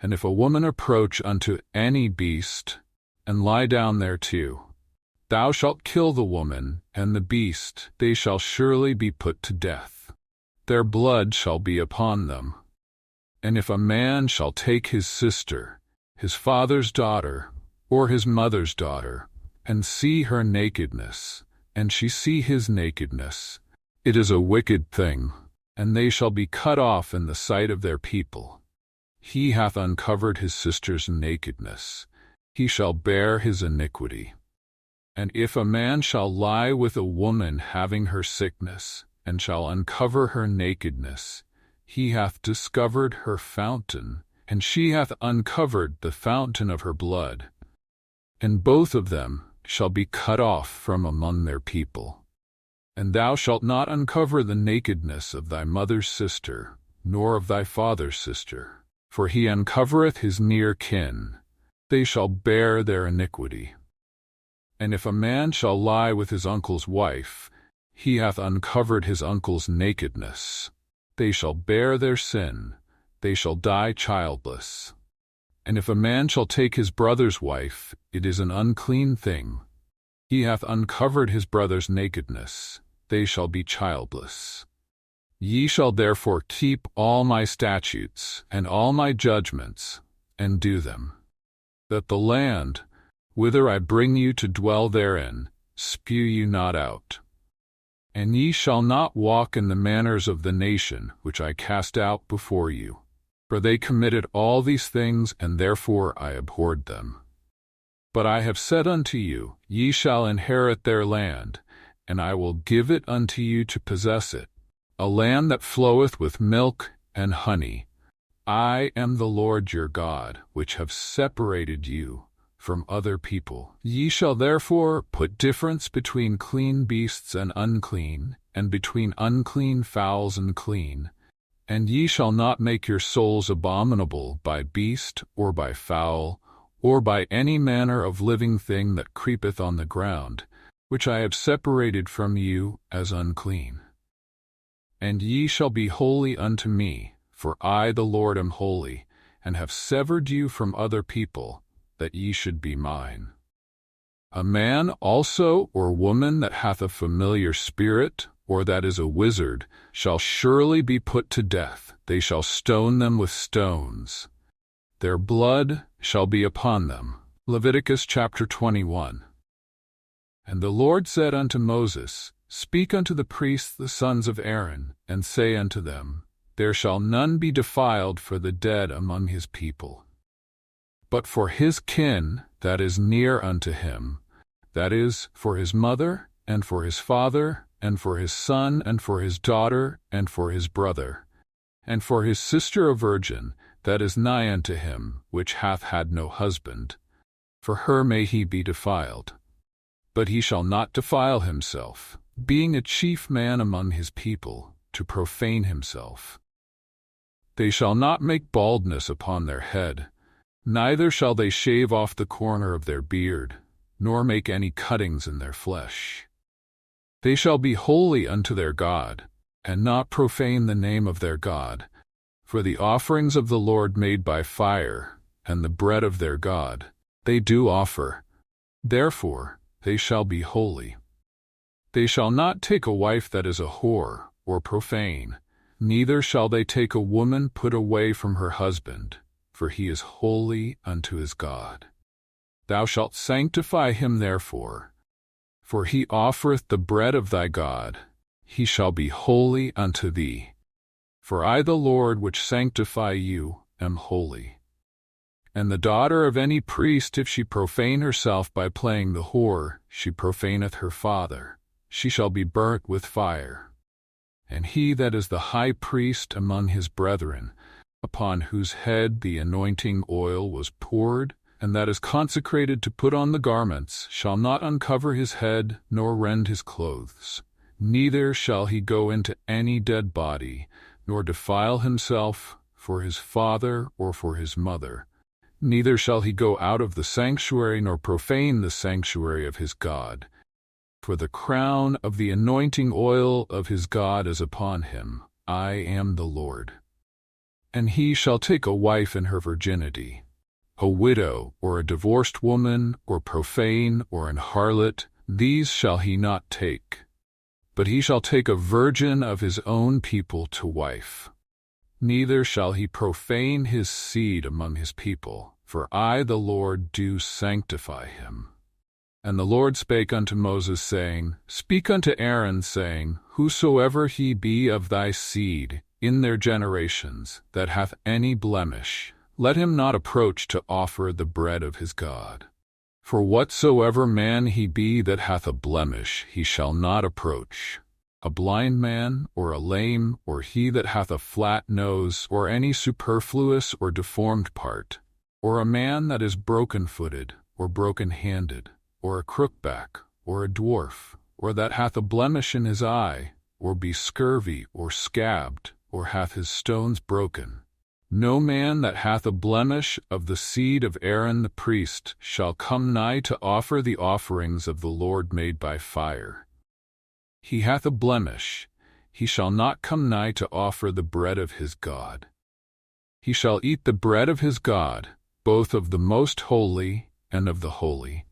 And if a woman approach unto any beast, and lie down thereto, thou shalt kill the woman and the beast, they shall surely be put to death. Their blood shall be upon them. And if a man shall take his sister, his father's daughter, or his mother's daughter, and see her nakedness, and she see his nakedness, it is a wicked thing, and they shall be cut off in the sight of their people. He hath uncovered his sister's nakedness, he shall bear his iniquity. And if a man shall lie with a woman having her sickness, and shall uncover her nakedness, he hath discovered her fountain, and she hath uncovered the fountain of her blood. And both of them shall be cut off from among their people. And thou shalt not uncover the nakedness of thy mother's sister, nor of thy father's sister, for he uncovereth his near kin, they shall bear their iniquity. And if a man shall lie with his uncle's wife, he hath uncovered his uncle's nakedness, they shall bear their sin, they shall die childless. And if a man shall take his brother's wife, it is an unclean thing. He hath uncovered his brother's nakedness, they shall be childless. Ye shall therefore keep all my statutes and all my judgments, and do them, that the land, whither I bring you to dwell therein, spew you not out. And ye shall not walk in the manners of the nation which I cast out before you, for they committed all these things, and therefore I abhorred them. But I have said unto you, ye shall inherit their land, and I will give it unto you to possess it, a land that floweth with milk and honey. I am the Lord your God, which have separated you from other people. Ye shall therefore put difference between clean beasts and unclean, and between unclean fowls and clean. And ye shall not make your souls abominable by beast, or by fowl, or by any manner of living thing that creepeth on the ground, which I have separated from you as unclean. And ye shall be holy unto me, for I the Lord am holy, and have severed you from other people, that ye should be mine. A man also or woman that hath a familiar spirit, or that is a wizard, shall surely be put to death. They shall stone them with stones. Their blood shall be upon them. Leviticus chapter 21. And the Lord said unto Moses, Speak unto the priests the sons of Aaron, and say unto them, There shall none be defiled for the dead among his people. But for his kin that is near unto him, that is, for his mother, and for his father, and for his son, and for his daughter, and for his brother, and for his sister a virgin, that is nigh unto him, which hath had no husband, for her may he be defiled. But he shall not defile himself, being a chief man among his people, to profane himself. They shall not make baldness upon their head, neither shall they shave off the corner of their beard, nor make any cuttings in their flesh. They shall be holy unto their God, and not profane the name of their God, for the offerings of the Lord made by fire, and the bread of their God, they do offer. Therefore they shall be holy. They shall not take a wife that is a whore, or profane, neither shall they take a woman put away from her husband, for he is holy unto his God. Thou shalt sanctify him therefore, for he offereth the bread of thy God, he shall be holy unto thee. For I the Lord which sanctify you am holy. And the daughter of any priest, if she profane herself by playing the whore, she profaneth her father, she shall be burnt with fire. And he that is the high priest among his brethren, upon whose head the anointing oil was poured, and that is consecrated to put on the garments, shall not uncover his head, nor rend his clothes. Neither shall he go into any dead body, nor defile himself for his father or for his mother. Neither shall he go out of the sanctuary, nor profane the sanctuary of his God. For the crown of the anointing oil of his God is upon him. I am the Lord. And he shall take a wife in her virginity, a widow, or a divorced woman, or profane, or an harlot, these shall he not take. But he shall take a virgin of his own people to wife. Neither shall he profane his seed among his people, for I the Lord do sanctify him. And the Lord spake unto Moses, saying, Speak unto Aaron, saying, Whosoever he be of thy seed in their generations that hath any blemish, let him not approach to offer the bread of his God. For whatsoever man he be that hath a blemish, he shall not approach. A blind man, or a lame, or he that hath a flat nose, or any superfluous or deformed part, or a man that is broken-footed, or broken-handed, or a crookback, or a dwarf, or that hath a blemish in his eye, or be scurvy, or scabbed, or hath his stones broken. No man that hath a blemish of the seed of Aaron the priest shall come nigh to offer the offerings of the Lord made by fire. He hath a blemish, he shall not come nigh to offer the bread of his God. He shall eat the bread of his God, both of the most holy and of the holy.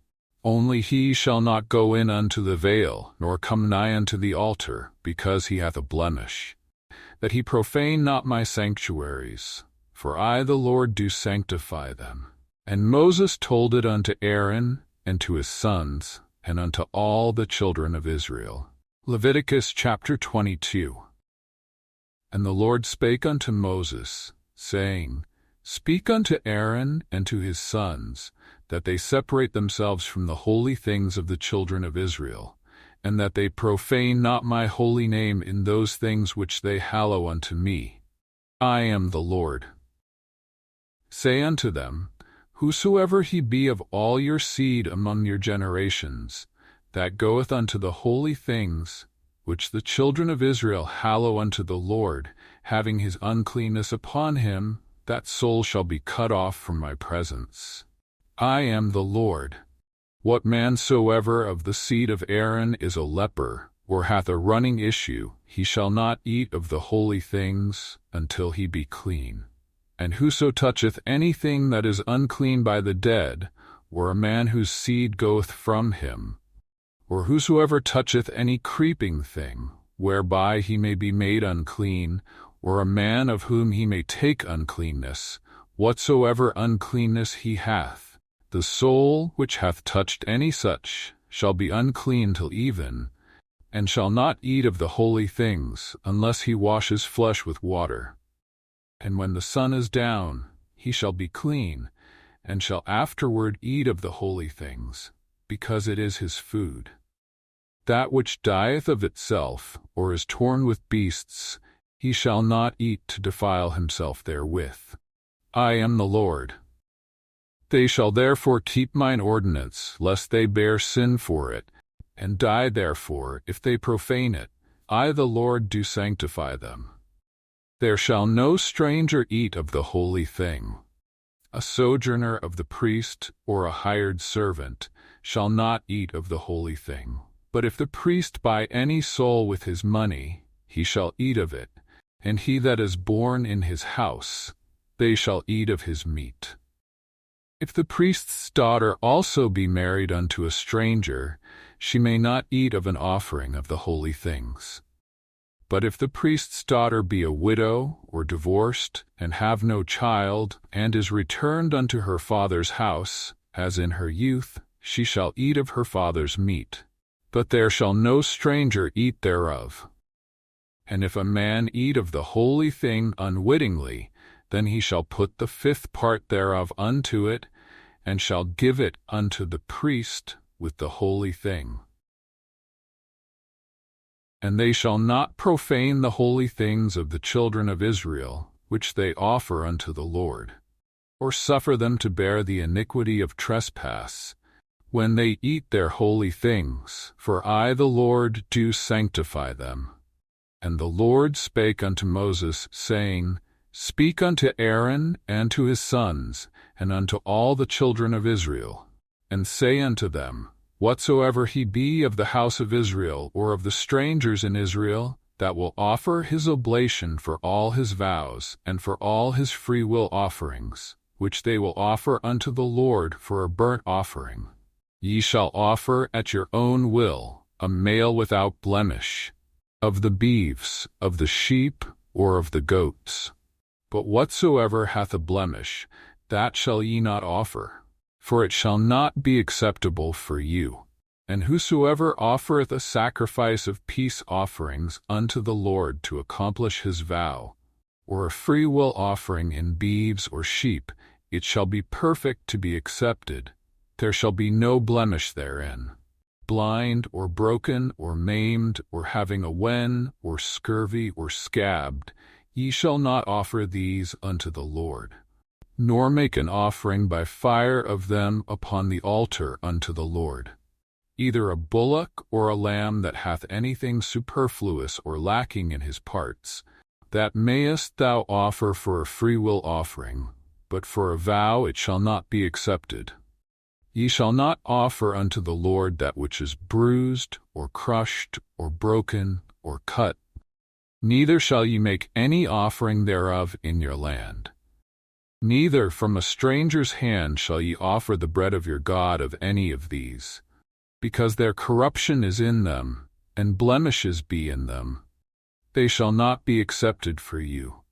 Only he shall not go in unto the veil, nor come nigh unto the altar, because he hath a blemish, that he profane not my sanctuaries, for I the Lord do sanctify them. And Moses told it unto Aaron, and to his sons, and unto all the children of Israel. Leviticus chapter 22. And the Lord spake unto Moses, saying, Speak unto Aaron and to his sons, that they separate themselves from the holy things of the children of Israel, and that they profane not my holy name in those things which they hallow unto me. I am the Lord. Say unto them, Whosoever he be of all your seed among your generations, that goeth unto the holy things, which the children of Israel hallow unto the Lord, having his uncleanness upon him, that soul shall be cut off from my presence. I am the Lord. What man soever of the seed of Aaron is a leper, or hath a running issue, he shall not eat of the holy things until he be clean. And whoso toucheth anything that is unclean by the dead, or a man whose seed goeth from him, or whosoever toucheth any creeping thing, whereby he may be made unclean, or a man of whom he may take uncleanness, whatsoever uncleanness he hath, the soul which hath touched any such shall be unclean till even, and shall not eat of the holy things, unless he washes flesh with water. And when the sun is down, he shall be clean, and shall afterward eat of the holy things, because it is his food. That which dieth of itself, or is torn with beasts, he shall not eat to defile himself therewith. I am the Lord. They shall therefore keep mine ordinance, lest they bear sin for it, and die therefore, if they profane it. I the Lord do sanctify them. There shall no stranger eat of the holy thing. A sojourner of the priest, or a hired servant, shall not eat of the holy thing. But if the priest buy any soul with his money, he shall eat of it, and he that is born in his house, they shall eat of his meat. If the priest's daughter also be married unto a stranger, she may not eat of an offering of the holy things. But if the priest's daughter be a widow, or divorced, and have no child, and is returned unto her father's house, as in her youth, she shall eat of her father's meat. But there shall no stranger eat thereof. And if a man eat of the holy thing unwittingly, then he shall put the fifth part thereof unto it, and shall give it unto the priest with the holy thing. And they shall not profane the holy things of the children of Israel, which they offer unto the Lord, or suffer them to bear the iniquity of trespass, when they eat their holy things, for I the Lord do sanctify them. And the Lord spake unto Moses, saying, Speak unto Aaron and to his sons, and unto all the children of Israel, and say unto them, Whatsoever he be of the house of Israel, or of the strangers in Israel, that will offer his oblation for all his vows, and for all his freewill offerings, which they will offer unto the Lord for a burnt offering, ye shall offer at your own will a male without blemish, of the beeves, of the sheep, or of the goats. But whatsoever hath a blemish, that shall ye not offer, for it shall not be acceptable for you. And whosoever offereth a sacrifice of peace offerings unto the Lord to accomplish his vow, or a freewill offering in beeves or sheep, it shall be perfect to be accepted. There shall be no blemish therein. Blind, or broken, or maimed, or having a wen, or scurvy, or scabbed, ye shall not offer these unto the Lord, nor make an offering by fire of them upon the altar unto the Lord. Either a bullock or a lamb that hath anything superfluous or lacking in his parts, that mayest thou offer for a freewill offering, but for a vow it shall not be accepted. Ye shall not offer unto the Lord that which is bruised, or crushed, or broken, or cut. Neither shall ye make any offering thereof in your land. Neither from a stranger's hand shall ye offer the bread of your God of any of these, because their corruption is in them, and blemishes be in them. They shall not be accepted for you.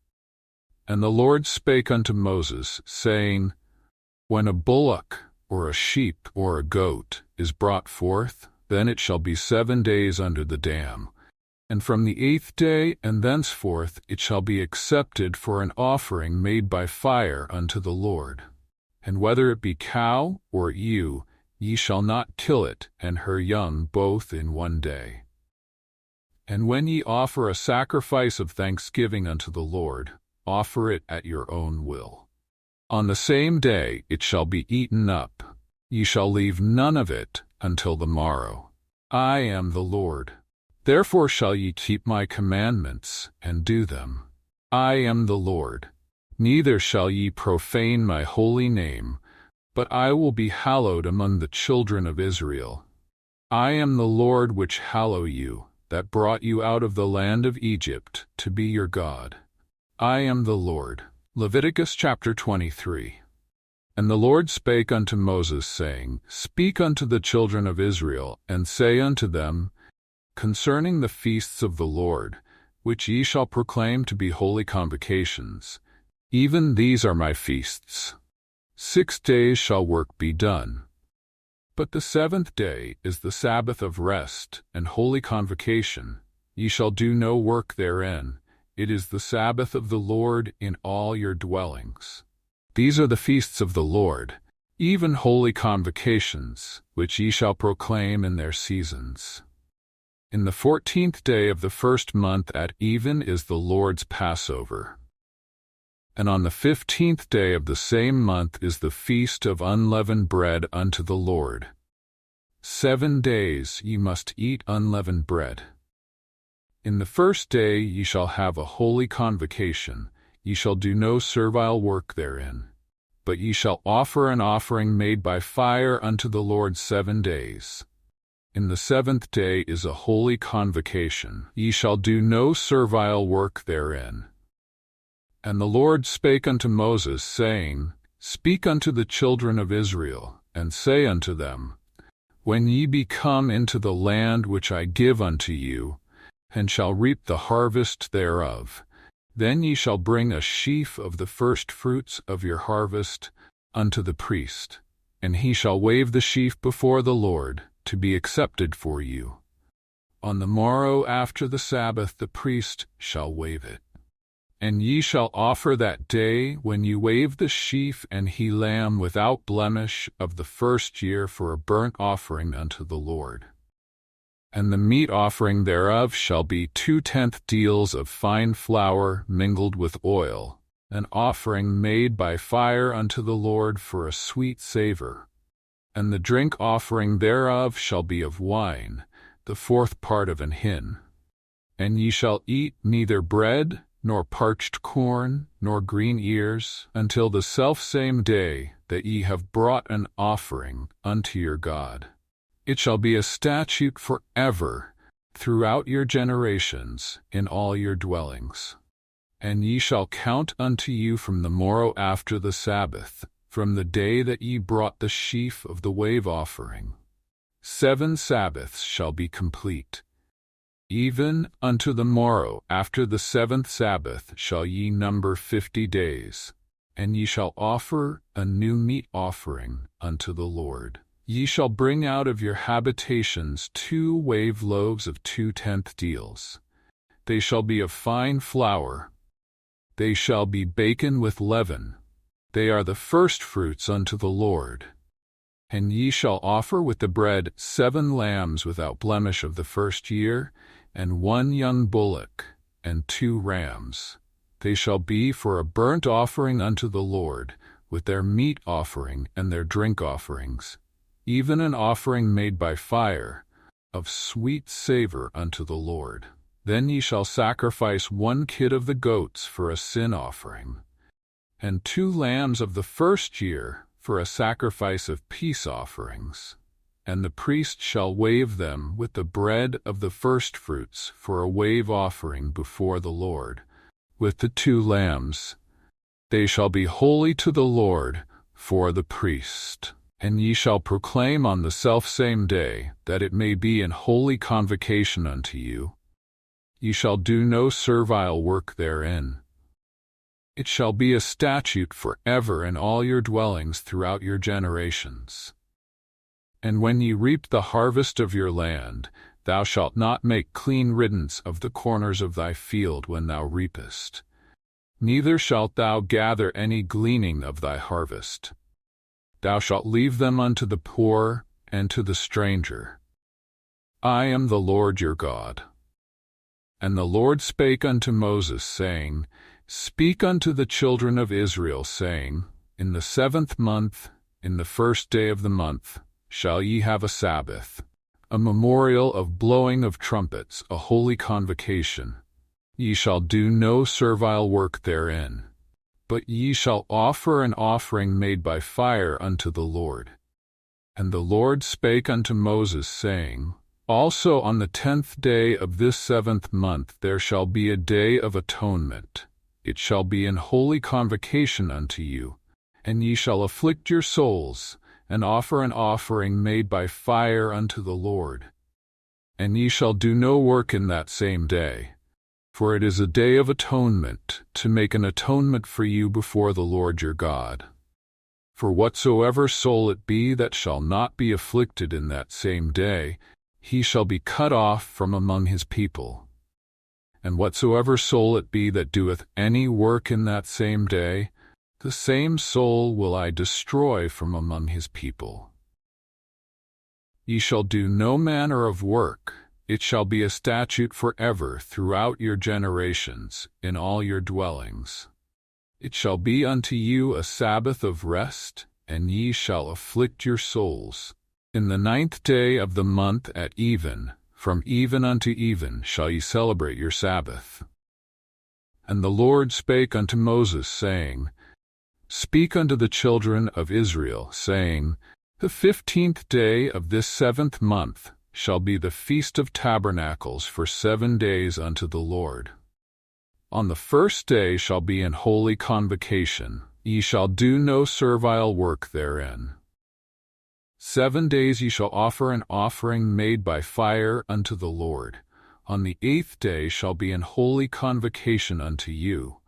And the Lord spake unto Moses, saying, When a bullock, or a sheep, or a goat, is brought forth, then it shall be 7 days under the dam, and from the 8th day and thenceforth it shall be accepted for an offering made by fire unto the Lord. And whether it be cow or ewe, ye shall not kill it and her young both in 1 day. And when ye offer a sacrifice of thanksgiving unto the Lord, offer it at your own will. On the same day it shall be eaten up. Ye shall leave none of it until the morrow. I am the Lord. Therefore shall ye keep my commandments, and do them. I am the Lord. Neither shall ye profane my holy name, but I will be hallowed among the children of Israel. I am the Lord which hallow you, that brought you out of the land of Egypt, to be your God. I am the Lord. Leviticus chapter 23. And the Lord spake unto Moses, saying, Speak unto the children of Israel, and say unto them, Concerning the feasts of the Lord, which ye shall proclaim to be holy convocations, even these are my feasts. 6 days shall work be done. But the 7th day is the Sabbath of rest and holy convocation. Ye shall do no work therein. It is the Sabbath of the Lord in all your dwellings. These are the feasts of the Lord, even holy convocations, which ye shall proclaim in their seasons. In the 14th day of the 1st month at even is the Lord's Passover. And on the 15th day of the same month is the feast of unleavened bread unto the Lord. 7 days ye must eat unleavened bread. In the 1st day ye shall have a holy convocation. Ye shall do no servile work therein, but ye shall offer an offering made by fire unto the Lord 7 days. In the 7th day is a holy convocation. Ye shall do no servile work therein. And the Lord spake unto Moses, saying, Speak unto the children of Israel, and say unto them, When ye be come into the land which I give unto you, and shall reap the harvest thereof, then ye shall bring a sheaf of the firstfruits of your harvest unto the priest, and he shall wave the sheaf before the Lord, to be accepted for you. On the morrow after the Sabbath the priest shall wave it. And ye shall offer that day when ye wave the sheaf an he lamb without blemish of the 1st year for a burnt offering unto the Lord. And the meat offering thereof shall be 2/10 deals of fine flour mingled with oil, an offering made by fire unto the Lord for a sweet savor. And the drink offering thereof shall be of wine, the 4th part of an hin. And ye shall eat neither bread, nor parched corn, nor green ears, until the selfsame day that ye have brought an offering unto your God. It shall be a statute forever, throughout your generations, in all your dwellings. And ye shall count unto you from the morrow after the Sabbath, from the day that ye brought the sheaf of the wave offering. 7 Sabbaths shall be complete. Even unto the morrow after the 7th Sabbath shall ye number 50 days, and ye shall offer a new meat offering unto the Lord. Ye shall bring out of your habitations 2 wave loaves of 2/10 deals. They shall be of fine flour. They shall be baken with leaven. They are the firstfruits unto the Lord. And ye shall offer with the bread 7 lambs without blemish of the first year, and 1 young bullock, and 2 rams. They shall be for a burnt offering unto the Lord, with their meat offering and their drink offerings, even an offering made by fire, of sweet savor unto the Lord. Then ye shall sacrifice 1 kid of the goats for a sin offering, and 2 lambs of the first year for a sacrifice of peace offerings. And the priest shall wave them with the bread of the firstfruits for a wave offering before the Lord, with the 2 lambs. They shall be holy to the Lord for the priest. And ye shall proclaim on the selfsame day, that it may be an holy convocation unto you. Ye shall do no servile work therein. It shall be a statute forever in all your dwellings throughout your generations. And when ye reap the harvest of your land, thou shalt not make clean riddance of the corners of thy field when thou reapest. Neither shalt thou gather any gleaning of thy harvest. Thou shalt leave them unto the poor and to the stranger. I am the Lord your God. And the Lord spake unto Moses, saying, Speak unto the children of Israel, saying, In the 7th month, in the 1st day of the month, shall ye have a Sabbath, a memorial of blowing of trumpets, a holy convocation. Ye shall do no servile work therein, but ye shall offer an offering made by fire unto the Lord. And the Lord spake unto Moses, saying, Also on the 10th day of this 7th month there shall be a day of atonement. It shall be an holy convocation unto you, and ye shall afflict your souls, and offer an offering made by fire unto the Lord. And ye shall do no work in that same day, for it is a day of atonement, to make an atonement for you before the Lord your God. For whatsoever soul it be that shall not be afflicted in that same day, he shall be cut off from among his people. And whatsoever soul it be that doeth any work in that same day, the same soul will I destroy from among his people. Ye shall do no manner of work. It shall be a statute forever throughout your generations, in all your dwellings. It shall be unto you a Sabbath of rest, and ye shall afflict your souls. In the 9th day of the month at even, from even unto even, shall ye celebrate your Sabbath. And the Lord spake unto Moses, saying, Speak unto the children of Israel, saying, The 15th day of this 7th month shall be the Feast of Tabernacles for 7 days unto the Lord. On the 1st day shall be an holy convocation. Ye shall do no servile work therein. 7 days ye shall offer an offering made by fire unto the Lord. On the 8th day shall be an holy convocation unto you,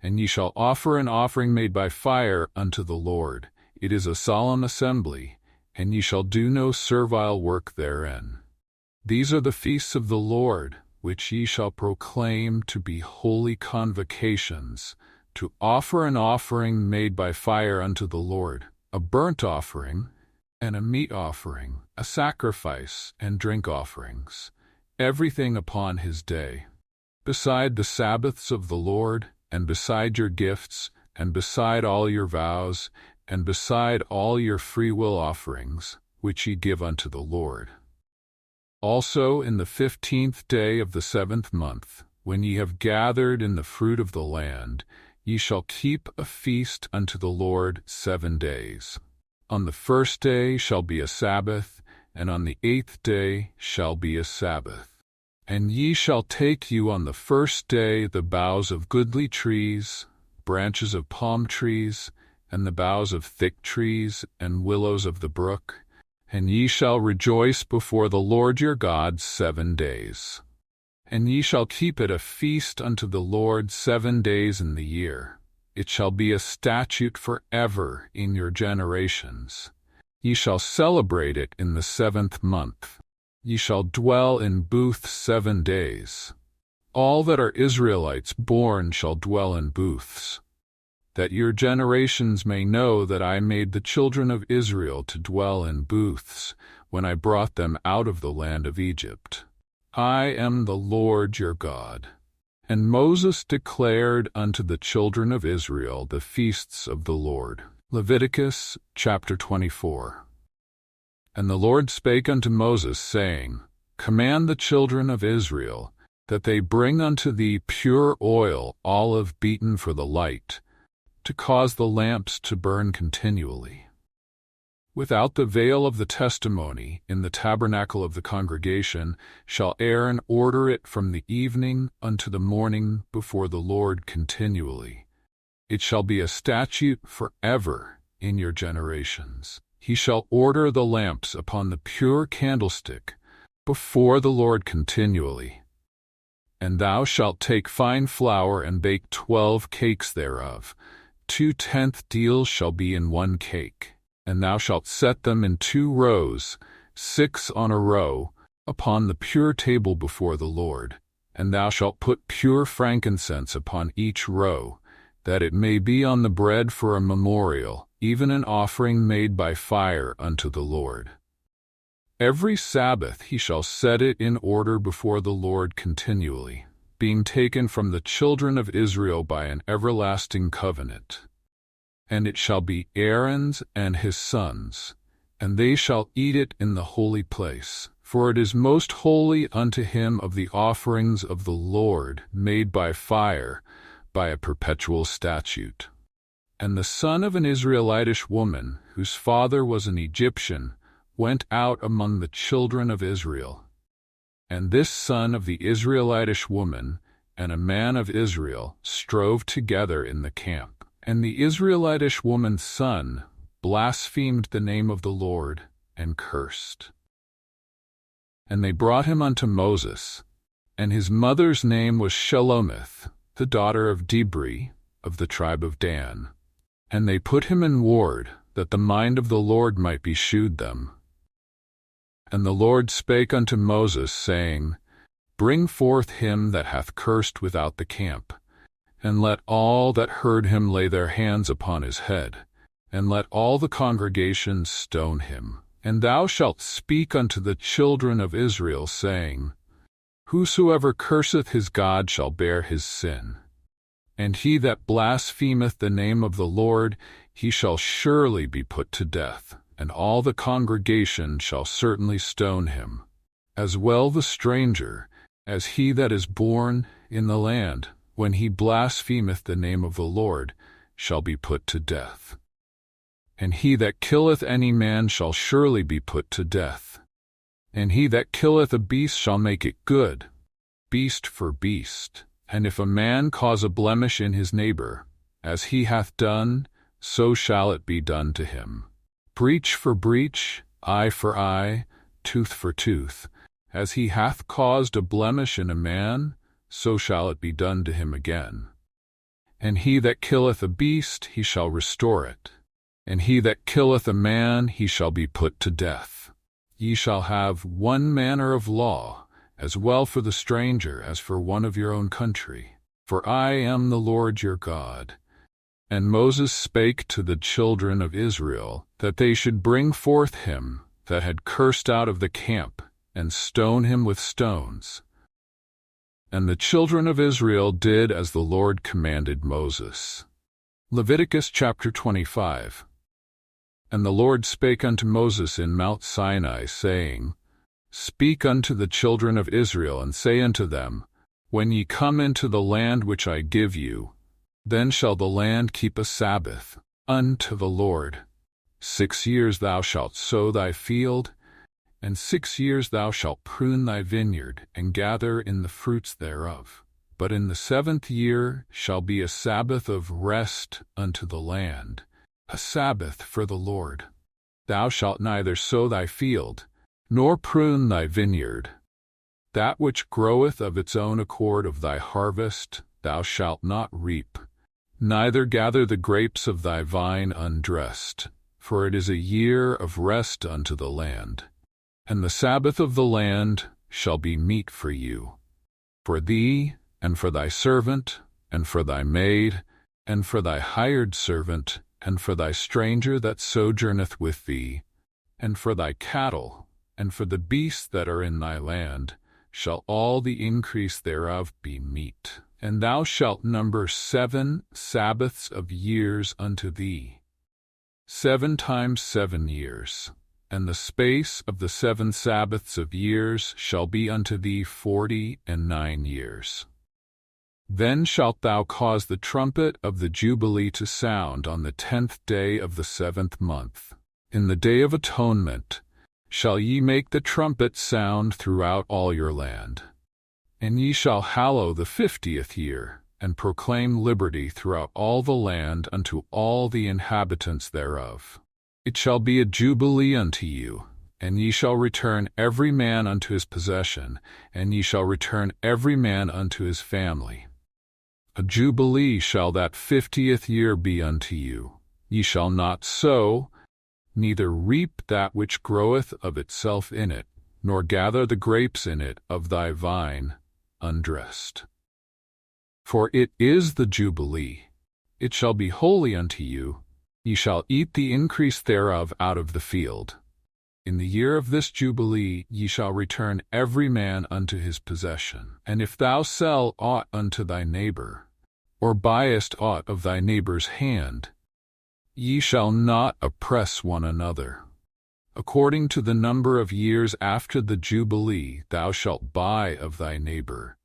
and ye shall offer an offering made by fire unto the Lord. It is a solemn assembly, and ye shall do no servile work therein. These are the feasts of the Lord, which ye shall proclaim to be holy convocations, to offer an offering made by fire unto the Lord, a burnt offering, and a meat offering, a sacrifice, and drink offerings, everything upon his day. Beside the Sabbaths of the Lord, and beside your gifts, and beside all your vows, and beside all your freewill offerings, which ye give unto the Lord. Also in the 15th day of the 7th month, when ye have gathered in the fruit of the land, ye shall keep a feast unto the Lord 7 days. On the 1st day shall be a Sabbath, and on the 8th day shall be a Sabbath. And ye shall take you on the 1st day the boughs of goodly trees, branches of palm trees, and the boughs of thick trees, and willows of the brook, and ye shall rejoice before the Lord your God 7 days. And ye shall keep it a feast unto the Lord 7 days in the year. It shall be a statute forever in your generations. Ye shall celebrate it in the 7th month. Ye shall dwell in booths 7 days. All that are Israelites born shall dwell in booths, that your generations may know that I made the children of Israel to dwell in booths when I brought them out of the land of Egypt. I am the Lord your God. And Moses declared unto the children of Israel the feasts of the Lord. Leviticus chapter 24. And the Lord spake unto Moses, saying, Command the children of Israel, that they bring unto thee pure oil, olive beaten for the light, to cause the lamps to burn continually. Without the veil of the testimony, in the tabernacle of the congregation, shall Aaron order it from the evening unto the morning before the Lord continually. It shall be a statute forever in your generations. He shall order the lamps upon the pure candlestick before the Lord continually. And thou shalt take fine flour and bake 12 cakes thereof. 2/10 deals shall be in 1 cake. And thou shalt set them in 2 rows, 6 on a row, upon the pure table before the Lord. And thou shalt put pure frankincense upon each row, that it may be on the bread for a memorial, even an offering made by fire unto the Lord. Every Sabbath he shall set it in order before the Lord continually, being taken from the children of Israel by an everlasting covenant. And it shall be Aaron's and his sons, and they shall eat it in the holy place, for it is most holy unto him of the offerings of the Lord made by fire, by a perpetual statute. And the son of an Israelitish woman, whose father was an Egyptian, went out among the children of Israel. And this son of the Israelitish woman and a man of Israel strove together in the camp. And the Israelitish woman's son blasphemed the name of the Lord and cursed. And they brought him unto Moses, and his mother's name was Shelomith, the daughter of Dibri, of the tribe of Dan. And they put him in ward, that the mind of the Lord might be shewed them. And the Lord spake unto Moses, saying, Bring forth him that hath cursed without the camp, and let all that heard him lay their hands upon his head, and let all the congregation stone him. And thou shalt speak unto the children of Israel, saying, Whosoever curseth his God shall bear his sin. And he that blasphemeth the name of the Lord, he shall surely be put to death, and all the congregation shall certainly stone him, as well the stranger as he that is born in the land, when he blasphemeth the name of the Lord, shall be put to death. And he that killeth any man shall surely be put to death. And he that killeth a beast shall make it good, beast for beast. And if a man cause a blemish in his neighbor, as he hath done, so shall it be done to him. Breach for breach, eye for eye, tooth for tooth. As he hath caused a blemish in a man, so shall it be done to him again. And he that killeth a beast, he shall restore it. And he that killeth a man, he shall be put to death. Ye shall have one manner of law, as well for the stranger as for one of your own country. For I am the Lord your God. And Moses spake to the children of Israel, that they should bring forth him that had cursed out of the camp, and stone him with stones. And the children of Israel did as the Lord commanded Moses. Leviticus chapter 25. And the Lord spake unto Moses in Mount Sinai, saying, Speak unto the children of Israel, and say unto them, When ye come into the land which I give you, then shall the land keep a Sabbath unto the Lord. 6 years thou shalt sow thy field, and 6 years thou shalt prune thy vineyard, and gather in the fruits thereof. But in the 7th year shall be a Sabbath of rest unto the land, a Sabbath for the Lord. Thou shalt neither sow thy field, nor prune thy vineyard. That which groweth of its own accord of thy harvest thou shalt not reap, neither gather the grapes of thy vine undressed. for it is a year of rest unto the land. And the Sabbath of the land shall be meat for you, for thee, and for thy servant, and for thy maid, and for thy hired servant, and for thy stranger that sojourneth with thee, and for thy cattle, and for the beasts that are in thy land, shall all the increase thereof be meat. And thou shalt number 7 Sabbaths of years unto thee, 7 times 7 years. And the space of the 7 Sabbaths of years shall be unto thee 49 years. Then shalt thou cause the trumpet of the Jubilee to sound on the 10th day of the 7th month. In the day of atonement shall ye make the trumpet sound throughout all your land. And ye shall hallow the 50th year, and proclaim liberty throughout all the land unto all the inhabitants thereof. It shall be a jubilee unto you, and ye shall return every man unto his possession, and ye shall return every man unto his family. A jubilee shall that 50th year be unto you. Ye shall not sow, neither reap that which groweth of itself in it, nor gather the grapes in it of thy vine undressed. For it is the jubilee. It shall be holy unto you. Ye shall eat the increase thereof out of the field. In the year of this jubilee ye shall return every man unto his possession. And if thou sell aught unto thy neighbor, or buyest aught of thy neighbor's hand, ye shall not oppress one another. According to the number of years after the jubilee thou shalt buy of thy neighbor,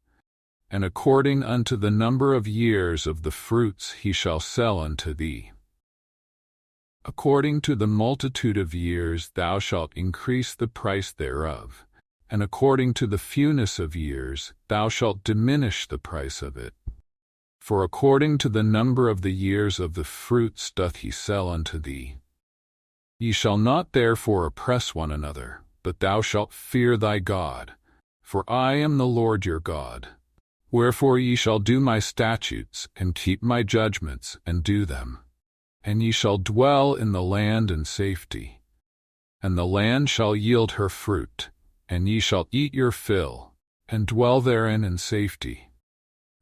and according unto the number of years of the fruits he shall sell unto thee. According to the multitude of years thou shalt increase the price thereof, and according to the fewness of years thou shalt diminish the price of it. For according to the number of the years of the fruits doth he sell unto thee. Ye shall not therefore oppress one another, but thou shalt fear thy God, for I am the Lord your God. Wherefore ye shall do my statutes, and keep my judgments, and do them. And ye shall dwell in the land in safety. And the land shall yield her fruit, and ye shall eat your fill, and dwell therein in safety.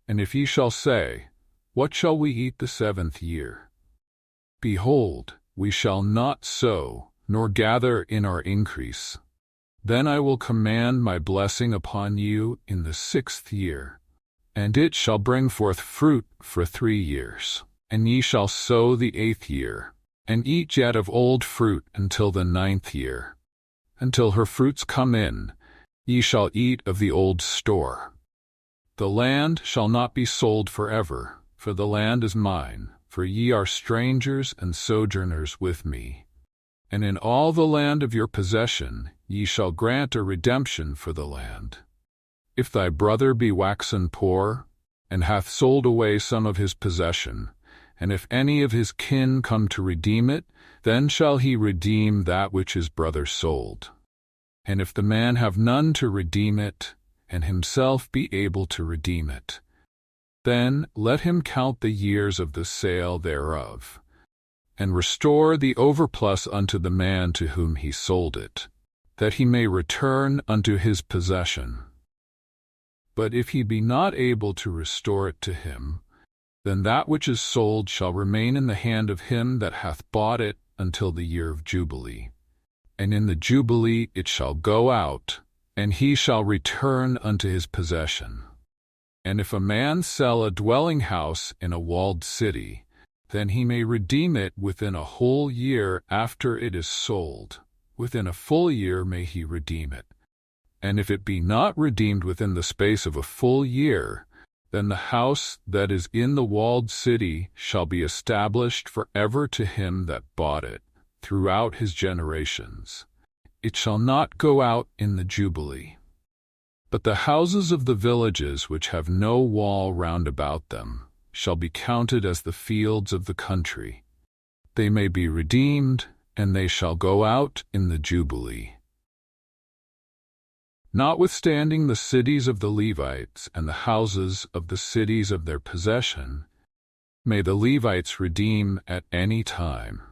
And if ye shall say, What shall we eat the 7th year? Behold, we shall not sow, nor gather in our increase. Then I will command my blessing upon you in the 6th year, and it shall bring forth fruit for 3 years. And ye shall sow the 8th year, and eat yet of old fruit until the 9th year. Until her fruits come in, ye shall eat of the old store. The land shall not be sold forever, for the land is mine, for ye are strangers and sojourners with me. And in all the land of your possession ye shall grant a redemption for the land. If thy brother be waxen poor, and hath sold away some of his possession, and if any of his kin come to redeem it, then shall he redeem that which his brother sold. And if the man have none to redeem it, and himself be able to redeem it, then let him count the years of the sale thereof, and restore the overplus unto the man to whom he sold it, that he may return unto his possession. But if he be not able to restore it to him, then that which is sold shall remain in the hand of him that hath bought it until the year of Jubilee. And in the Jubilee it shall go out, and he shall return unto his possession. And if a man sell a dwelling house in a walled city, then he may redeem it within a whole year after it is sold. Within a full year may he redeem it. And if it be not redeemed within the space of a full year, then the house that is in the walled city shall be established forever to him that bought it, throughout his generations. It shall not go out in the Jubilee. But the houses of the villages which have no wall round about them shall be counted as the fields of the country. They may be redeemed, and they shall go out in the Jubilee. Notwithstanding the cities of the Levites and the houses of the cities of their possession, may the Levites redeem at any time.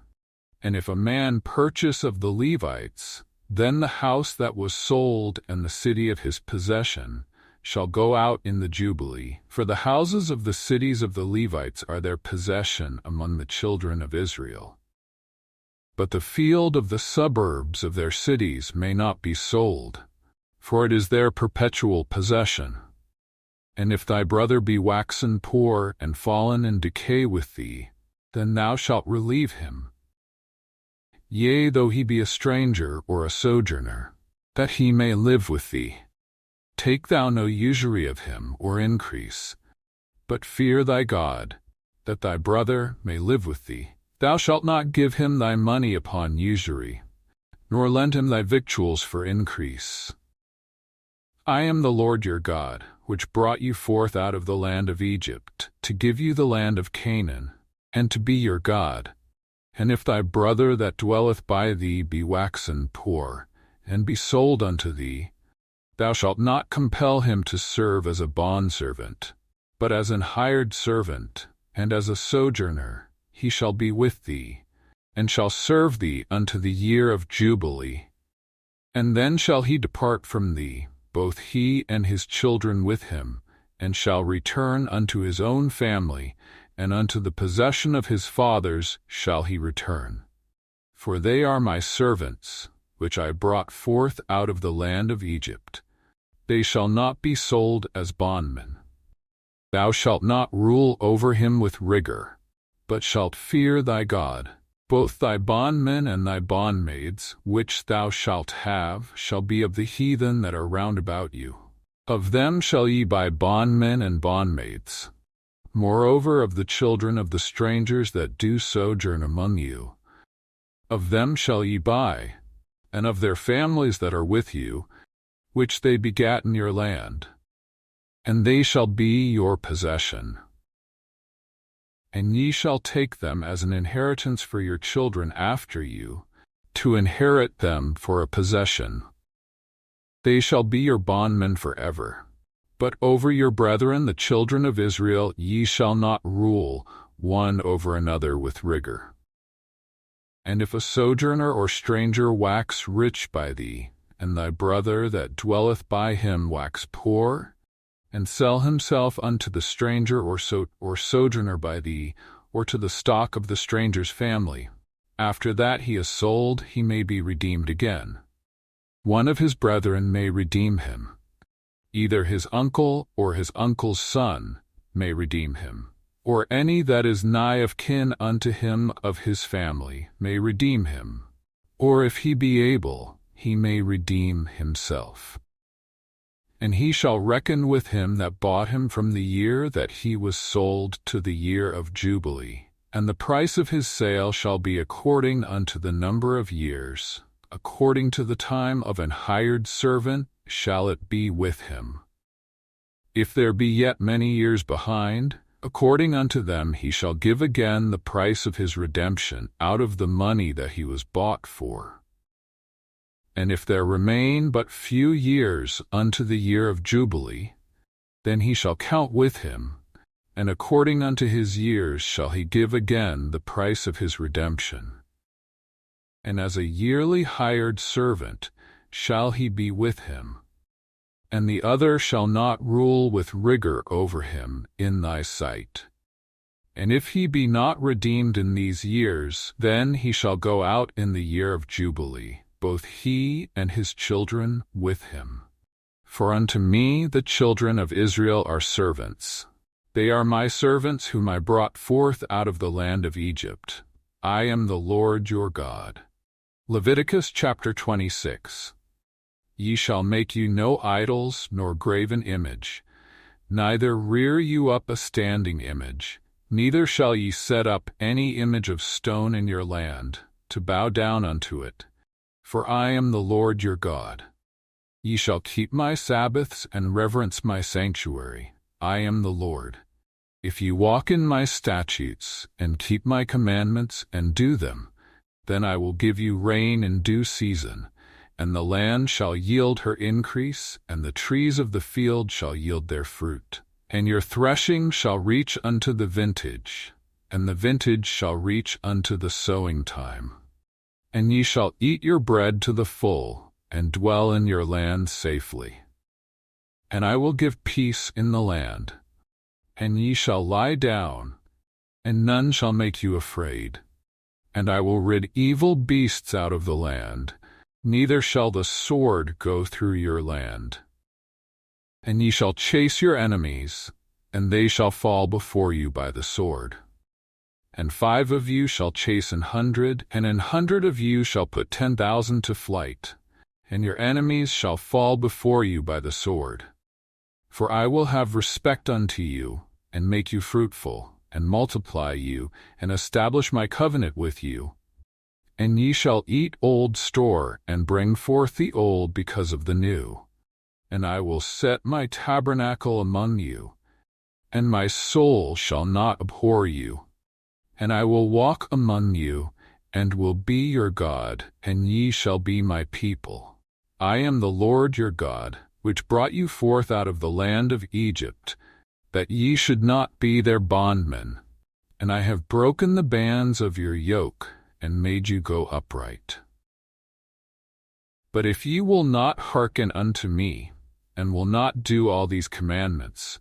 And if a man purchase of the Levites, then the house that was sold and the city of his possession shall go out in the Jubilee. For the houses of the cities of the Levites are their possession among the children of Israel. But the field of the suburbs of their cities may not be sold, for it is their perpetual possession. And if thy brother be waxen poor and fallen in decay with thee, then thou shalt relieve him. Yea, though he be a stranger or a sojourner, that he may live with thee. Take thou no usury of him or increase, but fear thy God, that thy brother may live with thee. Thou shalt not give him thy money upon usury, nor lend him thy victuals for increase. I am the Lord your God, which brought you forth out of the land of Egypt, to give you the land of Canaan, and to be your God. And if thy brother that dwelleth by thee be waxen poor, and be sold unto thee, thou shalt not compel him to serve as a bondservant, but as an hired servant, and as a sojourner he shall be with thee, and shall serve thee unto the year of Jubilee. And then shall he depart from thee, both he and his children with him, and shall return unto his own family, and unto the possession of his fathers shall he return. For they are my servants, which I brought forth out of the land of Egypt. They shall not be sold as bondmen. Thou shalt not rule over him with rigor, but shalt fear thy God. Both thy bondmen and thy bondmaids, which thou shalt have, shall be of the heathen that are round about you. Of them shall ye buy bondmen and bondmaids. Moreover, of the children of the strangers that do sojourn among you, of them shall ye buy, and of their families that are with you, which they begat in your land, and they shall be your possession. And ye shall take them as an inheritance for your children after you, to inherit them for a possession. They shall be your bondmen forever. But over your brethren the children of Israel ye shall not rule one over another with rigor. And if a sojourner or stranger wax rich by thee, and thy brother that dwelleth by him wax poor, and sell himself unto the stranger or sojourner by thee, or to the stock of the stranger's family, after that he is sold, he may be redeemed again. One of his brethren may redeem him. Either his uncle or his uncle's son may redeem him, or any that is nigh of kin unto him of his family may redeem him, or if he be able, he may redeem himself. And he shall reckon with him that bought him from the year that he was sold to the year of Jubilee, and the price of his sale shall be according unto the number of years, according to the time of an hired servant shall it be with him. If there be yet many years behind, according unto them he shall give again the price of his redemption out of the money that he was bought for. And if there remain but few years unto the year of Jubilee, then he shall count with him, and according unto his years shall he give again the price of his redemption. And as a yearly hired servant shall he be with him, and the other shall not rule with rigor over him in thy sight. And if he be not redeemed in these years, then he shall go out in the year of Jubilee, both he and his children with him. For unto me the children of Israel are servants. They are my servants whom I brought forth out of the land of Egypt. I am the Lord your God. Leviticus chapter 26. Ye shall make you no idols nor graven image, neither rear you up a standing image, neither shall ye set up any image of stone in your land, to bow down unto it. For I am the Lord your God. Ye shall keep my Sabbaths and reverence my sanctuary. I am the Lord. If ye walk in my statutes, and keep my commandments, and do them, then I will give you rain in due season, and the land shall yield her increase, and the trees of the field shall yield their fruit. And your threshing shall reach unto the vintage, and the vintage shall reach unto the sowing time. And ye shall eat your bread to the full, and dwell in your land safely. And I will give peace in the land, and ye shall lie down, and none shall make you afraid. And I will rid evil beasts out of the land, neither shall the sword go through your land. And ye shall chase your enemies, and they shall fall before you by the sword. And 5 of you shall chase 100, and 100 of you shall put 10,000 to flight, and your enemies shall fall before you by the sword. For I will have respect unto you, and make you fruitful, and multiply you, and establish my covenant with you. And ye shall eat old store, and bring forth the old because of the new. And I will set my tabernacle among you, and my soul shall not abhor you. And I will walk among you, and will be your God, and ye shall be my people. I am the Lord your God, which brought you forth out of the land of Egypt, that ye should not be their bondmen. And I have broken the bands of your yoke, and made you go upright. But if ye will not hearken unto me, and will not do all these commandments,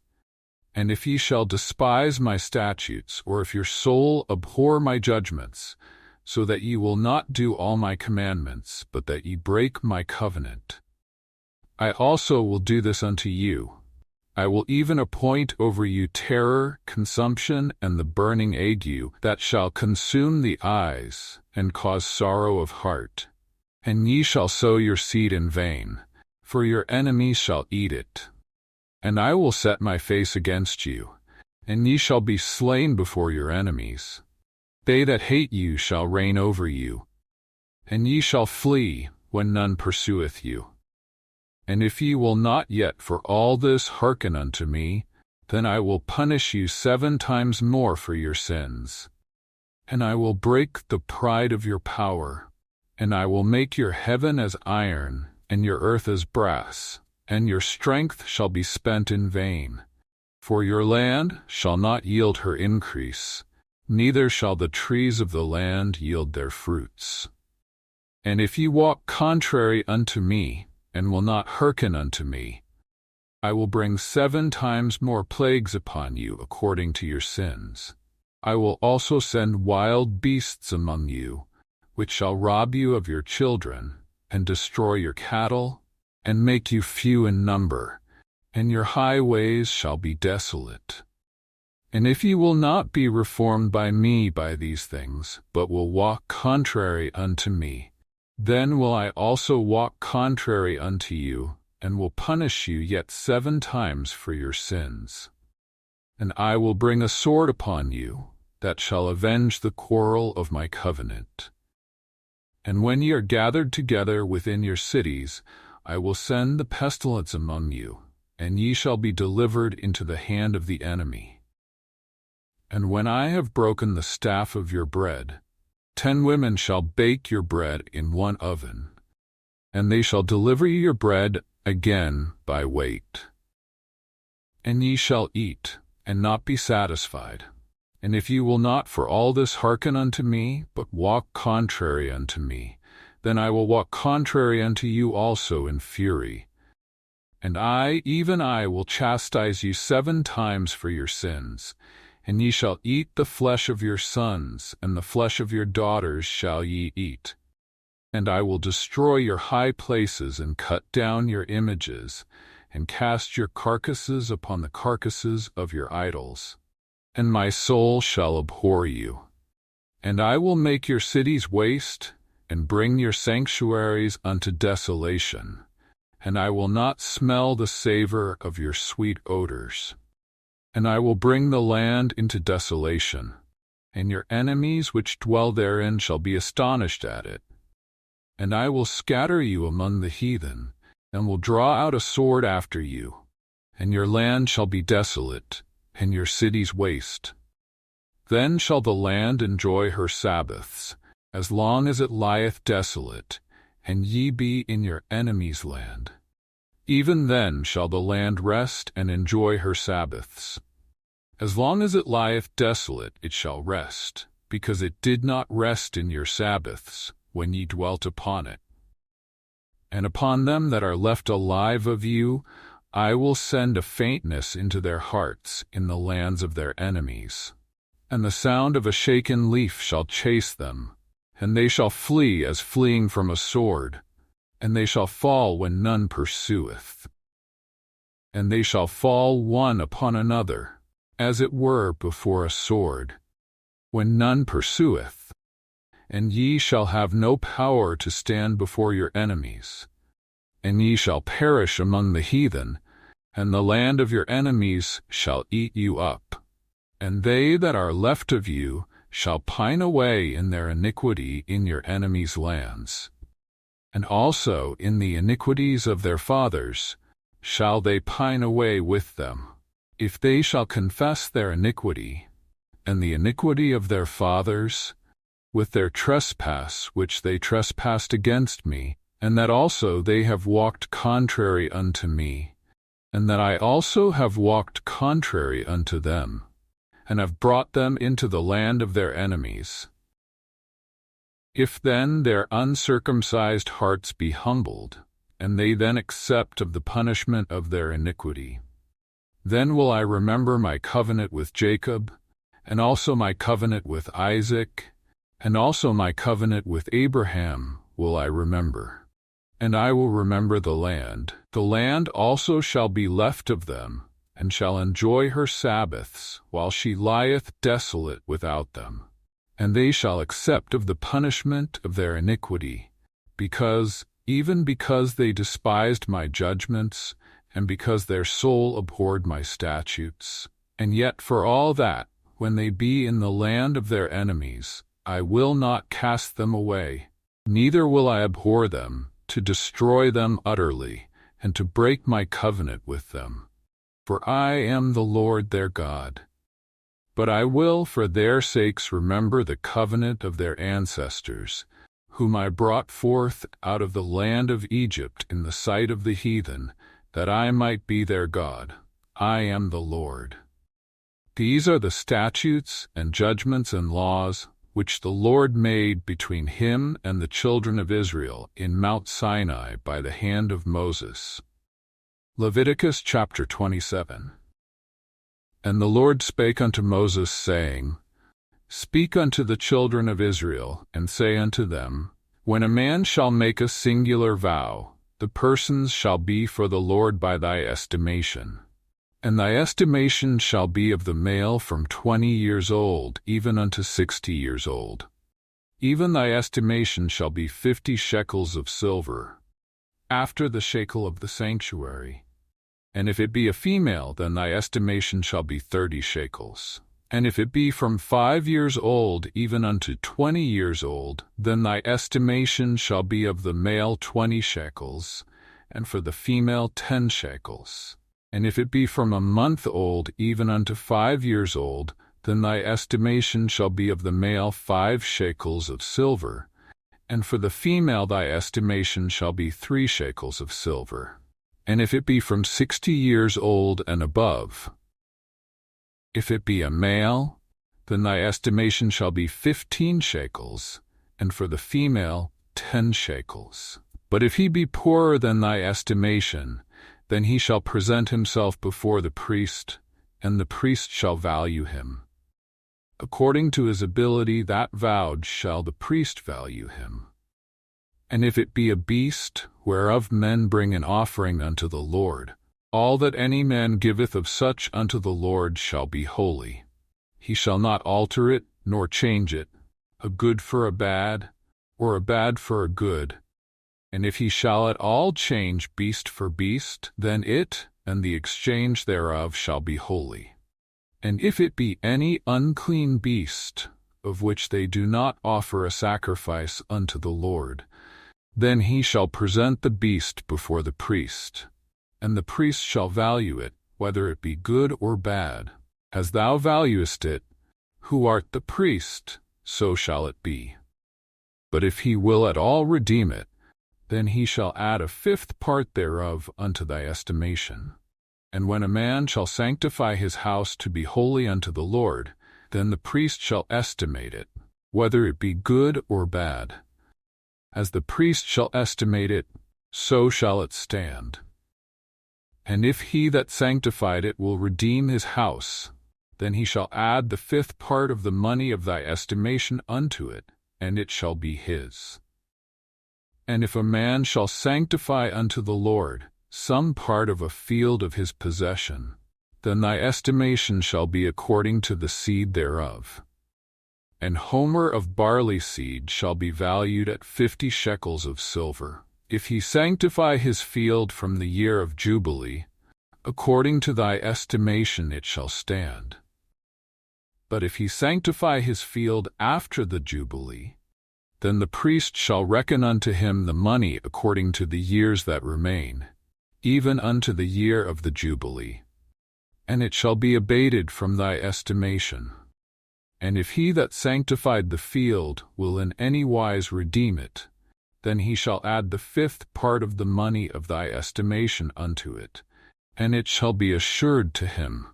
and if ye shall despise my statutes, or if your soul abhor my judgments, so that ye will not do all my commandments, but that ye break my covenant, I also will do this unto you. I will even appoint over you terror, consumption, and the burning ague that shall consume the eyes, and cause sorrow of heart. And ye shall sow your seed in vain, for your enemies shall eat it. And I will set my face against you, and ye shall be slain before your enemies. They that hate you shall reign over you, and ye shall flee when none pursueth you. And if ye will not yet for all this hearken unto me, then I will punish you 7 times more for your sins. And I will break the pride of your power, and I will make your heaven as iron, and your earth as brass, and your strength shall be spent in vain. For your land shall not yield her increase, neither shall the trees of the land yield their fruits. And if ye walk contrary unto me, and will not hearken unto me, I will bring 7 times more plagues upon you according to your sins. I will also send wild beasts among you, which shall rob you of your children, and destroy your cattle, and make you few in number, and your highways shall be desolate. And if ye will not be reformed by me by these things, but will walk contrary unto me, then will I also walk contrary unto you, and will punish you yet 7 times for your sins. And I will bring a sword upon you, that shall avenge the quarrel of my covenant. And when ye are gathered together within your cities, I will send the pestilence among you, and ye shall be delivered into the hand of the enemy. And when I have broken the staff of your bread, 10 women shall bake your bread in 1 oven, and they shall deliver you your bread again by weight. And ye shall eat, and not be satisfied. And if ye will not for all this hearken unto me, but walk contrary unto me, then I will walk contrary unto you also in fury. And I, even I, will chastise you 7 times for your sins. And ye shall eat the flesh of your sons, and the flesh of your daughters shall ye eat. And I will destroy your high places, and cut down your images, and cast your carcasses upon the carcasses of your idols. And my soul shall abhor you. And I will make your cities waste, and bring your sanctuaries unto desolation. And I will not smell the savor of your sweet odors. And I will bring the land into desolation, and your enemies which dwell therein shall be astonished at it. And I will scatter you among the heathen, and will draw out a sword after you, and your land shall be desolate, and your cities waste. Then shall the land enjoy her Sabbaths, as long as it lieth desolate, and ye be in your enemy's land. Even then shall the land rest and enjoy her Sabbaths. As long as it lieth desolate it shall rest, because it did not rest in your Sabbaths, when ye dwelt upon it. And upon them that are left alive of you, I will send a faintness into their hearts in the lands of their enemies. And the sound of a shaken leaf shall chase them, and they shall flee as fleeing from a sword, and they shall fall when none pursueth. And they shall fall one upon another, as it were before a sword, when none pursueth. And ye shall have no power to stand before your enemies. And ye shall perish among the heathen, and the land of your enemies shall eat you up. And they that are left of you shall pine away in their iniquity in your enemies' lands. And also in the iniquities of their fathers shall they pine away with them. If they shall confess their iniquity, and the iniquity of their fathers, with their trespass which they trespassed against me, and that also they have walked contrary unto me, and that I also have walked contrary unto them, and have brought them into the land of their enemies. If then their uncircumcised hearts be humbled, and they then accept of the punishment of their iniquity, then will I remember my covenant with Jacob, and also my covenant with Isaac, and also my covenant with Abraham will I remember. And I will remember the land. The land also shall be left of them, and shall enjoy her Sabbaths, while she lieth desolate without them. And they shall accept of the punishment of their iniquity, even because they despised my judgments, and because their soul abhorred my statutes. And yet for all that, when they be in the land of their enemies, I will not cast them away, neither will I abhor them, to destroy them utterly, and to break my covenant with them. For I am the Lord their God. But I will for their sakes remember the covenant of their ancestors, whom I brought forth out of the land of Egypt in the sight of the heathen, that I might be their God. I am the Lord. These are the statutes and judgments and laws which the Lord made between him and the children of Israel in Mount Sinai by the hand of Moses. Leviticus chapter 27. And the Lord spake unto Moses, saying, Speak unto the children of Israel, and say unto them, When a man shall make a singular vow, the persons shall be for the Lord by thy estimation. And thy estimation shall be of the male from 20 years old even unto 60 years old. Even thy estimation shall be 50 shekels of silver, after the shekel of the sanctuary. And if it be a female, then thy estimation shall be 30 shekels. And if it be from 5 years old even unto 20 years old, then thy estimation shall be of the male 20 shekels, and for the female 10 shekels. And if it be from a month old even unto 5 years old, then thy estimation shall be of the male 5 shekels of silver, and for the female thy estimation shall be 3 shekels of silver. And if it be from 60 years old and above, if it be a male, then thy estimation shall be 15 shekels, and for the female 10 shekels. But if he be poorer than thy estimation, then he shall present himself before the priest, and the priest shall value him. According to his ability that vowed shall the priest value him. And if it be a beast, whereof men bring an offering unto the Lord, all that any man giveth of such unto the Lord shall be holy. He shall not alter it, nor change it, a good for a bad, or a bad for a good. And if he shall at all change beast for beast, then it and the exchange thereof shall be holy. And if it be any unclean beast, of which they do not offer a sacrifice unto the Lord, then he shall present the beast before the priest, and the priest shall value it, whether it be good or bad. As thou valuest it, who art the priest, so shall it be. But if he will at all redeem it, then he shall add a 5th part thereof unto thy estimation. And when a man shall sanctify his house to be holy unto the Lord, then the priest shall estimate it, whether it be good or bad. As the priest shall estimate it, so shall it stand. And if he that sanctified it will redeem his house, then he shall add the fifth part of the money of thy estimation unto it, and it shall be his. And if a man shall sanctify unto the Lord some part of a field of his possession, then thy estimation shall be according to the seed thereof. An homer of barley seed shall be valued at 50 shekels of silver. If he sanctify his field from the year of Jubilee, according to thy estimation it shall stand. But if he sanctify his field after the Jubilee, then the priest shall reckon unto him the money according to the years that remain, even unto the year of the Jubilee, and it shall be abated from thy estimation. And if he that sanctified the field will in any wise redeem it, then he shall add the fifth part of the money of thy estimation unto it, and it shall be assured to him.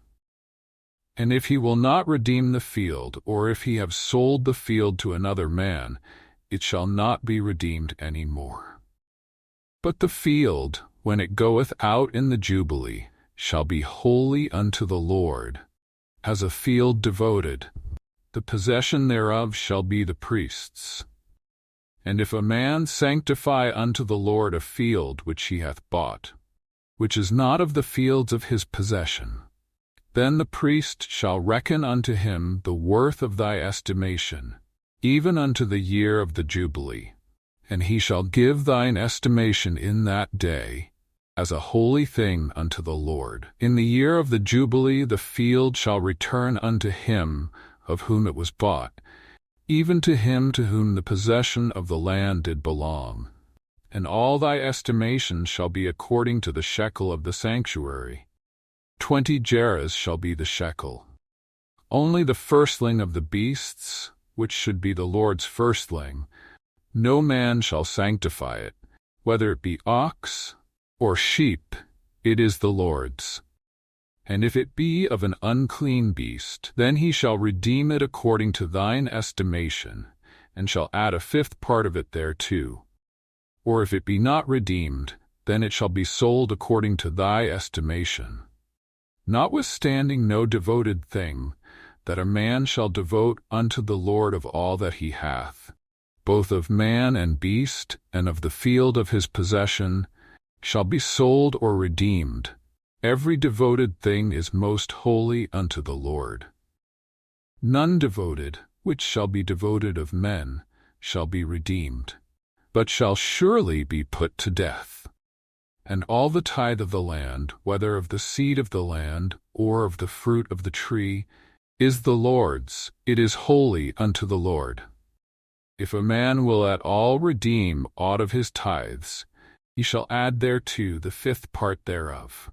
And if he will not redeem the field, or if he have sold the field to another man, it shall not be redeemed any more. But the field, when it goeth out in the Jubilee, shall be holy unto the Lord, as a field devoted. The possession thereof shall be the priest's. And if a man sanctify unto the Lord a field which he hath bought, which is not of the fields of his possession, then the priest shall reckon unto him the worth of thy estimation, even unto the year of the Jubilee, and he shall give thine estimation in that day, as a holy thing unto the Lord. In the year of the Jubilee the field shall return unto him of whom it was bought, even to him to whom the possession of the land did belong. And all thy estimation shall be according to the shekel of the sanctuary. 20 gerahs shall be the shekel. Only the firstling of the beasts, which should be the Lord's firstling, no man shall sanctify it, whether it be ox or sheep, it is the Lord's. And if it be of an unclean beast, then he shall redeem it according to thine estimation, and shall add a fifth part of it thereto. Or if it be not redeemed, then it shall be sold according to thy estimation. Notwithstanding no devoted thing, that a man shall devote unto the Lord of all that he hath, both of man and beast, and of the field of his possession, shall be sold or redeemed. Every devoted thing is most holy unto the Lord. None devoted, which shall be devoted of men, shall be redeemed, but shall surely be put to death. And all the tithe of the land, whether of the seed of the land, or of the fruit of the tree, is the Lord's, it is holy unto the Lord. If a man will at all redeem aught of his tithes, he shall add thereto the fifth part thereof.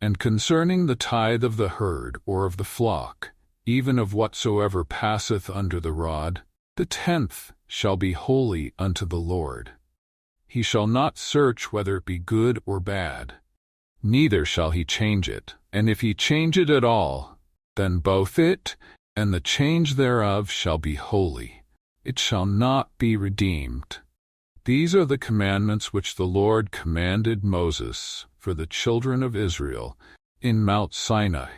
And concerning the tithe of the herd or of the flock, even of whatsoever passeth under the rod, the 10th shall be holy unto the Lord. He shall not search whether it be good or bad, neither shall he change it. And if he change it at all, then both it and the change thereof shall be holy. It shall not be redeemed. These are the commandments which the Lord commanded Moses for the children of Israel in Mount Sinai.